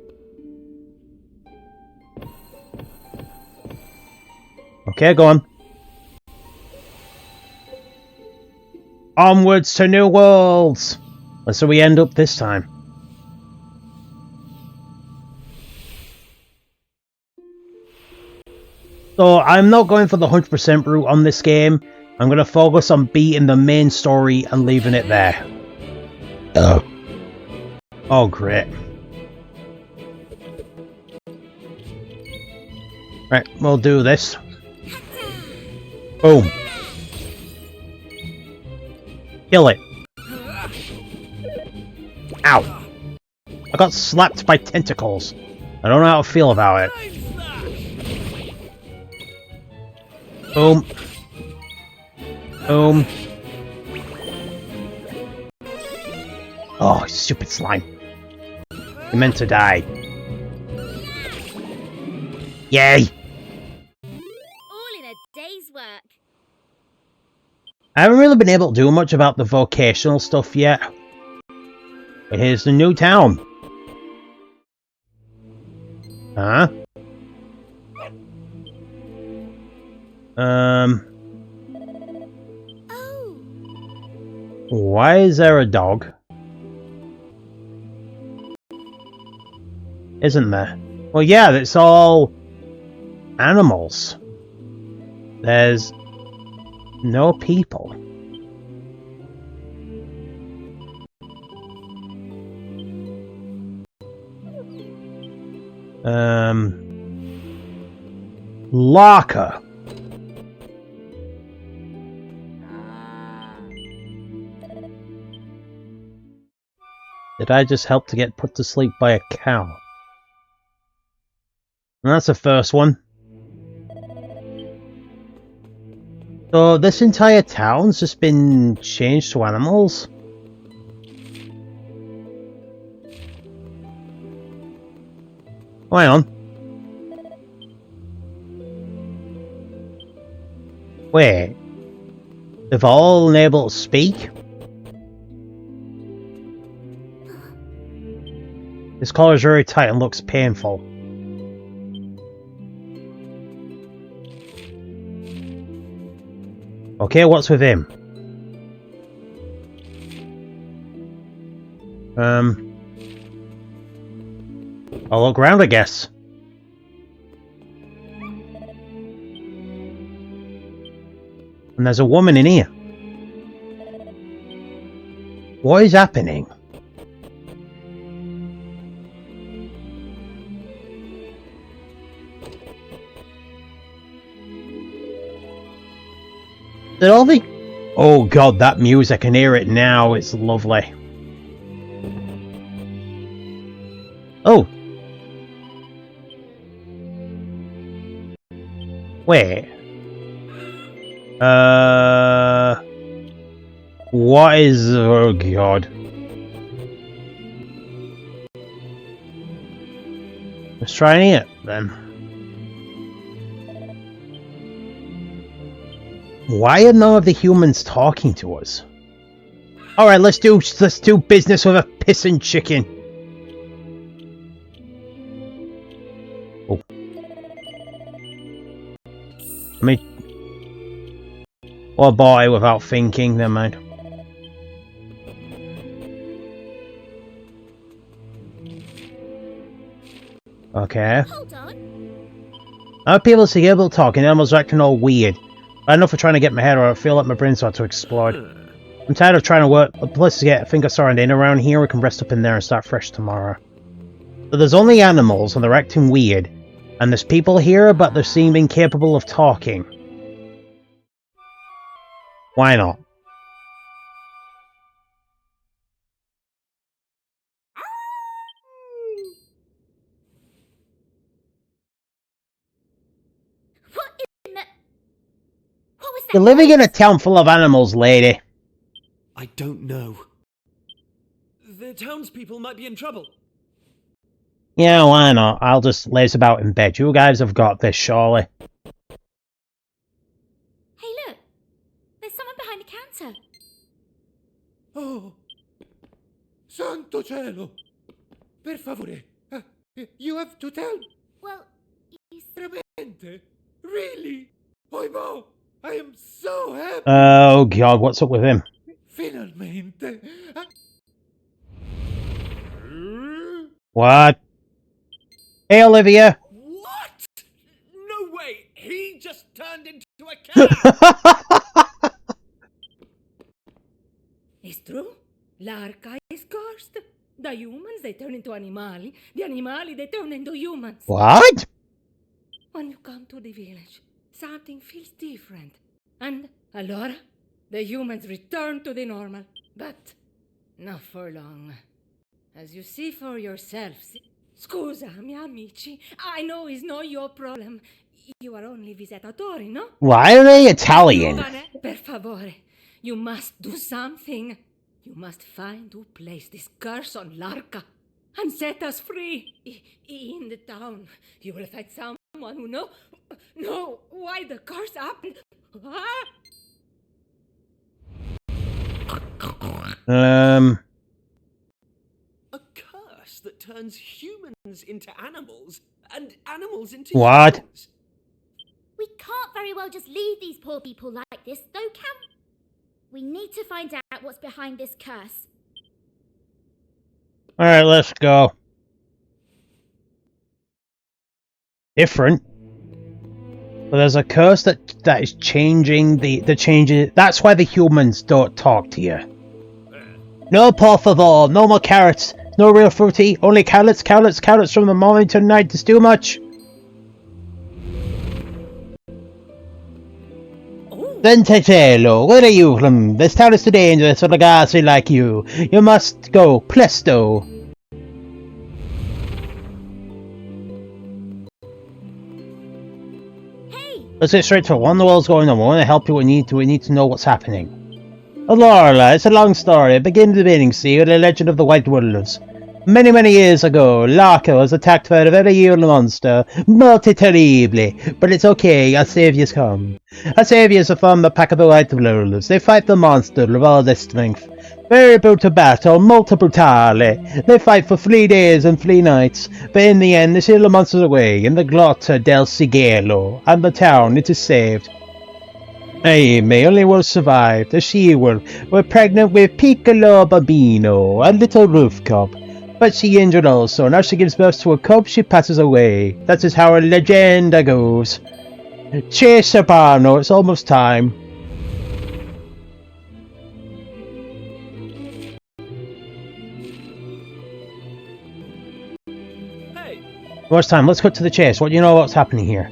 Okay, go on. Onwards to new worlds! That's where we end up this time. So, I'm not going for the 100% route on this game. I'm going to focus on beating the main story and leaving it there. Oh, great. Right, we'll do this. Boom. Kill it. Ow. I got slapped by tentacles. I don't know how to feel about it. Boom. Boom. Oh, stupid slime. You're meant to die. Yay! All in a day's work. I haven't really been able to do much about the vocational stuff yet. But here's the new town. Huh? Oh. Why is there a dog? Isn't there? Well, yeah, it's all animals. There's no people. Larker. Did I just help to get put to sleep by a cow? And that's the first one. So this entire town's just been changed to animals? Oh, hang on. Wait. They've all been able to speak? His collar is very tight and looks painful. Okay, what's with him? I'll look around, I guess. And there's a woman in here. What is happening? Did all the... Oh god, that music, I can hear it now, it's lovely. Oh. Wait. What is... Oh god. Let's try it then. Why are none of the humans talking to us? Alright, let's do business with a pissing chicken. Oh. I mean... What boy without thinking, never mind. Okay. Hold on. Now people see able to talk and animals are acting all weird. I don't know if I'm trying to get my head or I feel like my brain's about to explode. I'm tired of trying to work a place to get a finger started in around here. We can rest up in there and start fresh tomorrow. But there's only animals and they're acting weird. And there's people here, but they seem incapable of talking. Why not? You're living in a town full of animals, lady. I don't know. The townspeople might be in trouble. Yeah, why not? I'll just laze about in bed. You guys have got this, surely. Hey, look. There's someone behind the counter. Oh, santo cielo! Per favore, you have to tell. Well, he's... Veramente? Really? Oimo, I am so happy. Oh god, what's up with him? Finalmente. What? Hey, Olivia. What? No way! He just turned into a cat! It's true. L'arca is cursed. The humans, they turn into animali. The animali, they turn into humans. What? When you come to the village, something feels different. And, allora, the humans return to the normal. But, not for long. As you see for yourselves. Scusami, amici. I know it's not your problem. You are only visitatori, no? Why are they Italian? Giovane, per favore. You must do something. You must find who placed this curse on Larka and set us free. In the town, you will find someone who know why the curse happened. A curse that turns humans into animals and animals into What? humans. We can't very well just leave these poor people like this, though, can we? We need to find out what's behind this curse. Alright, let's go. Different. But there's a curse that is changing the changes. That's why the humans don't talk to you. No, por favor, no more carrots. No real fruity, only carrots from the morning to night. It's too much. Ventatello, where are you from? This town is too dangerous for a guy like you. You must go, presto. Hey, Let's get straight to it. What in the world's going on? We want to help you. We need to know what's happening. Oh, Laura, it's a long story. It begins at the beginning, see, with the legend of the White Wolves. Many, many years ago, Larka was attacked by a very evil monster, multi-terribly. But it's okay, our saviors come. Our saviors are from the pack of the White Wolves. They fight the monster with all their strength. Very brutal battle, molto brutale. They fight for 3 days and 3 nights, but in the end they seal the monsters away in the Grotta del Sigillo, and the town it is saved. Amy only will survive. The she-wolf was pregnant with Piccolo Bambino, a little roof cub. But she injured also. Now she gives birth to a cub, she passes away. That is how a legend goes. Chase Urbano, it's almost time. What's time? Let's cut to the chase. What do you know what's happening here?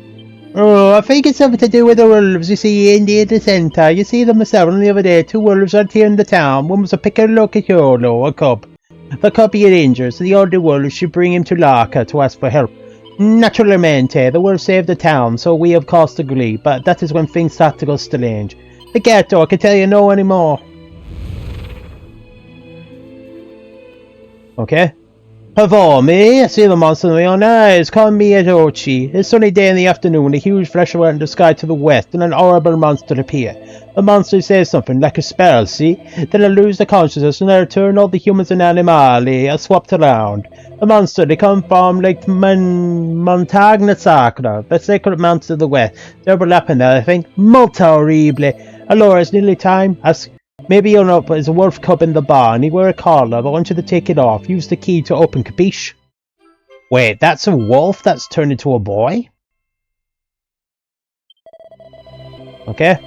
Oh, I think it's something to do with the wolves you see in the centre. You see them myself the other day. 2 wolves right here in the town. One was a Piccolo Cacciolo, a cub. The cub he had injured, so the older wolves should bring him to Larka to ask for help. Naturalmente, the wolves saved the town, so we of course agree, but that is when things start to go strange. Forget, I can tell you no anymore. Okay. Before me, I see the monster in my own eyes. Call me Adochi. It's a sunny day in the afternoon. A huge flash went in the sky to the west, and an horrible monster appeared. The monster says something like a spell, see? Then I lose the consciousness, and I return all the humans and animali are swapped around. The monster, they come from Lake Montagna Sacra, the sacred mountains of the west. They're overlapping there, I think. Molto horrible. Allora, it's nearly time. Maybe you'll know, but there's a wolf cub in the barn. He wear a collar, but I want you to take it off. Use the key to open, capiche? Wait, that's a wolf that's turned into a boy? Okay.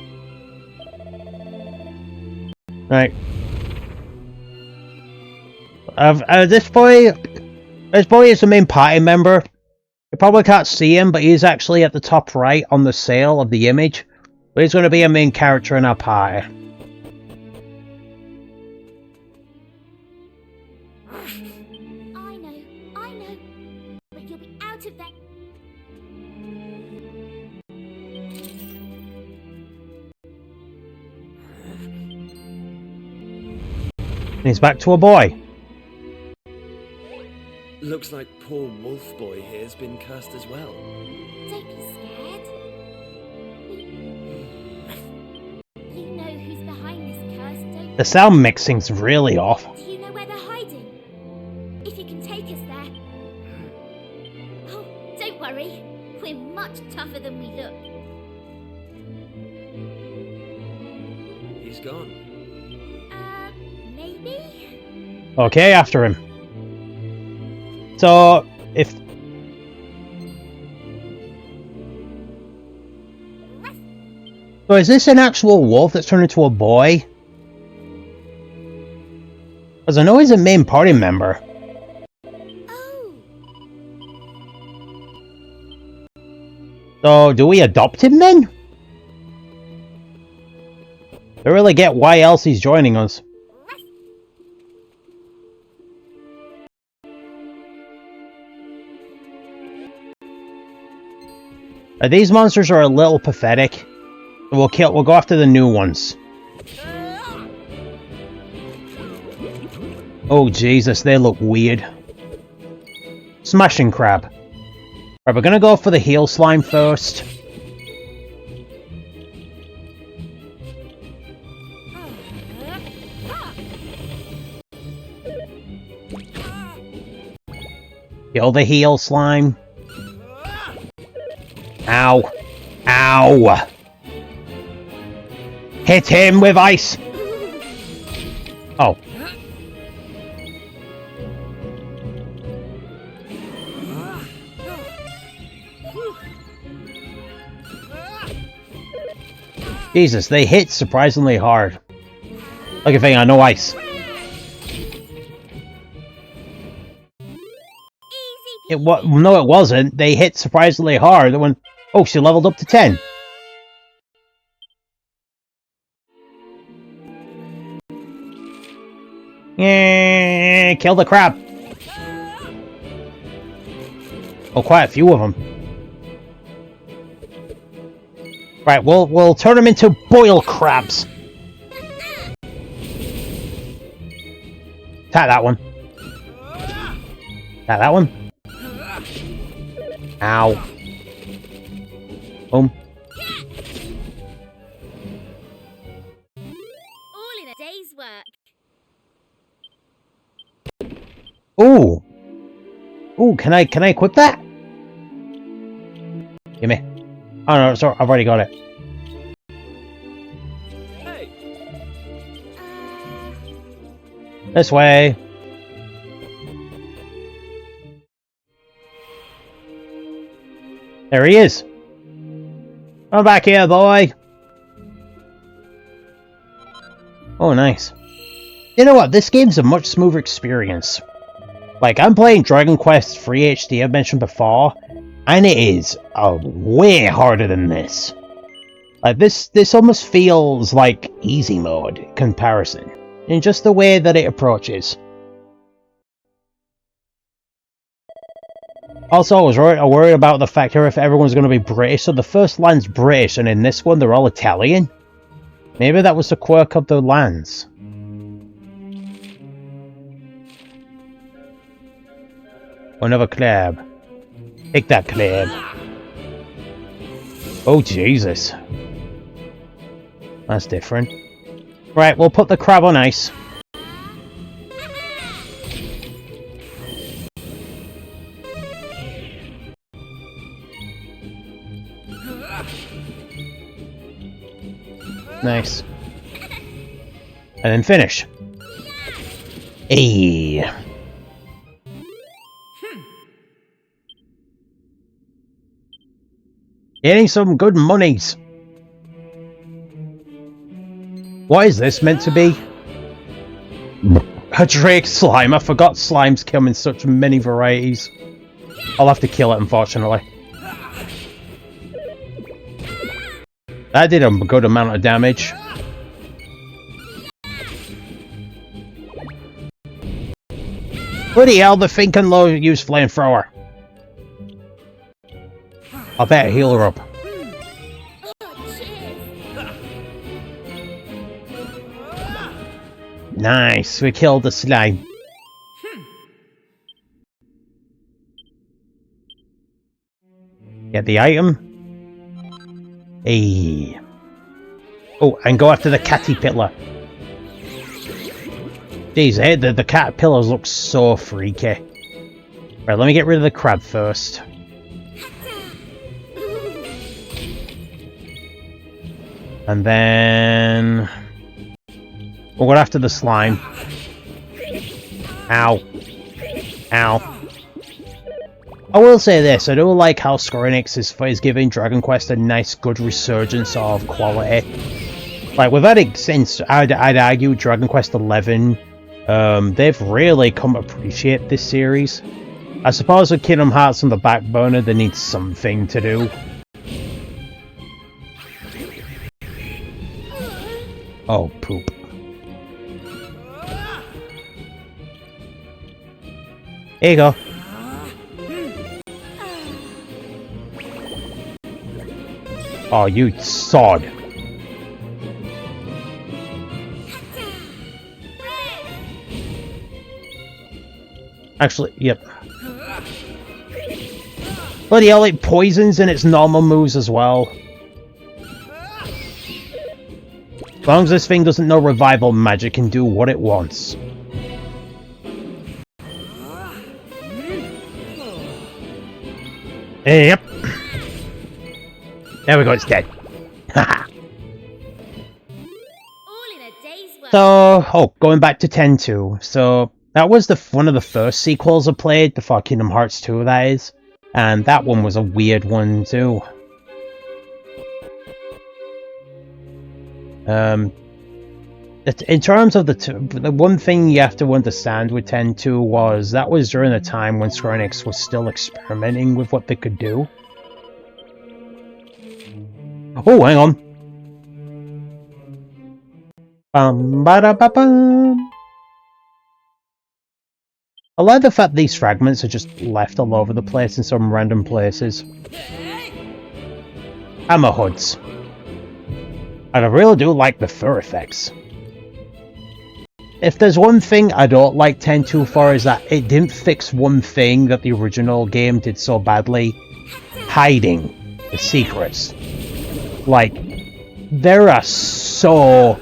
Right. This boy is the main party member. You probably can't see him, but he's actually at the top right on the sail of the image. But he's going to be a main character in our party. I know. But you'll be out of there. And he's back to a boy. Looks like poor Wolf Boy here's been cursed as well. Don't be scared. You know who's behind this curse, don't you? The sound mixing's really off. Do you know where they're hiding? If you can take us there. Oh, don't worry. We're much tougher than we look. He's gone. Maybe? Okay, after him. So, if... So is this an actual wolf that's turned into a boy? Because I know he's a main party member. Oh. So, do we adopt him then? Don't really get why else he's joining us. These monsters are a little pathetic. We'll go after the new ones. Oh Jesus, they look weird. Smashing crab. Right, we're gonna go for the heel slime first. Kill the heel slime. Ow. Ow. Hit him with ice. Oh. Jesus, they hit surprisingly hard. Like a thing on no ice. No, it wasn't. They hit surprisingly hard. When oh, she leveled up to 10. Yeah, kill the crab. Oh, quite a few of them. Right, we'll turn them into boil crabs. Attack that one. Attack that one. Ow. Boom. All in a day's work. Ooh. Ooh, can I equip that? Gimme. Oh no, sorry, I've already got it. Hey, This way. There he is. Come back here, boy. Oh, nice. You know what? This game's a much smoother experience. Like, I'm playing Dragon Quest III HD, I've mentioned before, and it is way harder than this. Like, this almost feels like easy mode in comparison, in just the way that it approaches. Also, I was worried about the fact here if everyone's going to be British, so the first land's British, and in this one they're all Italian. Maybe that was the quirk of the lands. Another crab. Take that crab. Oh, Jesus. That's different. Right, we'll put the crab on ice. Nice. And then finish. Hey. Getting some good monies. What is this meant to be? A Drake slime. I forgot slimes come in such many varieties. I'll have to kill it, unfortunately. That did a good amount of damage. Bloody hell, the thing can use flamethrower. I better heal her up. Nice, we killed the slime. Get the item. Hey. Oh, and go after the caterpillar. Jeez, the caterpillars look so freaky. Right, let me get rid of the crab first. And then we'll go after the slime. Ow. Ow. I will say this, I do like how Square Enix is giving Dragon Quest a nice, good resurgence of quality. Like, we've had it since, I'd argue, Dragon Quest XI. They've really come to appreciate this series. I suppose with Kingdom Hearts on the back burner, they need something to do. Oh, poop. Here you go. Oh, you sod. Actually, yep. Bloody hell, it poisons in its normal moves as well. As long as this thing doesn't know revival magic, can do what it wants. Yep. There we go, it's dead. So, going back to 10-2. So, that was one of the first sequels I played before Kingdom Hearts 2, that is. And that one was a weird one, too. In terms of the one thing you have to understand with 10-2 was that was during the time when Square Enix was still experimenting with what they could do. Oh, hang on. Ba-da-ba-bum. I like the fact these fragments are just left all over the place in some random places. Hammer hoods. And I really do like the fur effects. If there's one thing I don't like 10.2 for, is that it didn't fix one thing that the original game did so badly. Hiding the secrets. Like, there are so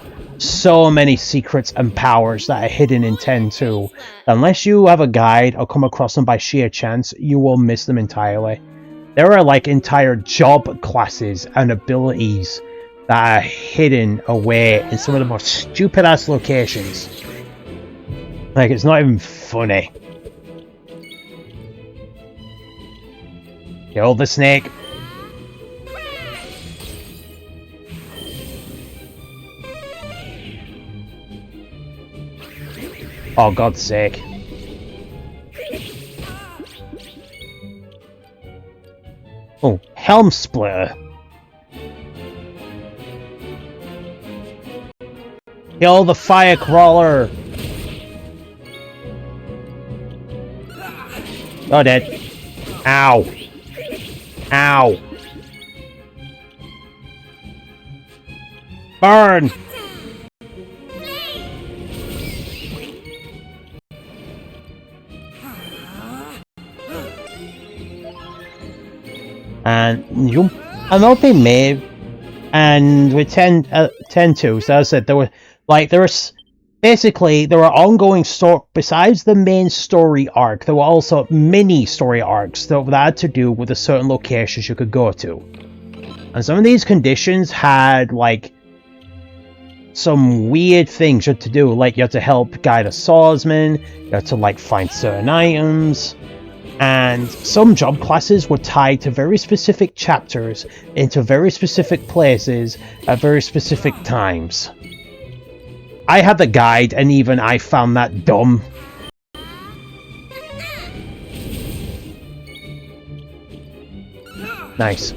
many secrets and powers that are hidden in 10.2. Unless you have a guide or come across them by sheer chance, you will miss them entirely. There are like entire job classes and abilities that are hidden away in some of the most stupid ass locations. Like, it's not even funny. Kill the snake. Oh, God's sake. Oh, Helm Splitter. Kill the fire crawler. Oh, dead. Ow. Ow. Burn. And jump. I know they may, and with 10.2, so as I said, there were like there were ongoing story besides the main story arc. There were also mini story arcs that had to do with the certain locations you could go to, and some of these conditions had like some weird things you had to do. Like you had to help guide a swordsman, you had to like find certain items. And some job classes were tied to very specific chapters, into very specific places, at very specific times. I had the guide, and even I found that dumb. Nice.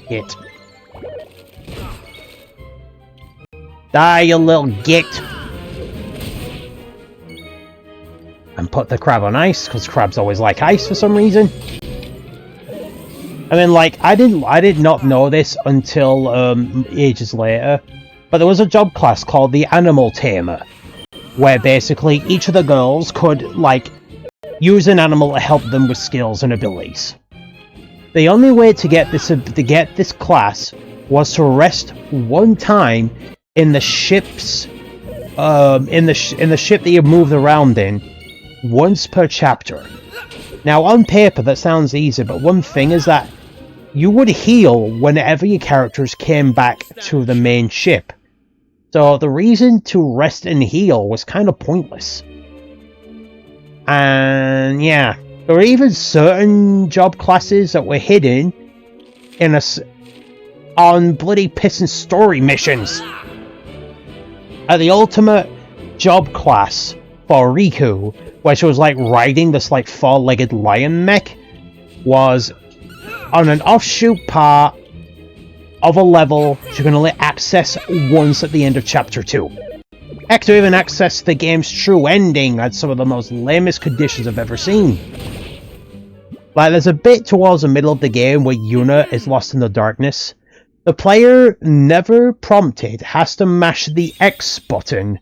Hit. Die, you little git! And put the crab on ice, because crabs always like ice for some reason. I mean, like, I did not know this until ages later, but there was a job class called the Animal Tamer, where basically each of the girls could, like, use an animal to help them with skills and abilities. The only way to get this class was to rest one time in the ship's in the ship that you moved around in. Once per chapter. Now, on paper, that sounds easy, but one thing is that you would heal whenever your characters came back to the main ship. So the reason to rest and heal was kind of pointless. And yeah, there were even certain job classes that were hidden in on bloody pissin' story missions. The ultimate job class for Riku, where she was like riding this like four-legged lion mech, was on an offshoot part of a level you can only access once at the end of chapter 2. Heck, to even access the game's true ending had some of the most lamest conditions I've ever seen. Like, there's a bit towards the middle of the game where Yuna is lost in the darkness. The player, never prompted, has to mash the X button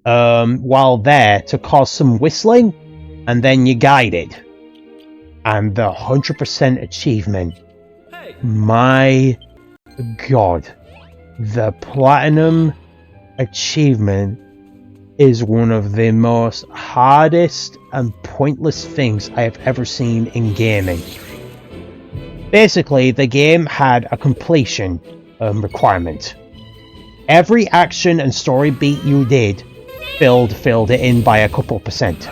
while there to cause some whistling, and then you're guided. And the 100% achievement. My god. The platinum achievement is one of the most hardest and pointless things I have ever seen in gaming. Basically, the game had a completion requirement. Every action and story beat you did filled it in by a couple percent.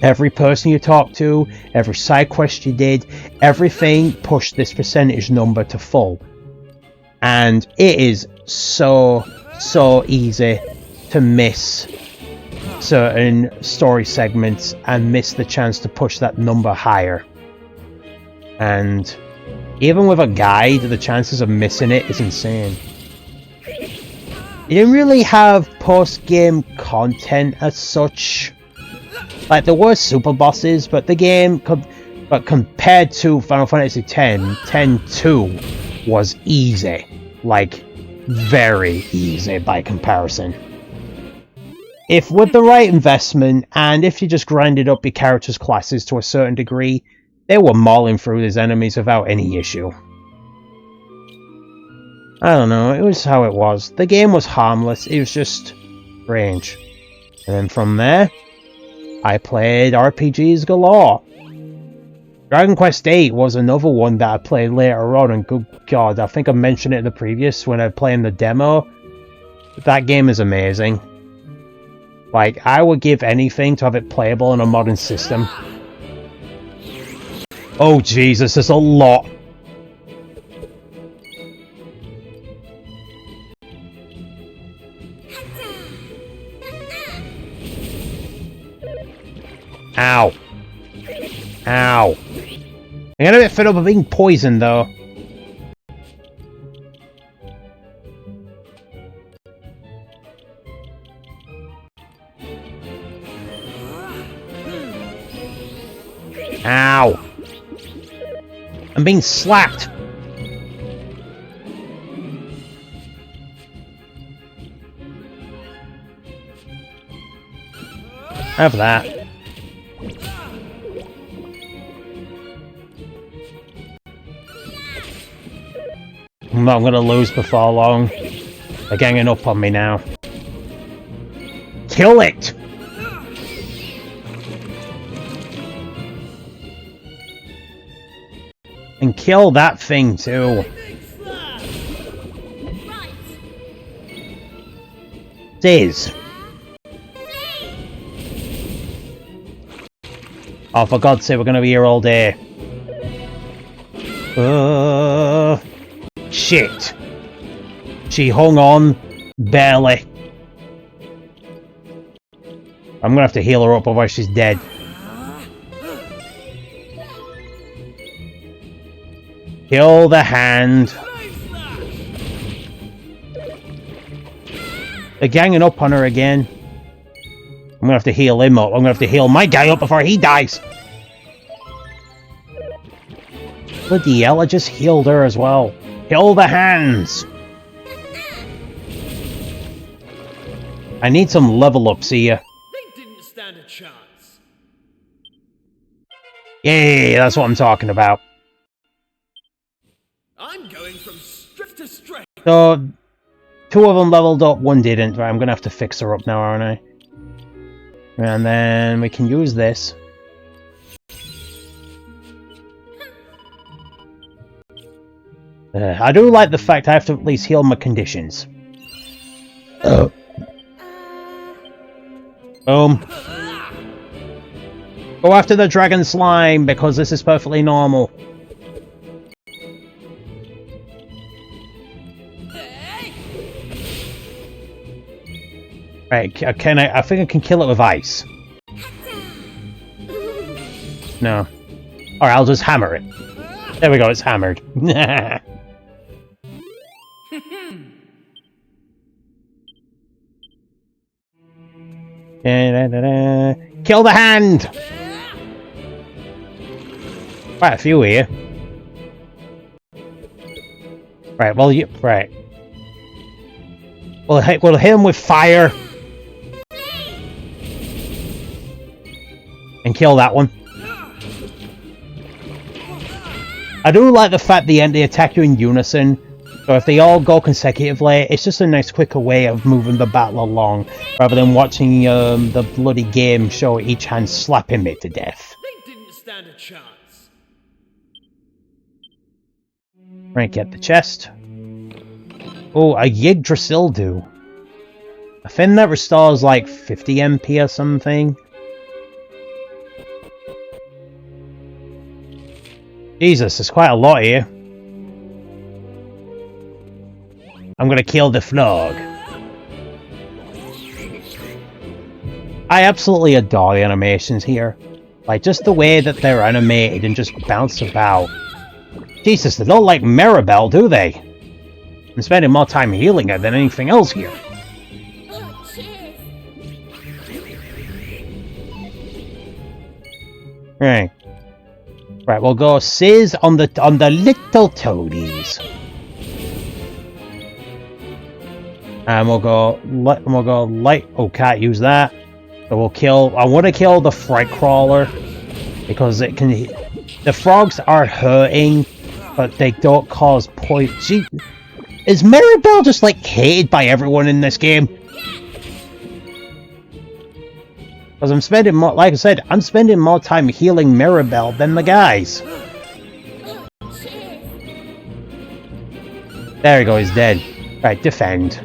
Every person you talked to, every side quest you did, everything pushed this percentage number to full. And it is so easy to miss certain story segments and miss the chance to push that number higher. And even with a guide, the chances of missing it is insane. You didn't really have post-game content as such. Like, there were super bosses, but the game, but compared to Final Fantasy X, 10.2, was easy. Like, very easy by comparison. If with the right investment, and if you just grinded up your character's classes to a certain degree, they were mauling through these enemies without any issue. I don't know, it was how it was. The game was harmless, it was just strange. And then from there, I played RPGs galore. Dragon Quest VIII was another one that I played later on, and good god, I think I mentioned it in the previous when I was playing the demo. That game is amazing. Like, I would give anything to have it playable on a modern system. Oh Jesus, there's a lot. Ow. Ow. I'm getting a bit fed up of being poisoned, though. Ow. I'm being slapped. Have that. I'm not gonna lose before long. They're ganging up on me now. Kill it! And kill that thing too. Diz. Oh, for God's sake, we're gonna be here all day. Shit. She hung on. Barely. I'm gonna have to heal her up, otherwise she's dead. Kill the hand. They're ganging up on her again. I'm gonna have to heal him up. I'm gonna have to heal my guy up before he dies. Bloody hell, I just healed her as well. Kill the hands! I need some level ups here. They didn't stand a chance. Yay, that's what I'm talking about. I'm going from strength to strength. So, 2 of them leveled up, 1 didn't. Right, I'm gonna have to fix her up now, aren't I? And then we can use this. I do like the fact I have to at least heal my conditions. Boom. Go after the dragon slime, because this is perfectly normal. Right, can I think I can kill it with ice. No. Alright, I'll just hammer it. There we go, it's hammered. Kill the hand! Quite a few here. Right, well, you... Right. We'll hit him with fire. And kill that one. I do like the fact they attack you in unison. So if they all go consecutively, it's just a nice quicker way of moving the battle along, rather than watching the bloody game show each hand slapping me to death. They didn't stand a chance. Right, get the chest. Oh, a Yggdrasil. A thing that restores like 50 MP or something. Jesus, there's quite a lot here. I'm gonna kill the frog. I absolutely adore the animations here. Like, just the way that they're animated and just bounce about. Jesus, they don't like Marabell, do they? I'm spending more time healing her than anything else here. Oh, cheers. Right. Right, we'll go Sizz on the little toadies. And we'll go light. Oh, can't use that. So we'll kill. I want to kill the frog crawler because it can. The frogs are hurting, but they don't cause poison. Is Marabell just like hated by everyone in this game? Because I'm spending more, like I said, I'm spending more time healing Marabell than the guys. There we go, he's dead. Right, defend.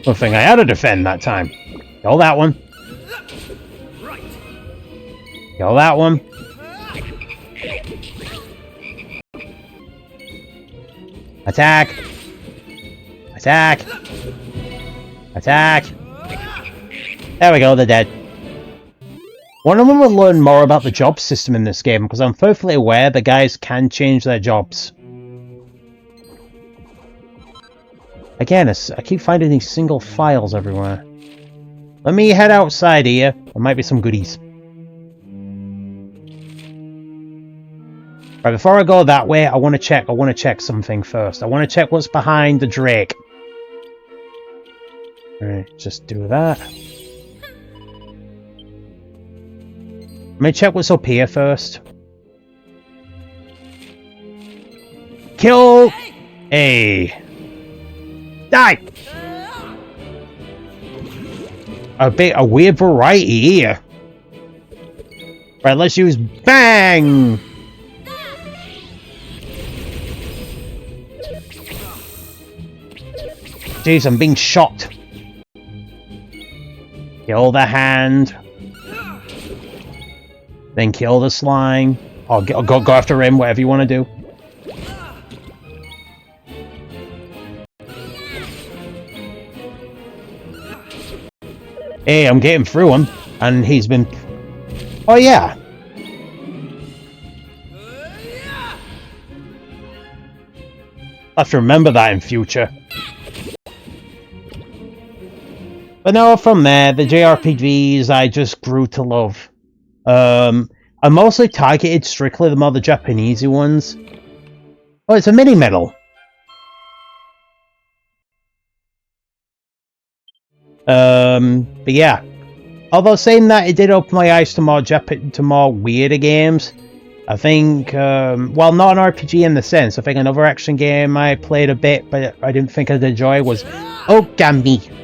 Good thing I had to defend that time. Kill that one. Kill that one. Attack! Attack! Attack! There we go, they're dead. One of them will learn more about the job system in this game, because I'm perfectly aware the guys can change their jobs. Again, I keep finding these single files everywhere. Let me head outside here. There might be some goodies. Right, before I go that way, I want to check something first. I want to check what's behind the Drake. Right, just do that. Let me check what's up here first. Kill! Hey! Die! A weird variety here. Right, let's use bang! Jeez, I'm being shot. Kill the hand. Then kill the slime. Or go after him, whatever you want to do. Hey, I'm getting through him. And he's been... Oh, yeah. I'll have to remember that in future. But no, from there, the JRPGs I just grew to love. I mostly targeted strictly the more Japanese ones. Oh, it's a mini medal. But yeah. Although saying that, it did open my eyes to more weirder games. I think, well, not an RPG in the sense. I think another action game I played a bit, but I didn't think I'd enjoy was Ogami.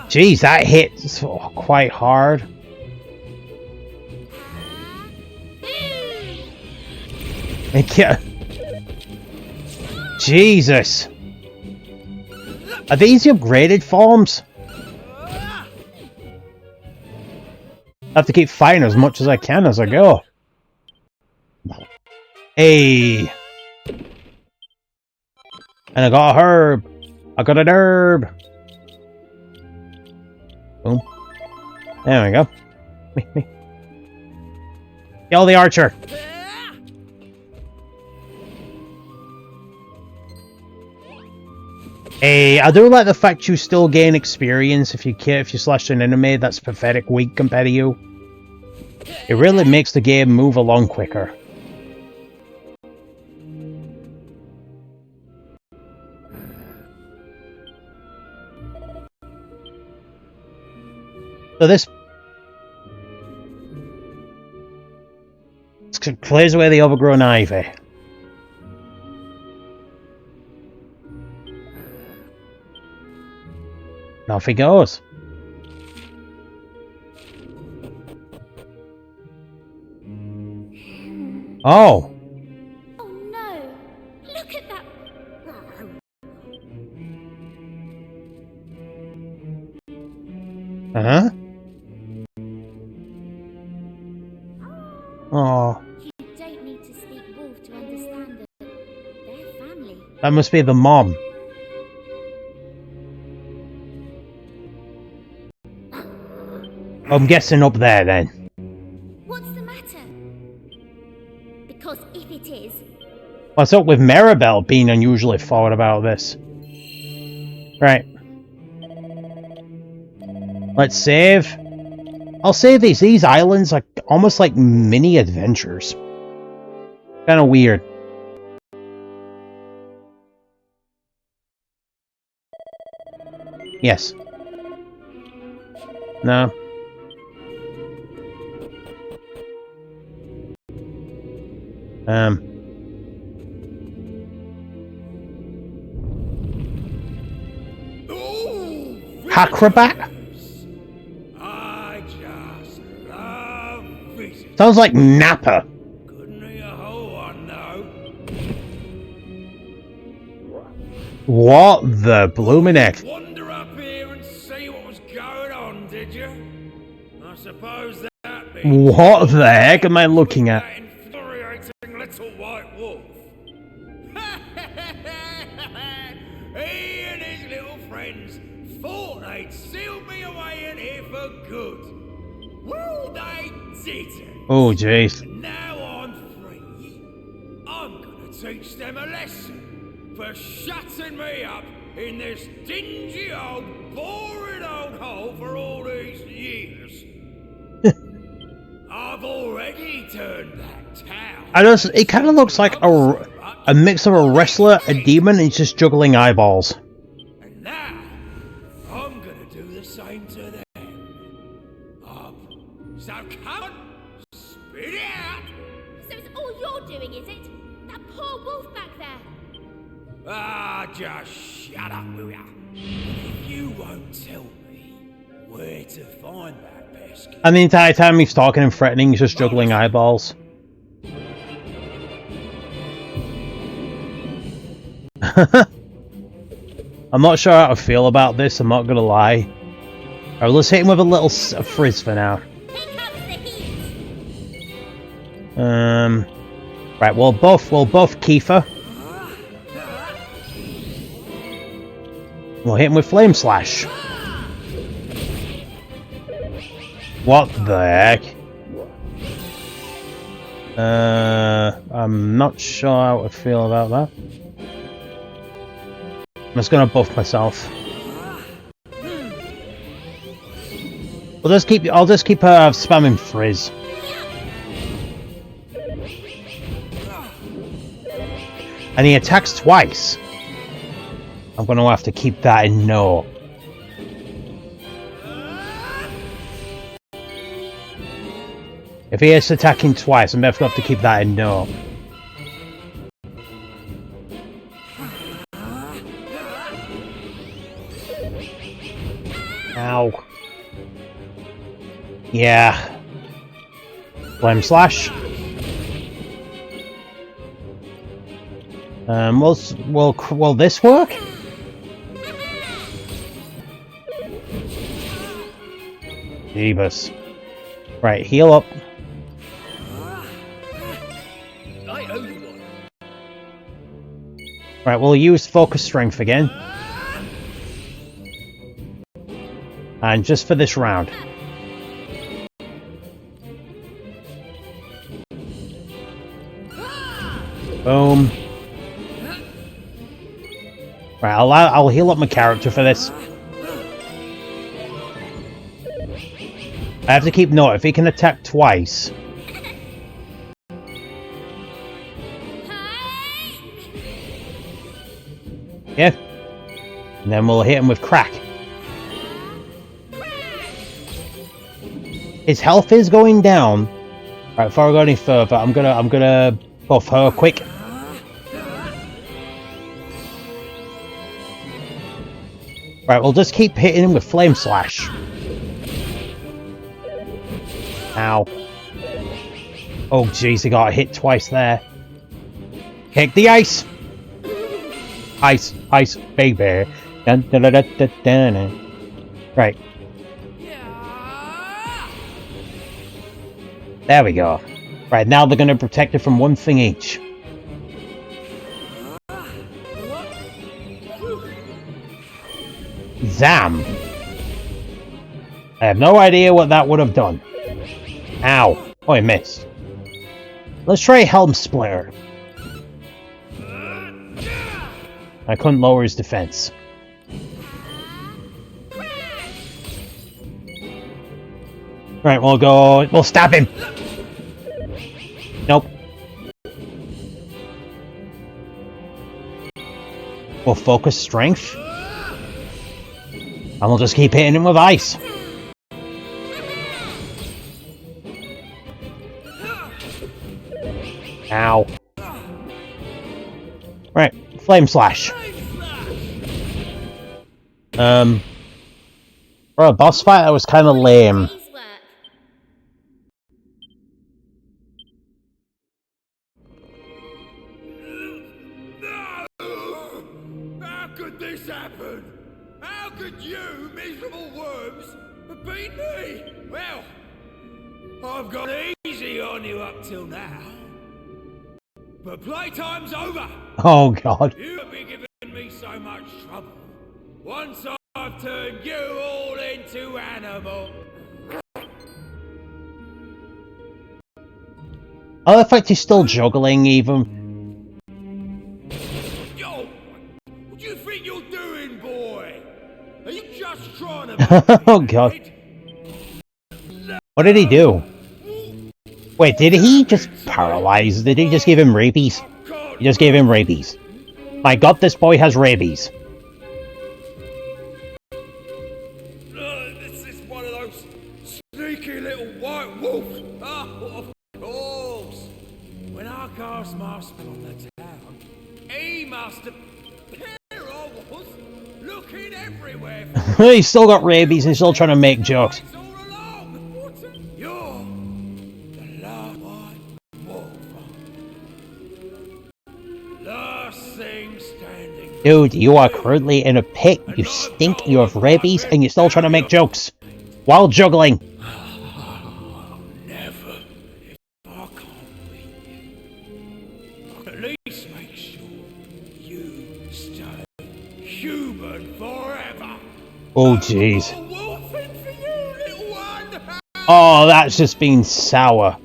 Jeez, that hit quite hard. Jesus. Are these the upgraded forms? I have to keep fighting as much as I can as I go. Hey. And I got a herb. I got an herb. Boom. There we go. Kill the archer. Hey, I do like the fact you still gain experience if you slash an enemy that's pathetic weak compared to you. It really makes the game move along quicker. So this clears away the overgrown ivy. And off he goes. Oh. Oh no! Look at that! Uh-huh. Oh. You don't need to speak wolf to understand that they're family. That must be the mom. I'm guessing up there then. What's the matter? Because if it is... What's up with Marabell being unusually forward about this? Right. Let's save. I'll save these. These islands are almost like mini adventures. Kind of weird. Yes. No. Acrobat? I just love visitors. Sounds like Nappa. Couldn't eat a whole one though. What the blooming heck? Wander up here and see what was going on, did you? I suppose that means What the heck am I looking at? that infuriating little white wolf. He and his little friends thought they'd seal me away in here for good. Well, they didn't. Oh, jeez. And now I'm free. I'm gonna teach them a lesson for shutting me up in this dingy old, boring old hole for all these years. I've already turned that town. It kind of looks like a mix of a wrestler, a demon, and just juggling eyeballs. And now, I'm gonna do the same to them. So come on, spit it out. So it's all you're doing, is it? That poor wolf back there. Ah, just shut up, will ya? If you won't tell me where to find that pesky... And the entire time he's talking and threatening, he's just juggling eyeballs. I'm not sure how to feel about this, I'm not gonna lie. Alright, let's hit him with a little frizz for now. Here comes the heat. Right, we'll buff Kiefer. We'll hit him with Flame Slash. What the heck? I'm not sure how to feel about that. I'm just gonna buff myself. I'll just keep spamming Frizz. And he attacks twice. I'm gonna have to keep that in note. If he is attacking twice, I'm definitely going to have to keep that in note. Ow. Yeah. Flame Slash. Will this work? Jeebus. Right, heal up. I owe you one. Right, we'll use Focus Strength again. And just for this round. Boom. Right, I'll heal up my character for this. I have to keep note, if he can attack twice. Yeah. And then we'll hit him with Crack. His health is going down. Right, before I go any further, I'm gonna buff her quick. Right, we'll just keep hitting him with Flame Slash. Ow. Oh jeez, he got hit twice there. Kick the ice! Ice, ice, baby. Dun, dun, dun, dun, dun, dun. Right. There we go. Right, now they're going to protect it from one thing each. Zam! I have no idea what that would have done. Ow. Oh, I missed. Let's try Helm Splitter. I couldn't lower his defense. Right, we'll stab him. Nope. We'll focus strength. And we'll just keep hitting him with ice. Ow. Right, flame slash. For a boss fight, that was kind of lame. How could this happen? How could you, miserable worms, have beaten me? Well, I've got easy on you up till now. But playtime's over. Oh god. You've been giving me so much trouble. Once I've turned you all into animal. Oh, the fact he's still juggling, even. Yo, what do you think you're doing, boy? Are you just trying to... Oh god. What did he do? Wait, did he just paralyze? Did he just give him rabies? He just gave him rabies. My god, this boy has rabies. This is one of those sneaky little white wolves. Oh, of course. When I cast my spell on the town, he must have... Here I was, looking everywhere. He's still got rabies and he's still trying to make jokes. You're the last white wolf. Last thing standing. Dude, you are currently in a pit, you stink, you have rabies, and you're still trying to make jokes. While juggling. Never, if I can't win. At least make sure you stay human forever. Oh jeez. A wolfing for you, little one. Oh, that's just been sour.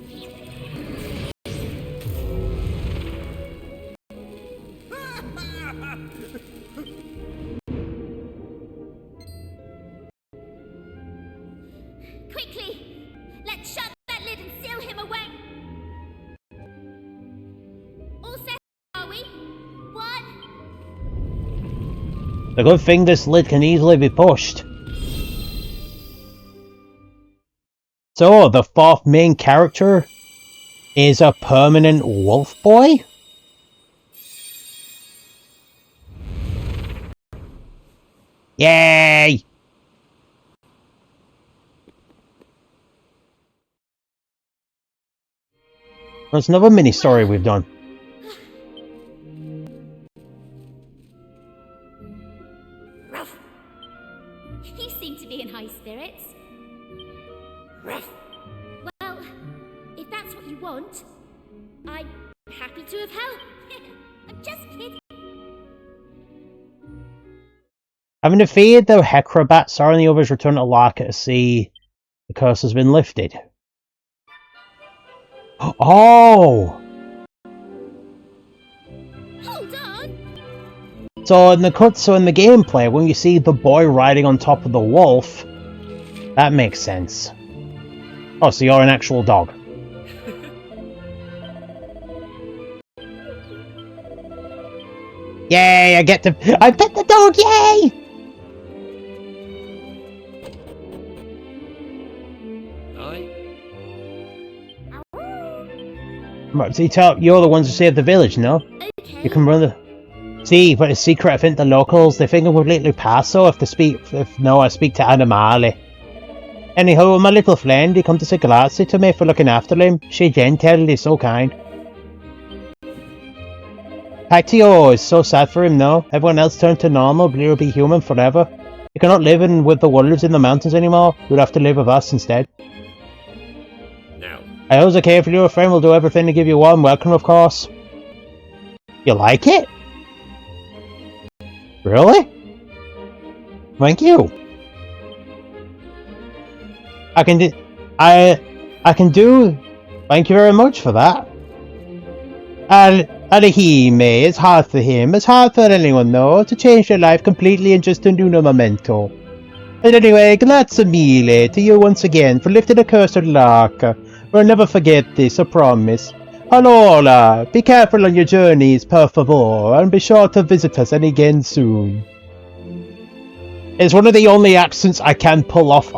Quickly! Let's shut that lid and seal him away! All set, are we? 1. The good thing this lid can easily be pushed. So, the fourth main character is a permanent wolf boy? Yay! There's another mini story we've done. You seem to be in high spirits. Well, if that's what you want, I'm happy to have helped. I'm just kidding. Having defeated the Hecrobats, Sarah and the others return to Larka to see the curse has been lifted. Oh! Hold on! So in the gameplay, when you see the boy riding on top of the wolf, that makes sense. Oh, so you're an actual dog. Yay, I pet the dog, yay! Right, so you're the ones who saved the village, no? Okay. You can run the... See, but it's secret, I think the locals, they think I'm completely passo if I speak to Animale. Anyhow, my little friend, he come to say grazie to me for looking after him. She gentle, he's so kind. Pt2 is so sad for him, no? Everyone else turned to normal, but he'll be human forever. He cannot live with the wolves in the mountains anymore. He'll have to live with us instead. I always care for you, a friend will do everything to give you a warm welcome, of course. You like it? Really? Thank you. I can do. Thank you very much for that. It's hard for him. It's hard for anyone, though, to change their life completely in just a new memento. And anyway, grazie mille to you once again for lifting the curse of luck. We'll never forget this, I promise. Allora, be careful on your journeys, per favor, and be sure to visit us again soon. It's one of the only accents I can pull off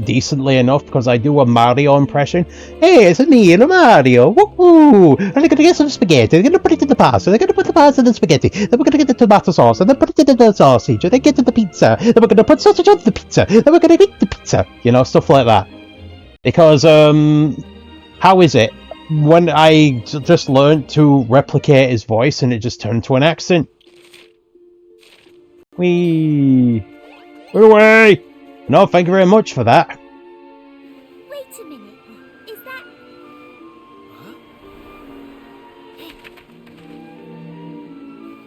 decently enough because I do a Mario impression. Hey, it's me, Mario. Woohoo! And I'm gonna get some spaghetti. I'm gonna put it in the pasta. I'm gonna put the pasta in the spaghetti. Then we're gonna get the tomato sauce and then put it in the sausage. And then get to the pizza. Then we're gonna put sausage on the pizza. Then we're gonna eat the pizza. You know, stuff like that. Because how is it when I just learned to replicate his voice and it just turned to an accent? Whee! Put away! No, thank you very much for that. Wait a minute. Is that...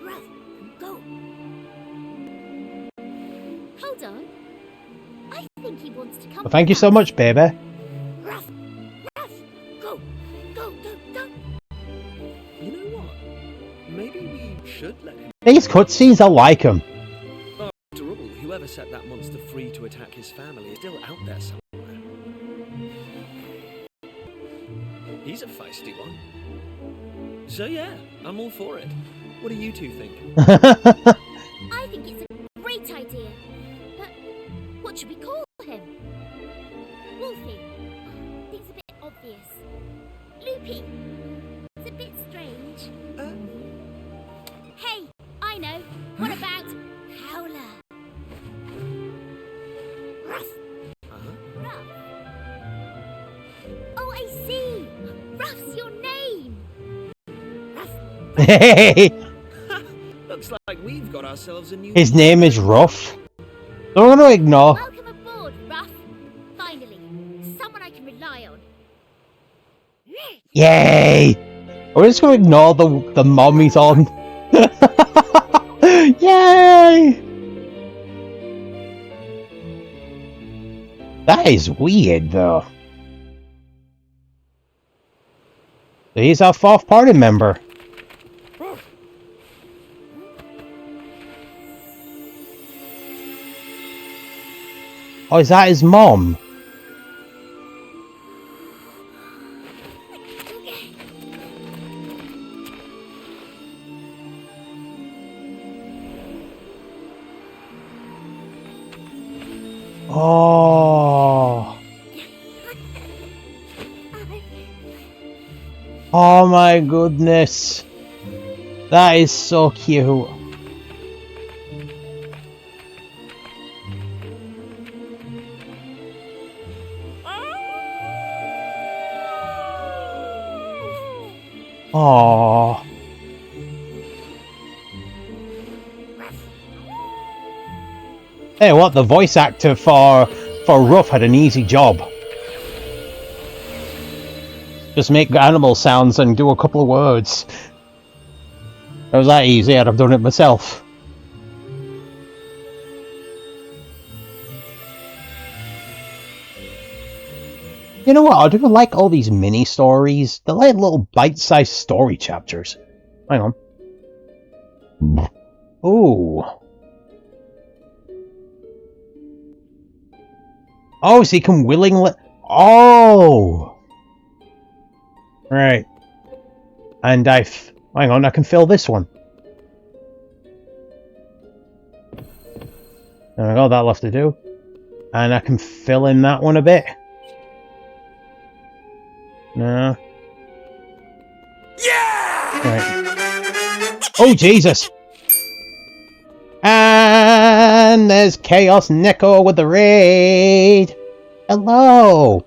Ruff, go. Hold on. I think he wants to come. Well, thank you so much, baby. Ruff, Ruff, go, go, go, go. You know what? Maybe we should let him. These cutscenes, I like them. After all, whoever set that monster free to attack his family is still out there somewhere. He's a feisty one. So yeah, I'm all for it. What do you two think? I think it's a great idea. But what should we call him? Wolfie. It's a bit obvious. Loopy. It's a bit strange. Hey, I know. What about Howler? Ruff. Ruff. Oh, I see. Ruff's your name. Ruff. Hey! Looks like we've got ourselves a new... His name is Ruff. So I'm gonna ignore. Welcome aboard, Ruff. Finally, someone I can rely on. Yay! We're just gonna ignore the mom he's on. Yay! That is weird, though. He's our fourth party member. Oh, is that his mom? Oh. Oh my goodness. That is so cute. Oh. Hey, what? The voice actor for Ruff had an easy job. Just make animal sounds and do a couple of words. If it was that easy, I'd have done it myself. You know what? I do like all these mini stories. They're like little bite-sized story chapters. Hang on. Ooh. Oh, so you can willingly... Oh! Right. And hang on, I can fill this one. There we go, that left to do. And I can fill in that one a bit. No. Yeah! Right. Oh, Jesus! And there's Chaos Neko with the raid. Hello!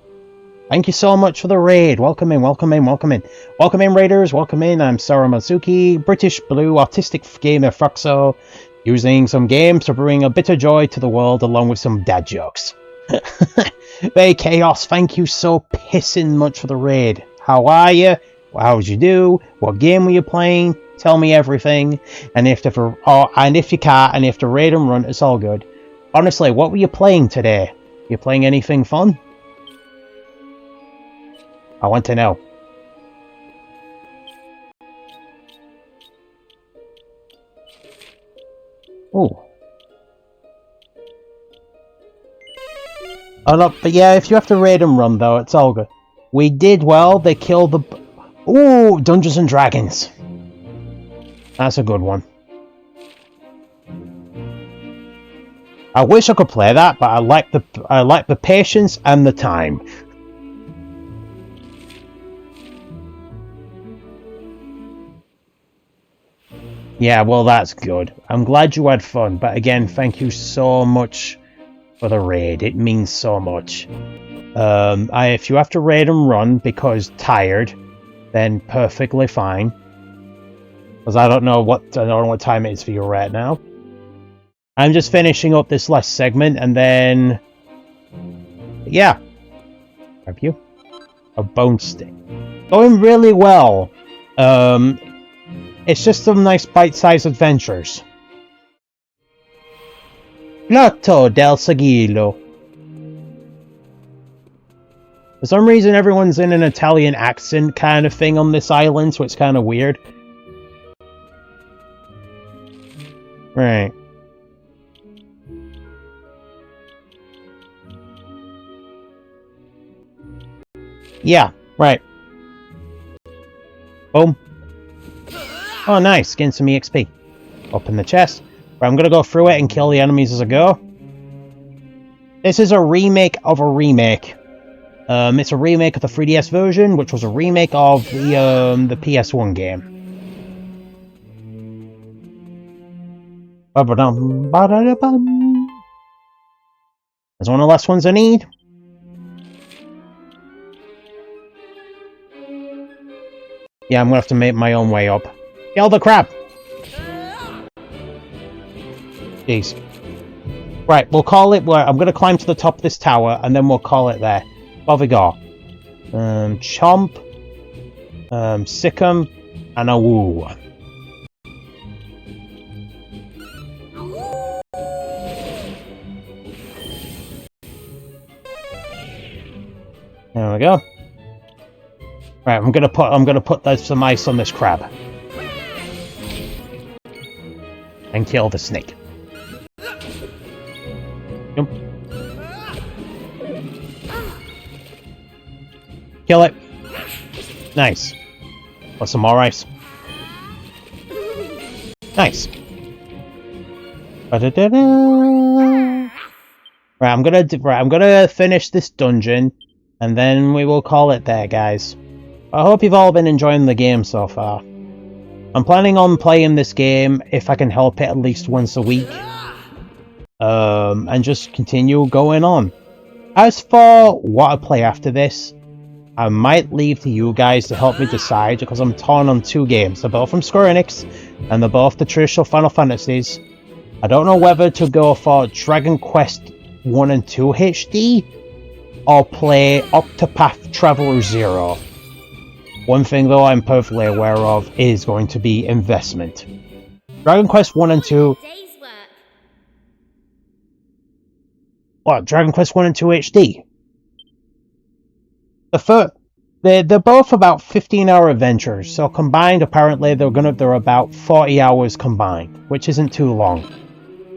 Thank you so much for the raid. Welcome in, welcome in, welcome in. Welcome in, raiders. Welcome in. I'm Sarah Matsuki, British Blue Autistic Gamer Fruxo, using some games to bring a bit of joy to the world along with some dad jokes. Hey, Chaos, thank you so pissing much for the raid. How are you? How'd you do? What game were you playing? Tell me everything. And if you can't, and if the raid and run, it's all good. Honestly, what were you playing today? You playing anything fun? I want to know. Ooh. Oh no, but yeah, if you have to raid and run though, it's all good. We did well, they killed the... Ooh, Dungeons and Dragons. That's a good one. I wish I could play that, but I like the patience and the time. Yeah, well that's good. I'm glad you had fun, but again, thank you so much for the raid. It means so much. If you have to raid and run because tired, then perfectly fine. Because I don't know what time it is for you right now. I'm just finishing up this last segment, and then... Yeah. Have you? A bone stick. Going really well. It's just some nice bite-sized adventures. Lotto del Sigillo. For some reason, everyone's in an Italian accent kind of thing on this island, so it's kind of weird. Right. Yeah, right. Boom. Oh, nice. Getting some EXP. Open the chest. Right, I'm going to go through it and kill the enemies as I go. This is a remake of a remake. It's a remake of the 3DS version, which was a remake of the PS1 game. Ba-ba-dum, There's one of the last ones I need. Yeah, I'm gonna have to make my own way up. Kill the crab! Jeez. Right, we'll call it... I'm gonna climb to the top of this tower, and then we'll call it there. What have we got? Chomp, Sikkim, and a Woo. There we go. Right, I'm gonna put some ice on this crab. And kill the snake. Jump. Kill it. Nice. Got some more ice. Nice. Right, I'm gonna finish this dungeon, and then we will call it there, guys. I hope you've all been enjoying the game so far. I'm planning on playing this game, if I can help it, at least once a week. And just continue going on. As for what I play after this, I might leave to you guys to help me decide, because I'm torn on two games. They're both from Square Enix, and they're both the traditional Final Fantasies. I don't know whether to go for Dragon Quest 1 and 2 HD, or play Octopath Traveler 0. One thing though I'm perfectly aware of is going to be investment. Dragon Quest 1 and 2... Day's work. What, Dragon Quest 1 and 2 HD? They're both about 15-hour adventures, so combined apparently they're about 40 hours combined, which isn't too long.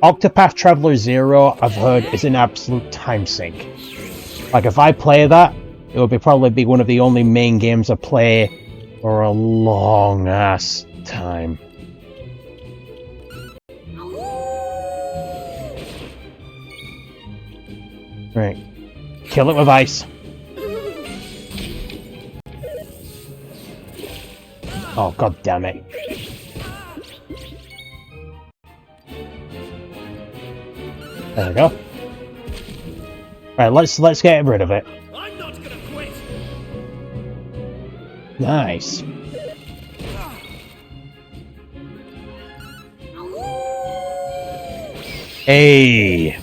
Octopath Traveler 0, I've heard, is an absolute time sink. Like, if I play that, it would probably be one of the only main games I play for a long ass time. Right. Kill it with ice. Oh, god damn it. There we go. Right, let's get rid of it. I'm not gonna quit. Nice. Hey.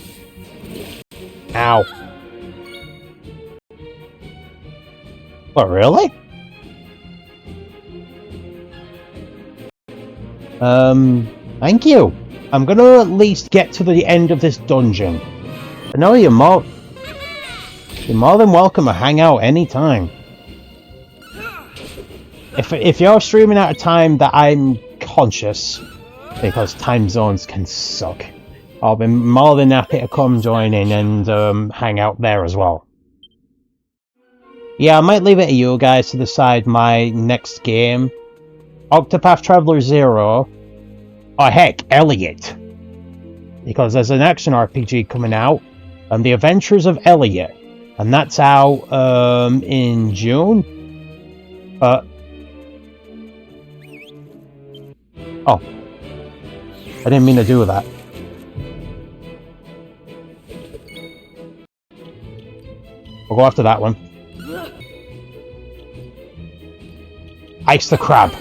Ow. What, really? Thank you. I'm gonna at least get to the end of this dungeon. I know you're more than welcome to hang out anytime. If you're streaming at a time that I'm conscious, because time zones can suck, I'll be more than happy to come join in and hang out there as well. Yeah, I might leave it to you guys to decide my next game. Octopath Traveler 0, or heck, Elliot. Because there's an action RPG coming out, The Adventures of Elliot, and that's out in June. Oh, I didn't mean to do that. We'll go after that one. Ice the crab.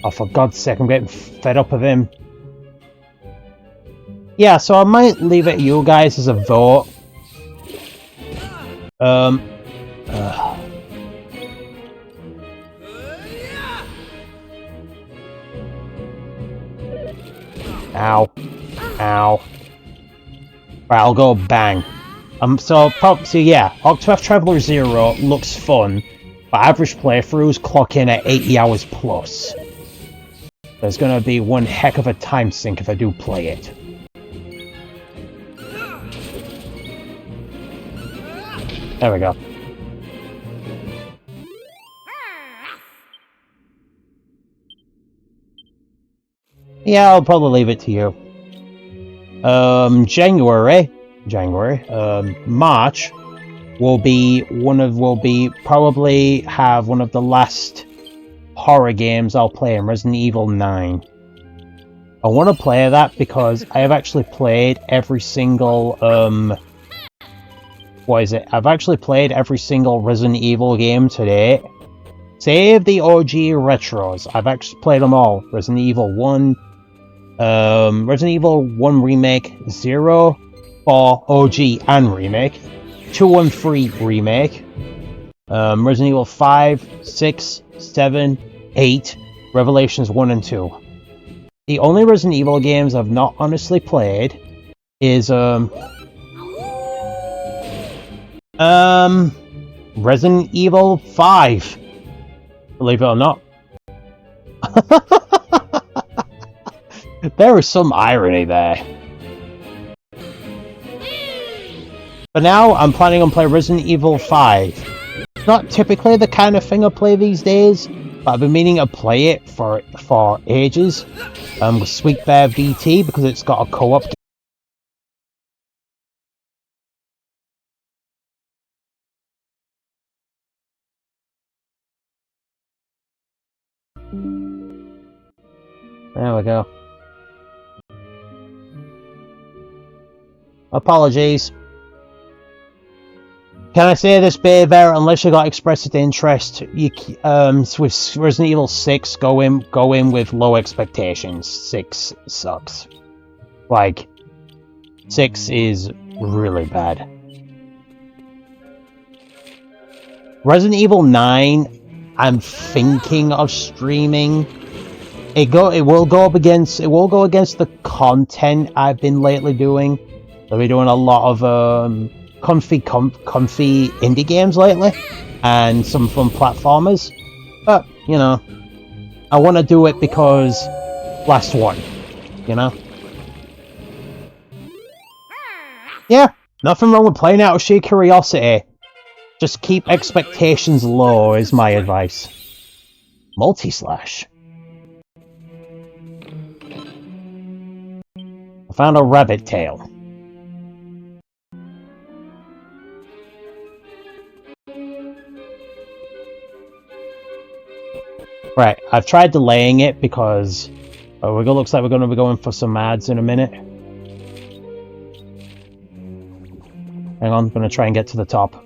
Oh, for God's sake, I'm getting fed up of him. Yeah, so I might leave it to you guys as a vote. Ow. Ow. Right, I'll go bang. So yeah, Octopath Traveler 0 looks fun, but average playthroughs clock in at 80 hours plus. There's gonna be one heck of a time sink if I do play it. There we go. Yeah, I'll probably leave it to you. March will probably have one of the last horror games I'll play in, Resident Evil 9. I want to play that because I have actually played every single I've actually played every single Resident Evil game to date. Save the OG retros. I've actually played them all. Resident Evil 1, Resident Evil 1 Remake, 0, 4, OG and Remake, 2 and 3 Remake, Resident Evil 5, 6, 7, 8, Revelations 1 and 2. The only Resident Evil games I've not honestly played is, Resident Evil 5. Believe it or not. There is some irony there. But now I'm planning on playing Resident Evil 5. Not typically the kind of thing I play these days, but I've been meaning to play it for ages. With Sweet Bear VT because it's got a co-op game. There we go. Apologies. Can I say this, Bear? Unless you got expressed interest, you with Resident Evil 6, go in with low expectations. 6 sucks. Like, 6 is really bad. Resident Evil 9, I'm thinking of streaming. It will go against the content I've been lately doing. I'll be doing a lot of comfy indie games lately, and some fun platformers. But you know, I want to do it because last one, you know. Yeah, nothing wrong with playing out of sheer curiosity. Just keep expectations low is my advice. Multi-slash. I found a rabbit tail. Right, I've tried delaying it because it looks like we're going to be going for some ads in a minute. Hang on, I'm going to try and get to the top.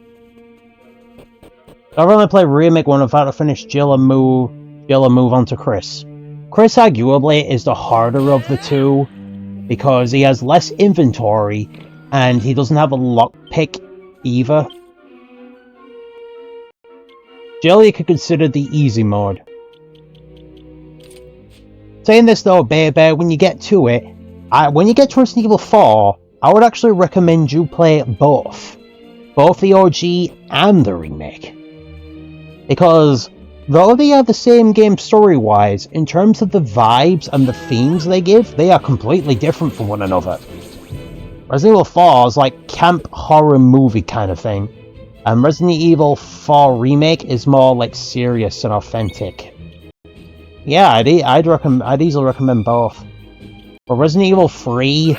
I've only played Remake 1 without to finish Jill and move on to Chris. Chris arguably is the harder of the two because he has less inventory and he doesn't have a lockpick either. Jill you could consider the easy mode. Saying this though, Bear, when you get to it, when you get to Resident Evil 4, I would actually recommend you play both. Both the OG and the Remake. Because though they are the same game story-wise, in terms of the vibes and the themes they give, they are completely different from one another. Resident Evil 4 is like camp horror movie kind of thing, and Resident Evil 4 Remake is more like serious and authentic. Yeah, I'd easily recommend both. But Resident Evil 3,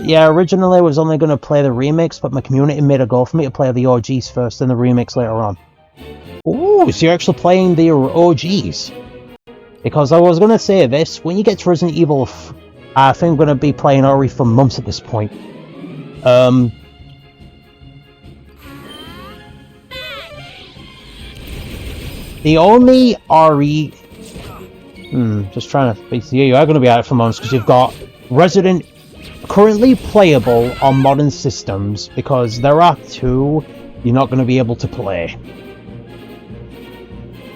yeah, originally I was only going to play the remakes, but my community made a goal for me to play the OGs first and the remakes later on. Ooh, so you're actually playing the OGs? Because I was going to say this, when you get to Resident Evil, I think I'm going to be playing RE for months at this point. The only RE... just trying to... Yeah, you are going to be at it for months, because you've got Resident... currently playable on modern systems, because there are 2 you're not going to be able to play.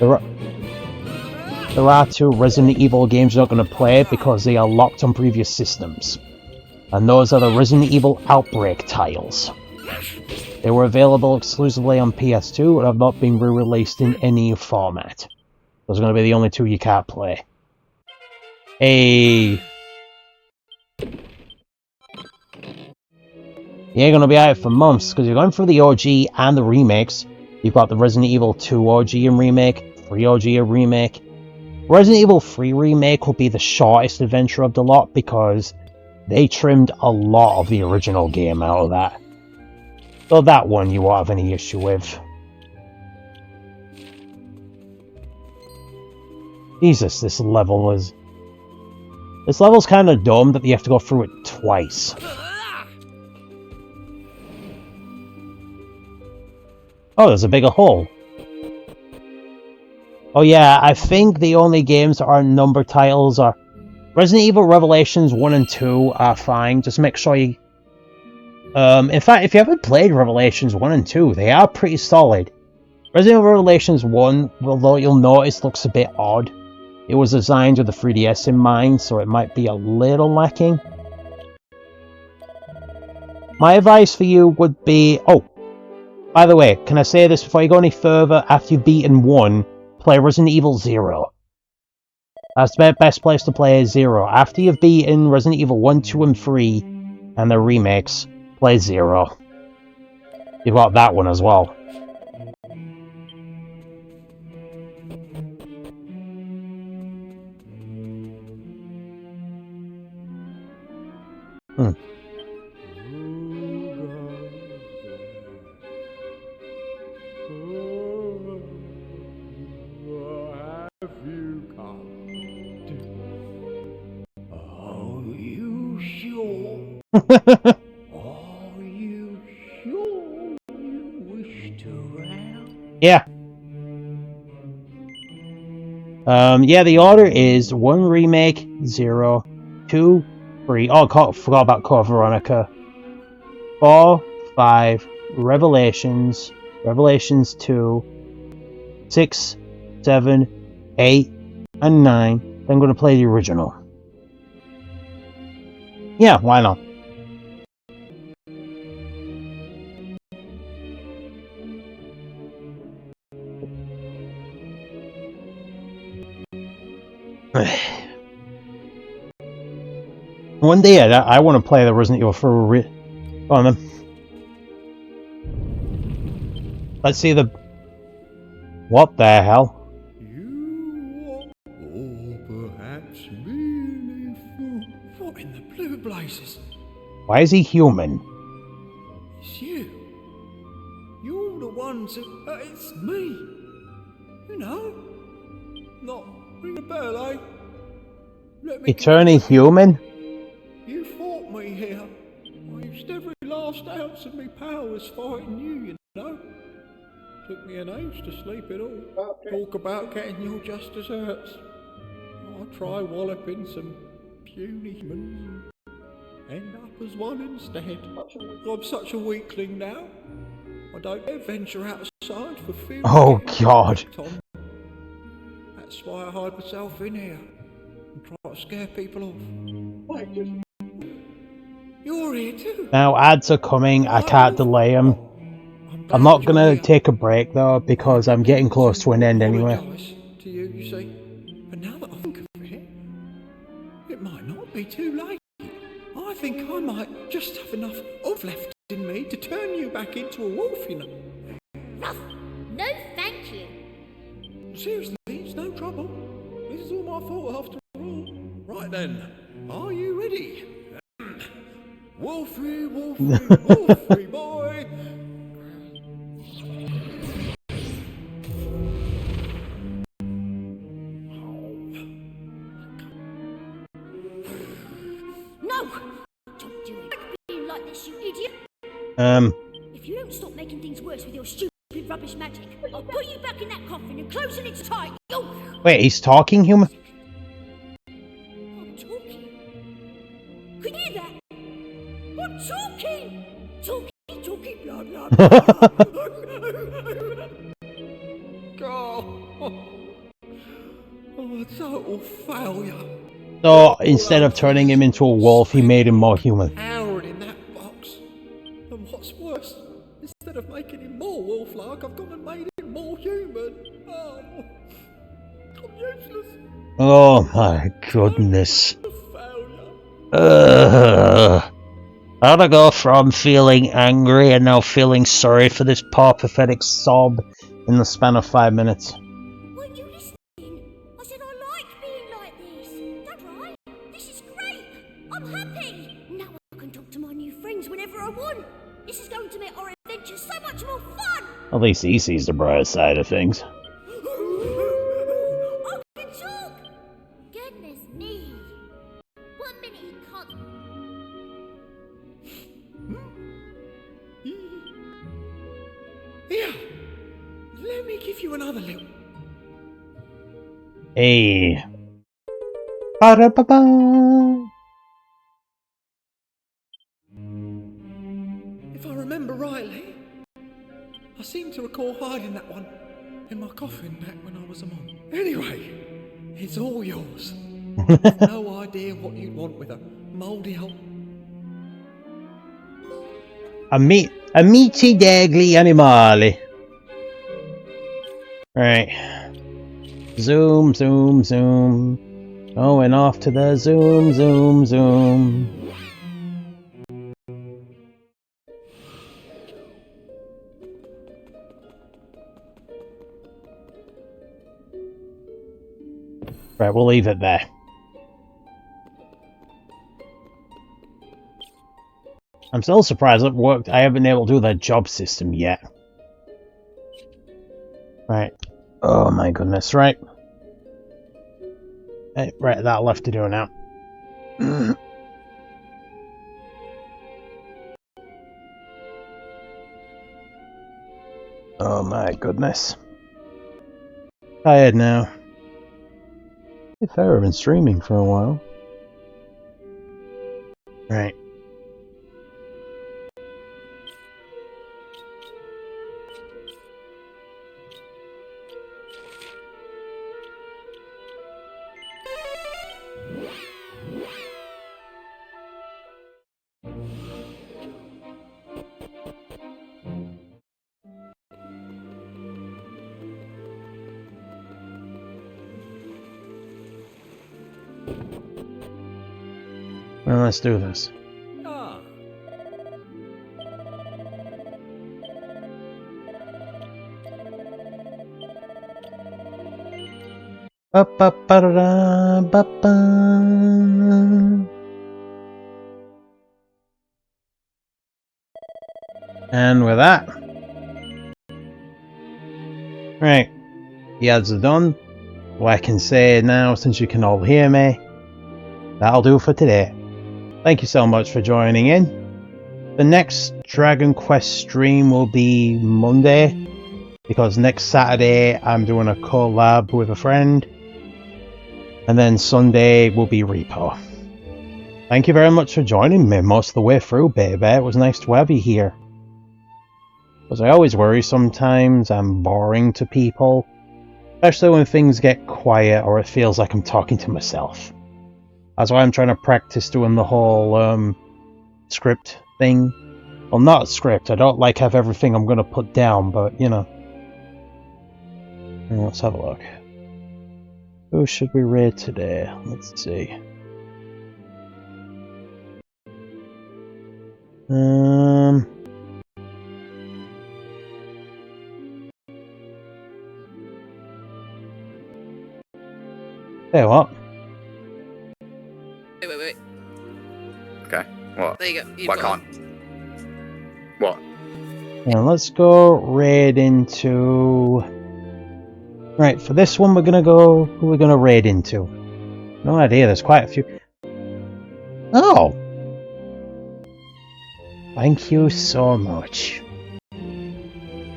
There are 2 Resident Evil games you're not going to play because they are locked on previous systems. And those are the Resident Evil Outbreak titles. They were available exclusively on PS2 and have not been re-released in any format. Those are going to be the only 2 you can't play. Hey. You're going to be at it for months, because you're going through the OG and the remakes. You've got the Resident Evil 2 OG and Remake, 3 OG and Remake. Resident Evil 3 Remake will be the shortest adventure of the lot, because they trimmed a lot of the original game out of that. So that one you won't have any issue with. Jesus, this level's kind of dumb that you have to go through it twice. Oh, there's a bigger hole. Oh yeah, I think the only games that are numbered titles are Resident Evil Revelations 1 and 2 are fine. Just make sure you... in fact, if you haven't played Revelations 1 and 2, they are pretty solid. Resident Evil Revelations 1, although you'll notice, looks a bit odd. It was designed with the 3DS in mind, so it might be a little lacking. My advice for you would be... Oh, by the way, can I say this before you go any further? After you've beaten 1, play Resident Evil 0. That's the best place to play 0. After you've beaten Resident Evil 1, 2, and 3, and the remakes, play 0. You've got that one as well. Are you sure you wish to round? Yeah. Yeah, the order is 1 remake, 0, 2, 3. Oh, forgot about Code Veronica. 4, 5, Revelations, Revelations 2, 6, 7, 8, and 9. Then I'm going to play the original. Yeah, why not? One day I want to play the Resident Evil 4 Go on then. Let's see the... What the hell? You or perhaps really fool. What in the blue blazes? Why is he human? It's you. You're the ones who... it's me. You know? Not ring a bell, eh? Let me... Eternally human? You fought me here. I used every last ounce of me powers fighting you know? Took me an age to sleep it all. Talk about getting your just desserts. I'll try walloping some puny humans and end up as one instead. I'm such a weakling now. I don't dare venture outside for fear of Oh God. Tom. That's why I hide myself in here and try to scare people off. You're here too. Now ads are coming, I can't delay them. I'm not gonna take a break though, because I'm getting close to an end anyway. To you, you see. But now that I think of it, it might not be too late. I think I might just have enough of left in me to turn you back into a wolf, you know. Ruff! No thank you. Seriously, it's no trouble. This is all my fault after all. Right then, are you ready? Wolfie, Wolfie, Wolfie boy! No! Don't do it. Being like this, you idiot. If you don't stop making things worse with your stupid rubbish magic, I'll put you back in that coffin and close it tight. Wait, he's talking, human? I'm talking. Can you hear that? I'm talking! Talking, blah, blah, blah. Oh, a total failure. So, instead of turning him into a wolf, he made him more human. Howard in that box. And what's worse, instead of making him more wolf-like, I've gone and made him more human. Oh, I'm useless. Oh my goodness. How'd I go from feeling angry and now feeling sorry for this poor pathetic sob in the span of 5 minutes? Weren't you listening? I said I like being like this. That's right. This is great. I'm happy. Now I can talk to my new friends whenever I want. This is going to make our adventure so much more fun. At least he sees the bright side of things. I can talk. Goodness me. 1 minute he can't. Here, let me give you another little. Hey. Ba-da-ba-ba. If I remember rightly, I seem to recall hiding that one in my coffin back when I was a monk. Anyway, it's all yours. I've no idea what you'd want with a mouldy old... Amici degli animali. Right. Zoom, zoom, zoom. Going off to the zoom, zoom, zoom. Right, we'll leave it there. I'm still surprised it worked. I haven't been able to do that job system yet. Right. Oh my goodness, right. Right, that left to do now. Oh my goodness. Tired now. If I have been streaming for a while. Right. Well, let's do this. Ah. Ba-ba-ba-da-da-ba-ba. And with that, right, the ads are done. What I can say now, since you can all hear me, that'll do for today. Thank you so much for joining in. The next Dragon Quest stream will be Monday, because next Saturday I'm doing a collab with a friend, and then Sunday will be Repo. Thank you very much for joining me most of the way through, baby. It was nice to have you here. Because I always worry sometimes I'm boring to people, especially when things get quiet or it feels like I'm talking to myself. That's why I'm trying to practice doing the whole script thing Well, not a script. I don't like have everything I'm going to put down, but, you know. Let's have a look. Who should we raid today? Let's see. Hey, what? Wait. Okay, what? There you go. Why can't? What? Now let's go raid into... Right, for this one we're gonna go... Who are we gonna raid into? No idea, there's quite a few... Oh! Thank you so much.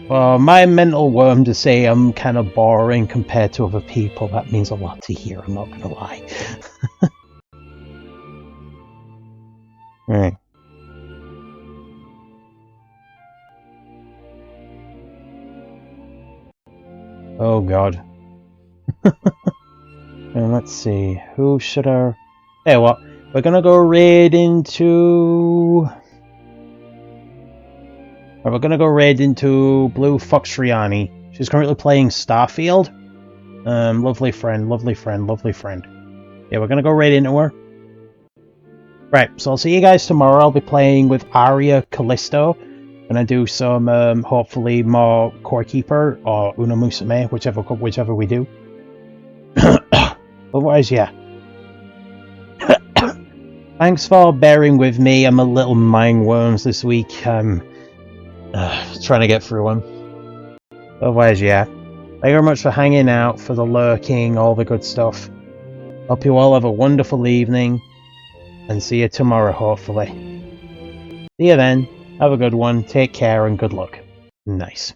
For my mental worm to say I'm kind of boring compared to other people, that means a lot to hear, I'm not gonna lie. Alright. Oh god. And let's see, who should I... Hey, what? We're gonna go raid into... We're gonna go raid into Blue Fox Riani. She's currently playing Starfield. Lovely friend. Yeah, we're gonna go raid into her. Right, so I'll see you guys tomorrow. I'll be playing with Arya Callisto. Gonna do some, hopefully, more Core Keeper or Una Musume, whichever we do. Otherwise, yeah. Thanks for bearing with me. I'm a little mind worms this week. Trying to get through them. Otherwise, yeah. Thank you very much for hanging out, for the lurking, all the good stuff. Hope you all have a wonderful evening. And see you tomorrow, hopefully. See you then. Have a good one. Take care and good luck. Nice.